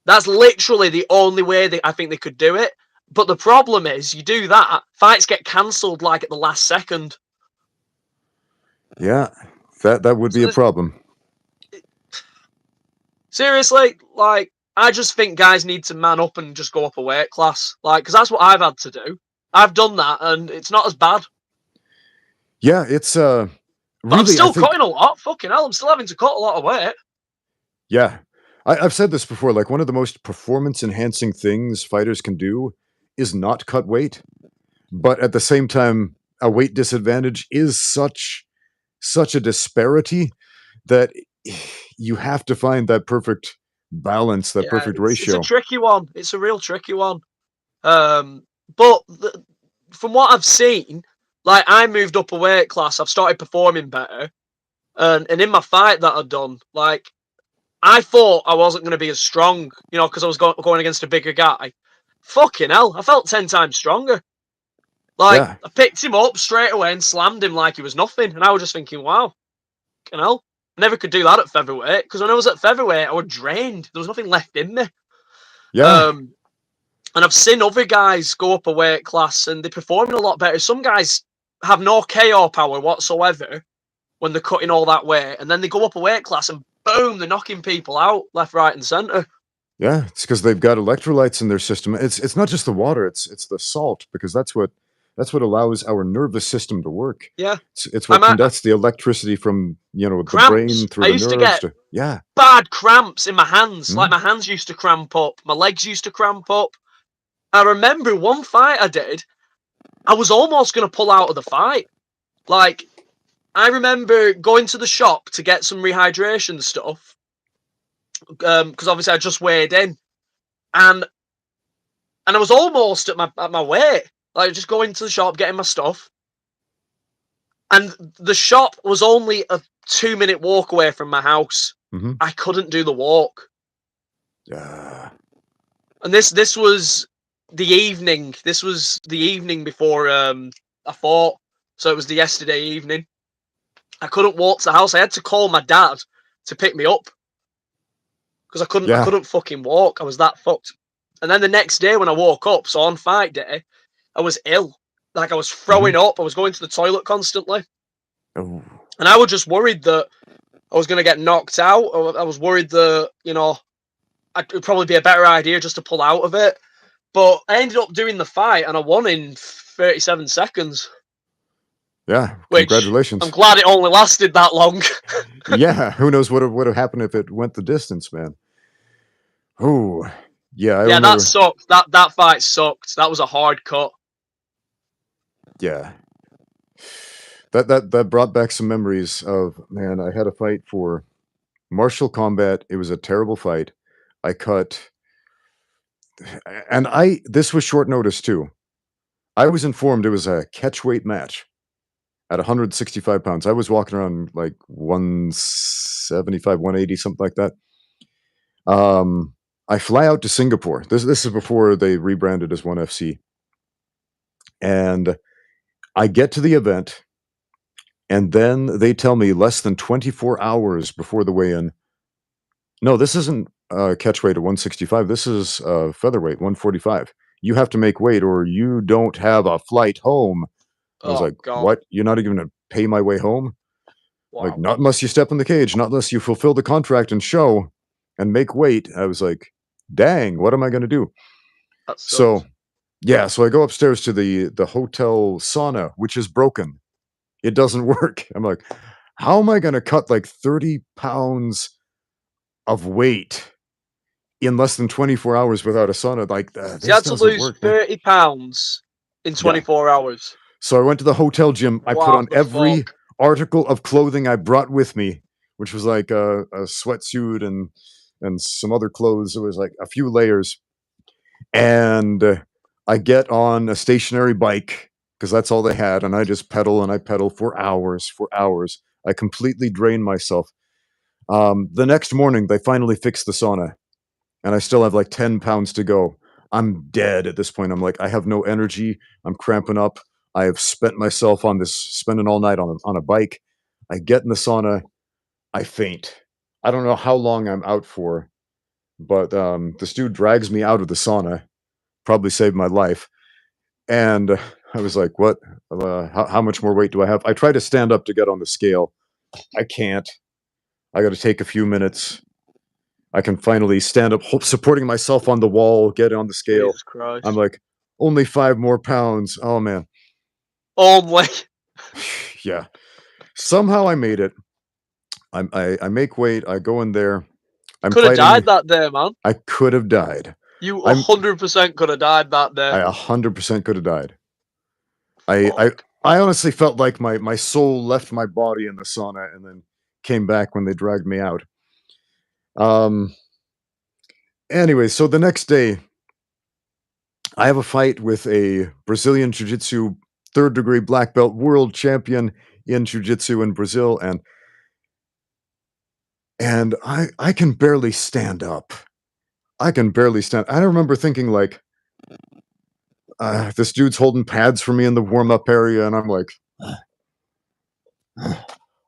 That's literally the only way I think they could do it. But the problem is, you do that, fights get cancelled like at the last second. Yeah, that would be So a problem. seriously, like, I just think guys need to man up and just go up a weight class. Like, because that's what I've had to do. I've done that, and it's not as bad. Yeah, it's But I'm really, I still think, cutting a lot. Fucking hell, I'm still having to cut a lot of weight. yeah. I've said this before, like one of the most performance enhancing things fighters can do is not cut weight. But at the same time, a weight disadvantage is such a disparity that you have to find that perfect balance, that Yeah, perfect it's a ratio. tricky one. It's a real tricky one. Um, but from what I've seen, like I moved up a weight class. I've started performing better, and in my fight that I've done, like I thought I wasn't going to be as strong, you know, because I was going against a bigger guy. Fucking hell, I felt 10 times stronger. Like Yeah. I picked him up straight away and slammed him like he was nothing, and I was just thinking, wow, fucking hell. I never could do that at featherweight because when I was at featherweight, I was drained. There was nothing left in me. Yeah. Um, And I've seen other guys go up a weight class and they're performing a lot better. Some guys have no KO power whatsoever when they're cutting all that weight, and then they go up a weight class and boom, they're knocking people out left, right, and centre. Yeah, it's because they've got electrolytes in their system. It's not just the water, it's the salt because that's what allows our nervous system to work. Yeah, It's what I'm at conducts the electricity from, the cramps. brain through I the used to nerves get to yeah. bad cramps in my hands. Like Mhm. my hands used to cramp up, my legs used to cramp up. I remember one fight I did, I was almost going to pull out of the fight. Like, I remember going to the shop to get some rehydration stuff because obviously I just weighed in, and I was almost at my weight, like just going to the shop getting my stuff, and the shop was only a 2 minute walk away from my house. Mhm. I couldn't do the walk, Yeah. and this was the evening. This was the evening before I fought, so it was the yesterday evening. I couldn't walk to the house. I had to call my dad to pick me up because I Yeah. couldn't fucking walk. I was that fucked. And then the next day when I woke up, so on fight day, I was ill. Like I was Mhm. throwing up. I was going to the toilet constantly. Oh. And I was just worried that I was going to get knocked out. Or I was worried that, it would probably be a better idea just to pull out of it. But I ended up doing the fight and I won in 37 seconds. Yeah, Which congratulations. I'm glad it only lasted that long. Yeah, who knows what would have happened if it went the distance, man. Oh, yeah, I Yeah, that remember. sucked. That fight sucked. That was a hard cut. Yeah, that brought back some memories of, man. I had a fight for martial combat. It was a terrible fight. I cut, and I this was short notice too. I was informed it was a catch weight match at 165 pounds. I was walking around like 175, 180, something like that. Um, I fly out to Singapore. This is before they rebranded as One FC, and I get to the event, and then they tell me less than 24 hours before the weigh-in. No, this isn't catch weight at 165. This is featherweight 145. You have to make weight, or you don't have a flight home. I was Oh like, god. "What? You're not even gonna pay my way home?" Like, Wow. not unless you step in the cage, not unless you fulfill the contract and show and make weight. I was like, dang, what am I going to do? That So, sucks. yeah, so I go upstairs to the hotel sauna, which is broken. It doesn't work. I'm like, how am I going to cut like 30 pounds of weight in less than 24 hours without a sauna? Like, So you this had to doesn't lose work, man. 30 pounds in Yeah. 24 hours. So I went to the hotel gym. I put What on the every fuck? article of clothing I brought with me, which was like a sweatsuit and some other clothes. It was like a few layers, and I get on a stationary bike because that's all they had, and I just pedal and I pedal for hours, for hours. I completely drain myself. The next morning, they finally fixed the sauna, and I still have like 10 pounds to go. I'm dead at this point. I'm like, I have no energy. I'm cramping up. I have spent myself on this, spending all night on a bike. I get in the sauna. I faint. I don't know how long I'm out for, but this dude drags me out of the sauna, probably saved my life. And I was like, what? How much more weight do I have? I try to stand up to get on the scale. I can't. I got to take a few minutes. I can finally stand up, supporting myself on the wall, get on the scale. Jesus I'm Christ. like, only 5 more pounds. Oh man. Only. Yeah. Somehow I made it. I make weight. I go in there. I'm Could have died fighting. that day, man. I could have died. You I'm 100% could have died that day. I 100% could have died. I I Fuck. I honestly felt like my soul left my body in the sauna and then came back when they dragged me out. Um anyway, so the next day I have a fight with a Brazilian jiu-jitsu third degree black belt world champion in jiu-jitsu in Brazil, and I can barely stand up. I can barely stand. I remember thinking like this dude's holding pads for me in the warm-up area and I'm like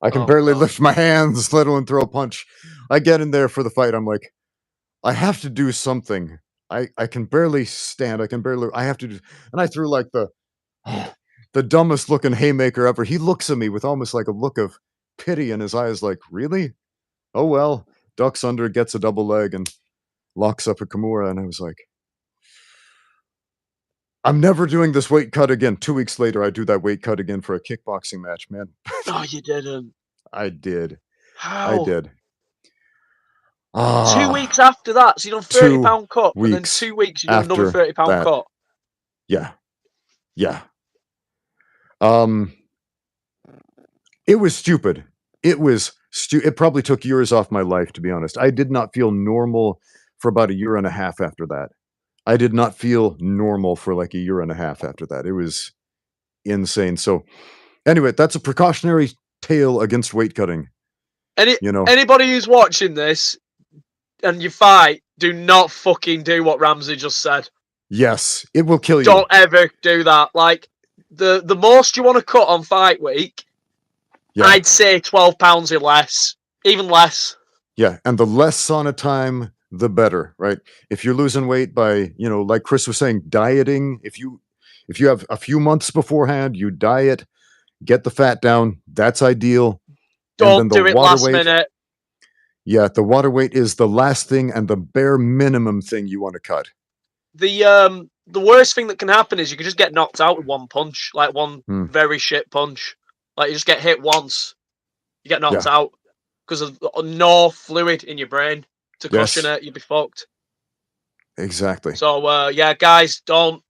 I can Oh barely god. lift my hands, let alone throw a punch. I get in there for the fight. I'm like, I have to do something. I can barely stand. I can barely. I have to do. And I threw like the dumbest looking haymaker ever. He looks at me with almost like a look of pity in his eyes, like, really? Oh well. Ducks under, gets a double leg, and locks up a Kimura. And I was like, I'm never doing this weight cut again. 2 weeks later, I do that weight cut again for a kickboxing match, man. No, you didn't. I did. I How? did. 2 weeks Ah, after that, so you done 30 two pound cut, and then weeks 2 weeks you done another after 30 pound that. cut. Yeah. Yeah. Um, it was stupid. It probably took years off my life, to be honest. I did not feel normal for about a year and a half after that. I did not feel normal for like a year and a half after that. It was insane. So anyway, that's a precautionary tale against weight cutting, Any you know. anybody who's watching this and you fight, do not fucking do what Ramsey just said. Yes, it will kill you. Don't ever do that. Like the most you want to cut on fight week, Yeah. I'd say 12 pounds or less, even less. Yeah, and the less sauna time, the better, right? If you're losing weight by, like Chris was saying, dieting, if you have a few months beforehand, you diet, get the fat down, that's ideal. And then Don't the do it water last weight, minute. yeah, the water weight is the last thing and the bare minimum thing you want to cut. The worst thing that can happen is you could just get knocked out with one punch, like one Hmm. very shit punch. Like you just get hit once, you get knocked Yeah. out because of no fluid in your brain to cushion Yes. it. You'd be fucked. Exactly. So yeah, guys, don't.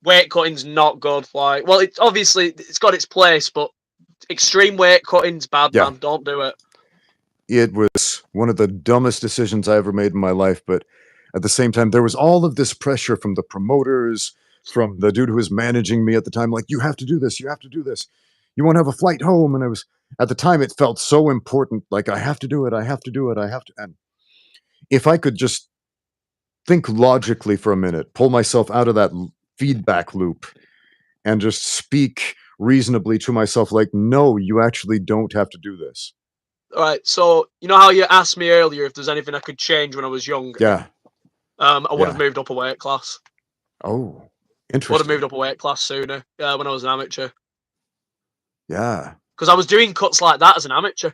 Weight cutting's not good. Like, well, it's obviously it's got its place, but extreme weight cutting's bad, Yeah. man. Don't do it. It was one of the dumbest decisions I ever made in my life, but at the same time, there was all of this pressure from the promoters, from the dude who was managing me at the time, like, you have to do this, you have to do this. You won't have a flight home. And at the time, it felt so important. Like, I have to do it, I have to do it, I have to. And if I could just think logically for a minute, pull myself out of that feedback loop and just speak reasonably to myself, like, no, you actually don't have to do this. All right. So you know how you asked me earlier if there's anything I could change when I was younger. Yeah. I would have Yeah. moved up a weight class. Oh, Would have moved interesting. up a weight class sooner. When I was an amateur, Yeah. because I was doing cuts like that as an amateur.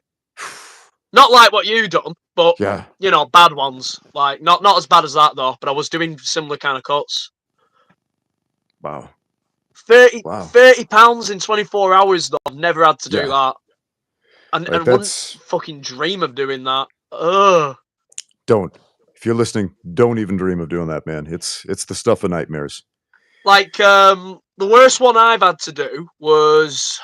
Not like what you done, but Yeah. you know, bad ones. Like not as bad as that though. But I was doing similar kind of cuts. Wow. 30 Wow. pounds in 24 hours though. I've never had to do Yeah. that, and Right. wouldn't That's fucking dream of doing that. Ugh. don't. If you're listening, don't even dream of doing that, man. It's the stuff of nightmares. Like the worst one I've had to do was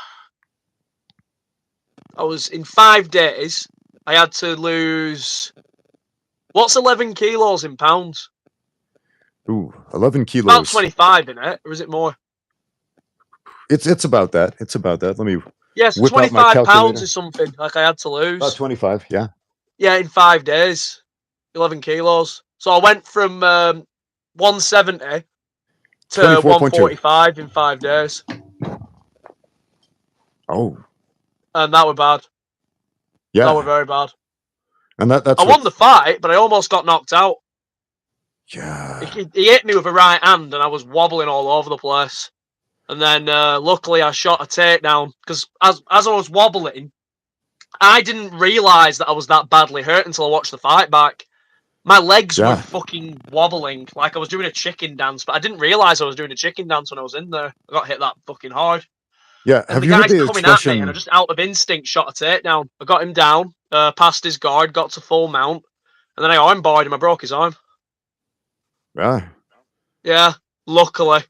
I was in 5 days. I had to lose. What's 11 kilos in pounds? Ooh, 11 About kilos. 25 in it, or is it more? It's about that. It's about that. Let me Yeah, so whip out my 25 pounds calculator. or something. Like I had to About lose. 25. Yeah. Yeah, in 5 days, 11 kilos. So I went from 170 to 24.2. 145 in 5 days, Oh, and that were bad. That were yeah. very bad. And I that's won the with fight, but I almost got knocked out. yeah. He hit me with a right hand, and I was wobbling all over the place. And then luckily I shot a takedown because as I was wobbling, I didn't realise that I was that badly hurt until I watched the fight back. My legs were Yeah. fucking wobbling like I was doing a chicken dance, but I didn't realise I was doing a chicken dance when I was in there. I got hit that fucking hard. Yeah. And Have the you heard guy's the coming at me, and I expression? just out of instinct shot a takedown. I got him down, passed his guard, got to full mount, and then I armbarred him. I broke his arm. Yeah. Yeah, luckily.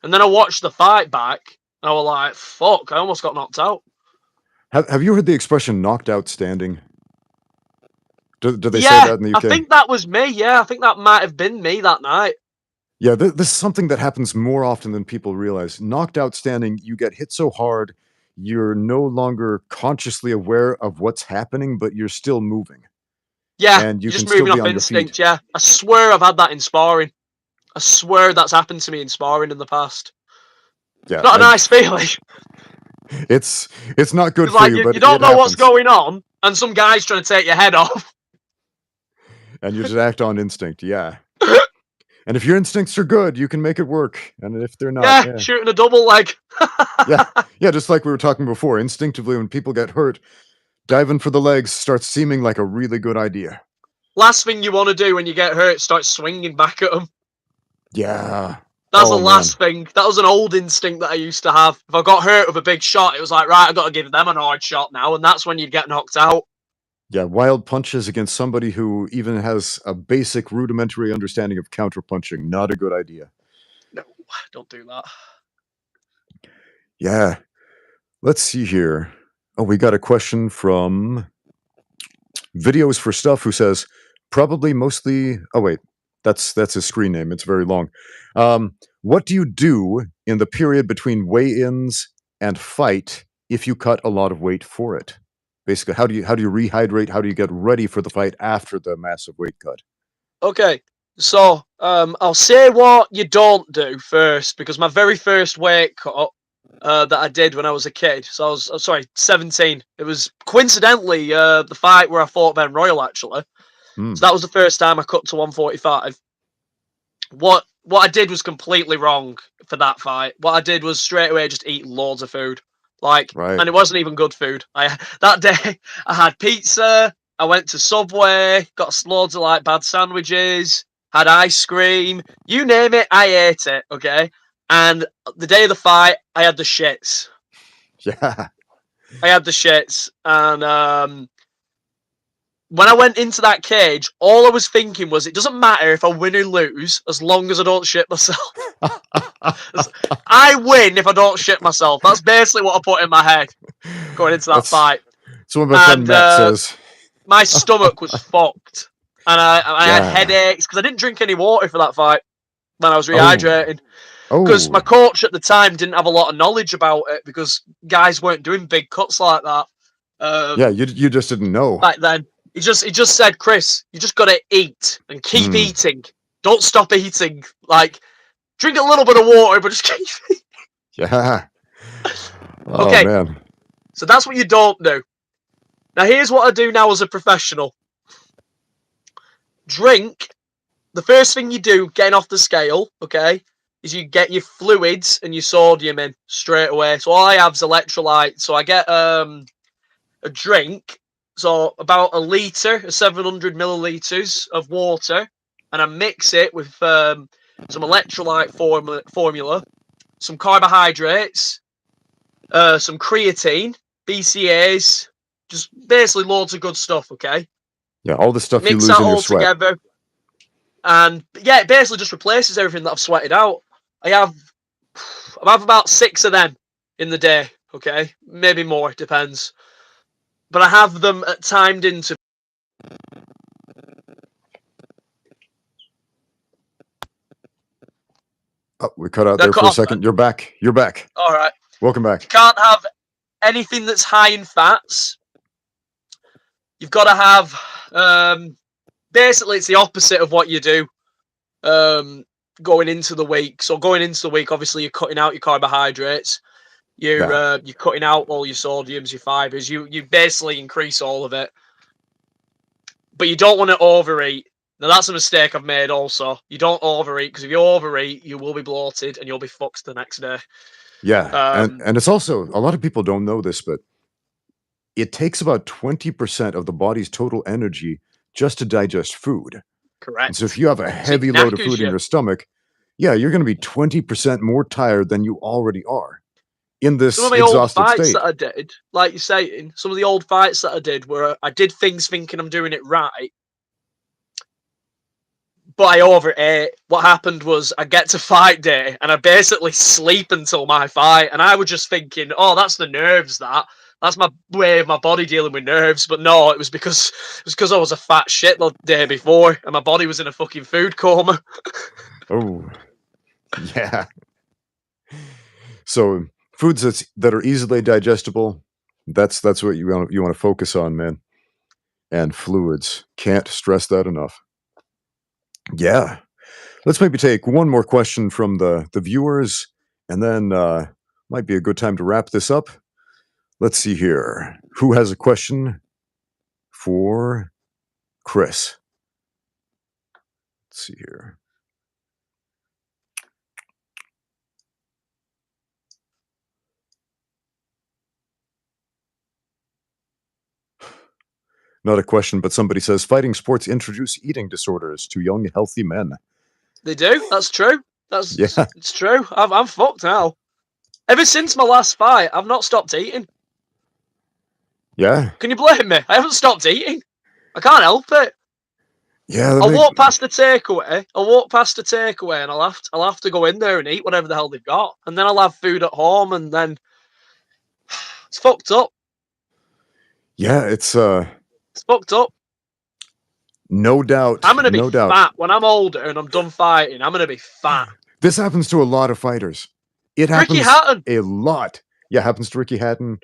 And then I watched the fight back, and I was like, fuck, I almost got knocked out. Have you heard the expression knocked out standing? Do they say Yeah, that in the I UK? think that was me. Yeah, I think that might have been me that night. Yeah, this is something that happens more often than people realize. Knocked out standing, you get hit so hard, you're no longer consciously aware of what's happening, but you're still moving. Yeah, And you you're can just still moving be off on your feet. instinct. Yeah, I swear I've had that in sparring. I swear that's happened to me in sparring in the past. Yeah, Not a nice feeling. it's not good It's for like you, you but don't it know what's happens. going on, and some guy's trying to take your head off. And you just act on instinct, yeah. And if your instincts are good, you can make it work. And if they're not, Yeah, yeah. shooting a double leg. Yeah. Yeah, just like we were talking before, instinctively when people get hurt, diving for the legs starts seeming like a really good idea. Last thing you want to do when you get hurt, start swinging back at them. Yeah. That's the Oh man. last thing. That was an old instinct that I used to have. If I got hurt with a big shot, it was like, right, I got to give them an hard shot now, and that's when you'd get knocked out. Yeah, wild punches against somebody who even has a basic rudimentary understanding of counterpunching. Not a good idea. No, don't do that. Yeah. Let's see here. Oh, we got a question from Videos for Stuff who says, probably mostly. Oh, wait. That's his screen name. It's very long. What do you do in the period between weigh-ins and fight if you cut a lot of weight for it? Basically, how do you rehydrate? How do you get ready for the fight after the massive weight cut? Okay, so I'll say what you don't do first, because my very first weight cut that I did when I was a kid, so I was sorry, 17. It was coincidentally the fight where I fought Ben Royal, actually. Hmm. So that was the first time I cut to 145. What I did was completely wrong for that fight. What I did was straight away just eat loads of food, like, Right. and it wasn't even good food. That day I had pizza. I went to Subway, got loads of like bad sandwiches, had ice cream, you name it, I ate it. Okay, and the day of the fight, I had the shits. Yeah. I had the shits, and when I went into that cage, all I was thinking was, it doesn't matter if I win or lose, as long as I don't shit myself. I win if I don't shit myself. That's basically what I put in my head going into that fight. That's what my friend Matt says. My stomach was fucked, and I had Yeah. headaches because I didn't drink any water for that fight when I was rehydrating. Because my Oh. coach at the time didn't have a lot of knowledge about it, because guys weren't doing big cuts like that. Yeah, you just didn't know. Back then. He just said, Chris, you just gotta eat and keep eating. Don't stop eating. Like, drink a little bit of water, but just keep eating. Yeah. Oh, Okay. man. So that's what you don't do. Now here's what I do now as a professional. Drink. The first thing you do getting off the scale, okay, is you get your fluids and your sodium in straight away. So all I have is electrolytes. So I get a drink, so about a litre, 700 millilitres of water, and I mix it with some electrolyte formula, some carbohydrates, some creatine, BCAAs, just basically loads of good stuff, okay? Yeah, all the stuff you Mix lose that in your all sweat. together, and yeah, it basically just replaces everything that I've sweated out. I have about 6 of them in the day, okay? Maybe more, depends. But I have them timed into. Oh, we cut out there for a second. You're back. You're back. All right. Welcome back. Can't have anything that's high in fats. You've got to have. Basically, it's the opposite of what you do going into the week. So going into the week, obviously, you're cutting out your carbohydrates. You're cutting out all your sodiums, your fibers. You basically increase all of it, but you don't want to overeat. Now that's a mistake I've made. Also, you don't overeat, because if you overeat, you will be bloated and you'll be fucked the next day. Yeah, and it's also, a lot of people don't know this, but it takes about 20% of the body's total energy just to digest food. Correct. And so if you have a heavy load of food in your stomach, yeah, you're going to be 20% more tired than you already are in this some of my exhausted old fights state. that I did, like you're saying, some of the old fights that I did where I did things thinking I'm doing it right, but I overate. What happened was I get to fight day and I basically sleep until my fight, and I was just thinking, oh, that's the nerves. That's my way of my body dealing with nerves. But no, it was because I was a fat shit the day before and my body was in a fucking food coma. Oh, yeah. So foods that are easily digestible, that's what you want to focus on, man. And fluids. Can't stress that enough. Yeah. Let's maybe take one more question from the viewers, and then might be a good time to wrap this up. Let's see here. Who has a question for Chris? Let's see here. Not a question, but somebody says fighting sports introduce eating disorders to young, healthy men. They do. That's true. Yeah. It's true. I'm fucked now. Ever since my last fight, I've not stopped eating. Yeah. Can you blame me? I haven't stopped eating. I can't help it. Yeah. I'll walk past the takeaway. And I'll have to go in there and eat whatever the hell they've got, and then I'll have food at home, and then it's fucked up. Yeah, it's fucked up. No doubt. I'm gonna be no fat when I'm older and I'm done fighting. I'm gonna be fat. This happens to a lot of fighters. It happens Ricky Hatton. A lot. Yeah, happens to Ricky Hatton.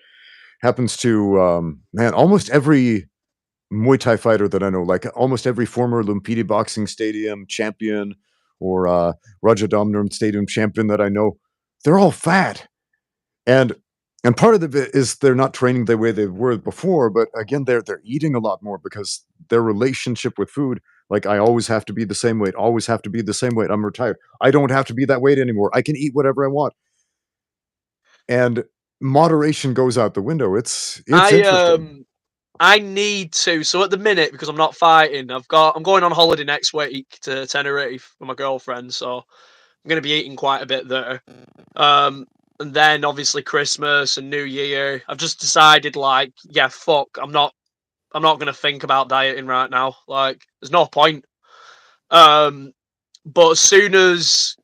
Happens to man, almost every Muay Thai fighter that I know, like almost every former Lumpini Boxing Stadium champion or Rajadamnern Stadium champion that I know, they're all fat. And part of it is they're not training the way they were before, but again, they're eating a lot more because their relationship with food, like, I always have to be the same weight, always have to be the same weight. I'm retired. I don't have to be that weight anymore. I can eat whatever I want. And moderation goes out the window. It's interesting. I need to. So at the minute, because I'm not fighting, I'm going on holiday next week to Tenerife with my girlfriend. So I'm going to be eating quite a bit there. and then obviously Christmas and New Year, I've just decided, like, yeah, fuck, I'm not gonna think about dieting right now. Like, there's no point. But as soon as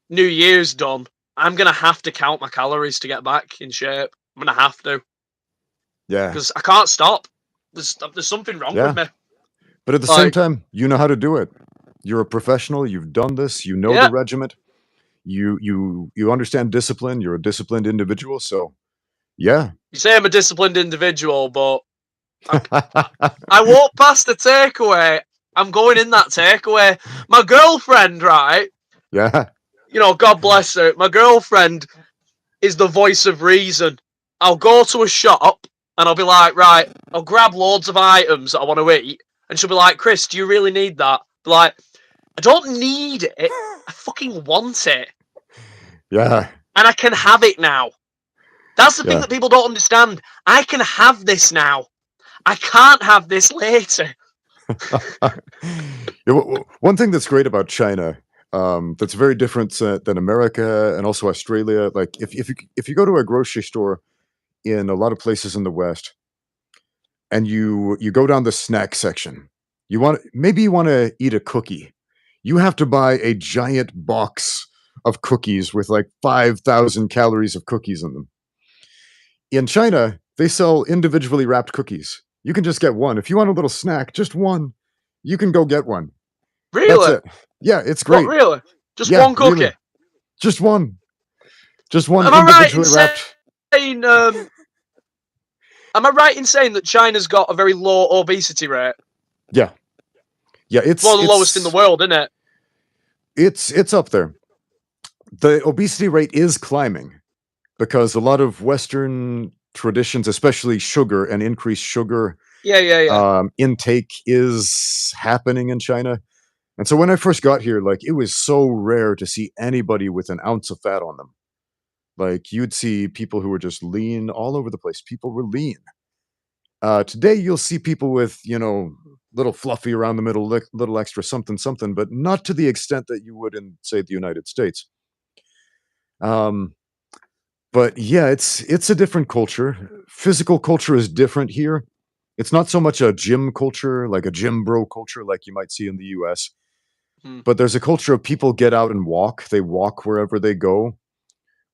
New Year's done, I'm gonna have to count my calories to get back in shape. I'm gonna have to, Yeah. because I can't stop. There's something wrong with Yeah. me. But at the same Like, time, you know how to do it. You're a professional. You've done this. You know the yeah, regiment. You understand discipline. You're a disciplined individual. So yeah. you say I'm a disciplined individual, but I walk past the takeaway. I'm going in that takeaway. My girlfriend, right? Yeah. You know, God bless her. My girlfriend is the voice of reason. I'll go to a shop and I'll be like, right, I'll grab loads of items that I want to eat. And she'll be like, Chris, do you really need that? Be like, I don't need it. I fucking want it. Yeah. And I can have it now. That's the thing Yeah. that people don't understand. I can have this now. I can't have this later. One thing that's great about China, that's very different than America and also Australia. Like if you go to a grocery store in a lot of places in the West, and you go down the snack section, maybe you want to eat a cookie. You have to buy a giant box of cookies with like 5,000 calories of cookies in them. In China, they sell individually wrapped cookies. You can just get one. If you want a little snack, just one. You can go get one. That's Really? it. Yeah, it's What, great. really? Just Yeah, one cookie? really. Just one. Just one Am I right in individually wrapped. saying, am I right in saying that China's got a very low obesity rate? Yeah. Yeah, It's one of the lowest in the world, isn't it? it's up there. The obesity rate is climbing because a lot of Western traditions, especially sugar and increased sugar Yeah. intake, is happening in China. And so when I first got here, like it was so rare to see anybody with an ounce of fat on them. Like you'd see people who were just lean all over the place. People were lean. Today you'll see people with, little fluffy around the middle, little extra something something, but not to the extent that you would in, say, the United States. Um, but yeah, it's a different culture. Physical culture is different here. It's not so much a gym culture, like a gym bro culture, like you might see in the US. Hmm. But there's a culture of people get out and walk. They walk wherever they go.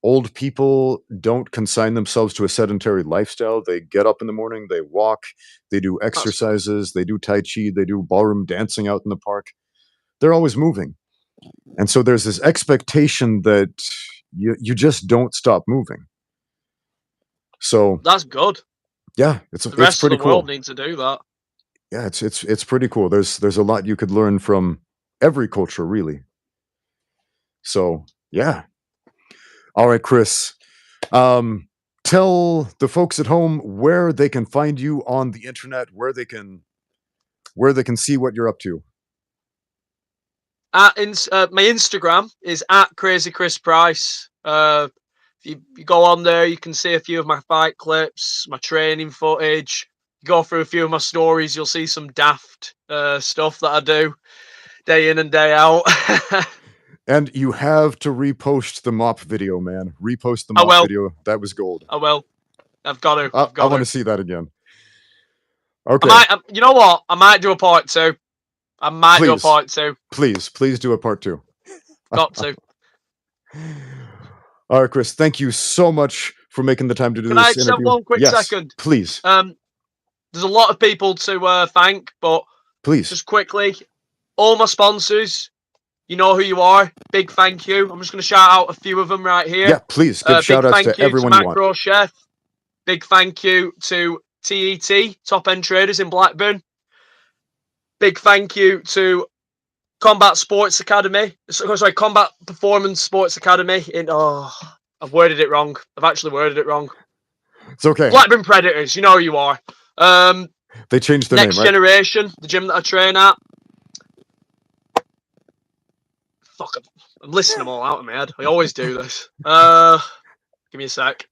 Old people don't consign themselves to a sedentary lifestyle. They get up in the morning, they walk, they do That's good. exercises, they do tai chi, they do ballroom dancing out in the park. They're always moving. And so there's this expectation that you just don't stop moving. So, That's good. yeah, The it's rest of pretty the world cool. needs to do that. Yeah, it's pretty cool. There's a lot you could learn from every culture, really. So, yeah. All right, Chris. Um, Tell the folks at home where they can find you on the internet, where they can see what you're up to. My Instagram is at Crazy Chris Price. If you go on there, you can see a few of my fight clips, my training footage. You go through a few of my stories, you'll see some daft stuff that I do day in and day out. And you have to repost the mop video, man. Repost the I mop will. video. That was gold. I will. I've got to. I, I've I got want to to. see that again. I Okay, might. You know what? I might do a part two. I might do a please, part two. please do a part two. Got to. All right, Chris. Thank you so much for making the time to do Can I this just have interview. one quick Yes, second? please, There's a lot of people to thank, but please. just quickly, all my sponsors, you know who you are. Big thank you. I'm just going to shout out a few of them right Yeah, here. please give Big shout outs thank to you to everyone you want. Macro Chef. Big thank you to TET, Top End Traders in Blackburn. Big thank you to Combat Sports Academy. Sorry, Combat Performance Sports Academy. I've worded it wrong. I've actually worded it wrong. It's okay. Blackburn Predators, you know who you are. They changed their Next name, right? Generation, the gym that I train at. Fuck, I'm listing them all out in my head. I always do this. Give me a sec.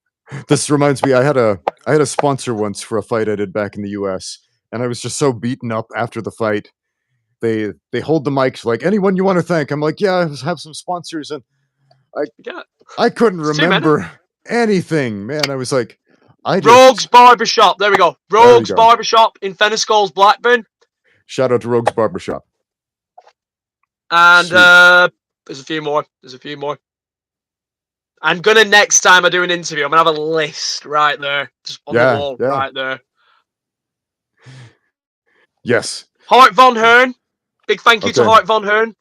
This reminds me, I had a sponsor once for a fight I did back in the US, and I was just so beaten up after the fight. They hold the mics like, anyone you want to thank. I'm like, yeah, I have some sponsors, and I Yeah, I couldn't it's too many. remember. anything, man. I was like, Rogue's Barbershop. There we go. Rogue's Barbershop in Fenniscoles, Blackburn. Shout out to Rogue's Barbershop. And there's a few more. I'm gonna, next time I do an interview, I'm gonna have a list right there, just on the wall, right there. Yes. Hart Von Hearn. Big thank you to Hart Von Hearn.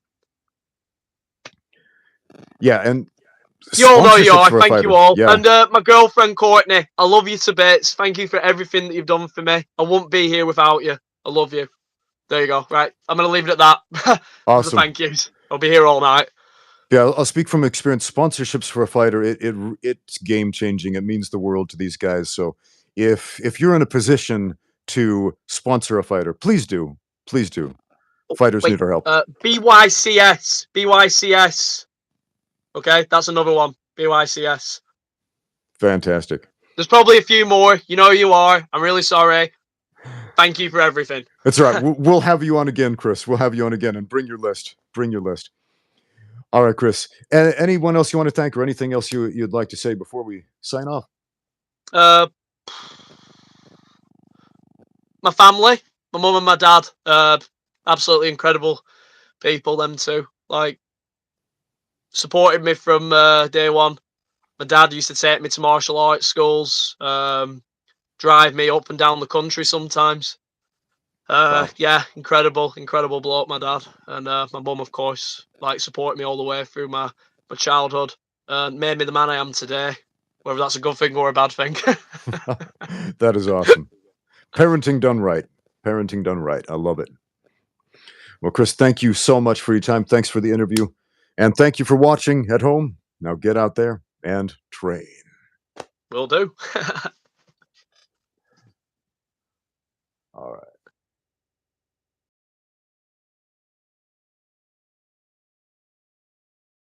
Yeah, and you all know you are. Thank you all. Yeah. And my girlfriend Courtney, I love you to bits. Thank you for everything that you've done for me. I wouldn't be here without you. I love you. There you go. Right, I'm gonna leave it at that. Awesome. Thank yous. I'll be here all night. Yeah, I'll speak from experience. Sponsorships for a fighter, it's game changing. It means the world to these guys. So if you're in a position to sponsor a fighter, please do. Please do. Fighters need our help. BYCS. Okay, that's another one. BYCS. Fantastic. There's probably a few more. You know you are. I'm really sorry. Thank you for everything. That's right. We'll have you on again, Chris. We'll have you on again, and bring your list. Bring your list. All right, Chris. Anyone else you want to thank, or anything else you'd like to say before we sign off? My family, my mum and my dad, absolutely incredible people. Them two, like, supported me from day one. My dad used to take me to martial arts schools, drive me up and down the country sometimes. Wow. Yeah, incredible bloke, my dad. And my mum, of course, like, supported me all the way through my childhood and made me the man I am today, whether that's a good thing or a bad thing. That is awesome. Parenting done right. Parenting done right. I love it. Well, Chris, thank you so much for your time. Thanks for the interview. And thank you for watching at home. Now get out there and train. Will do. All right.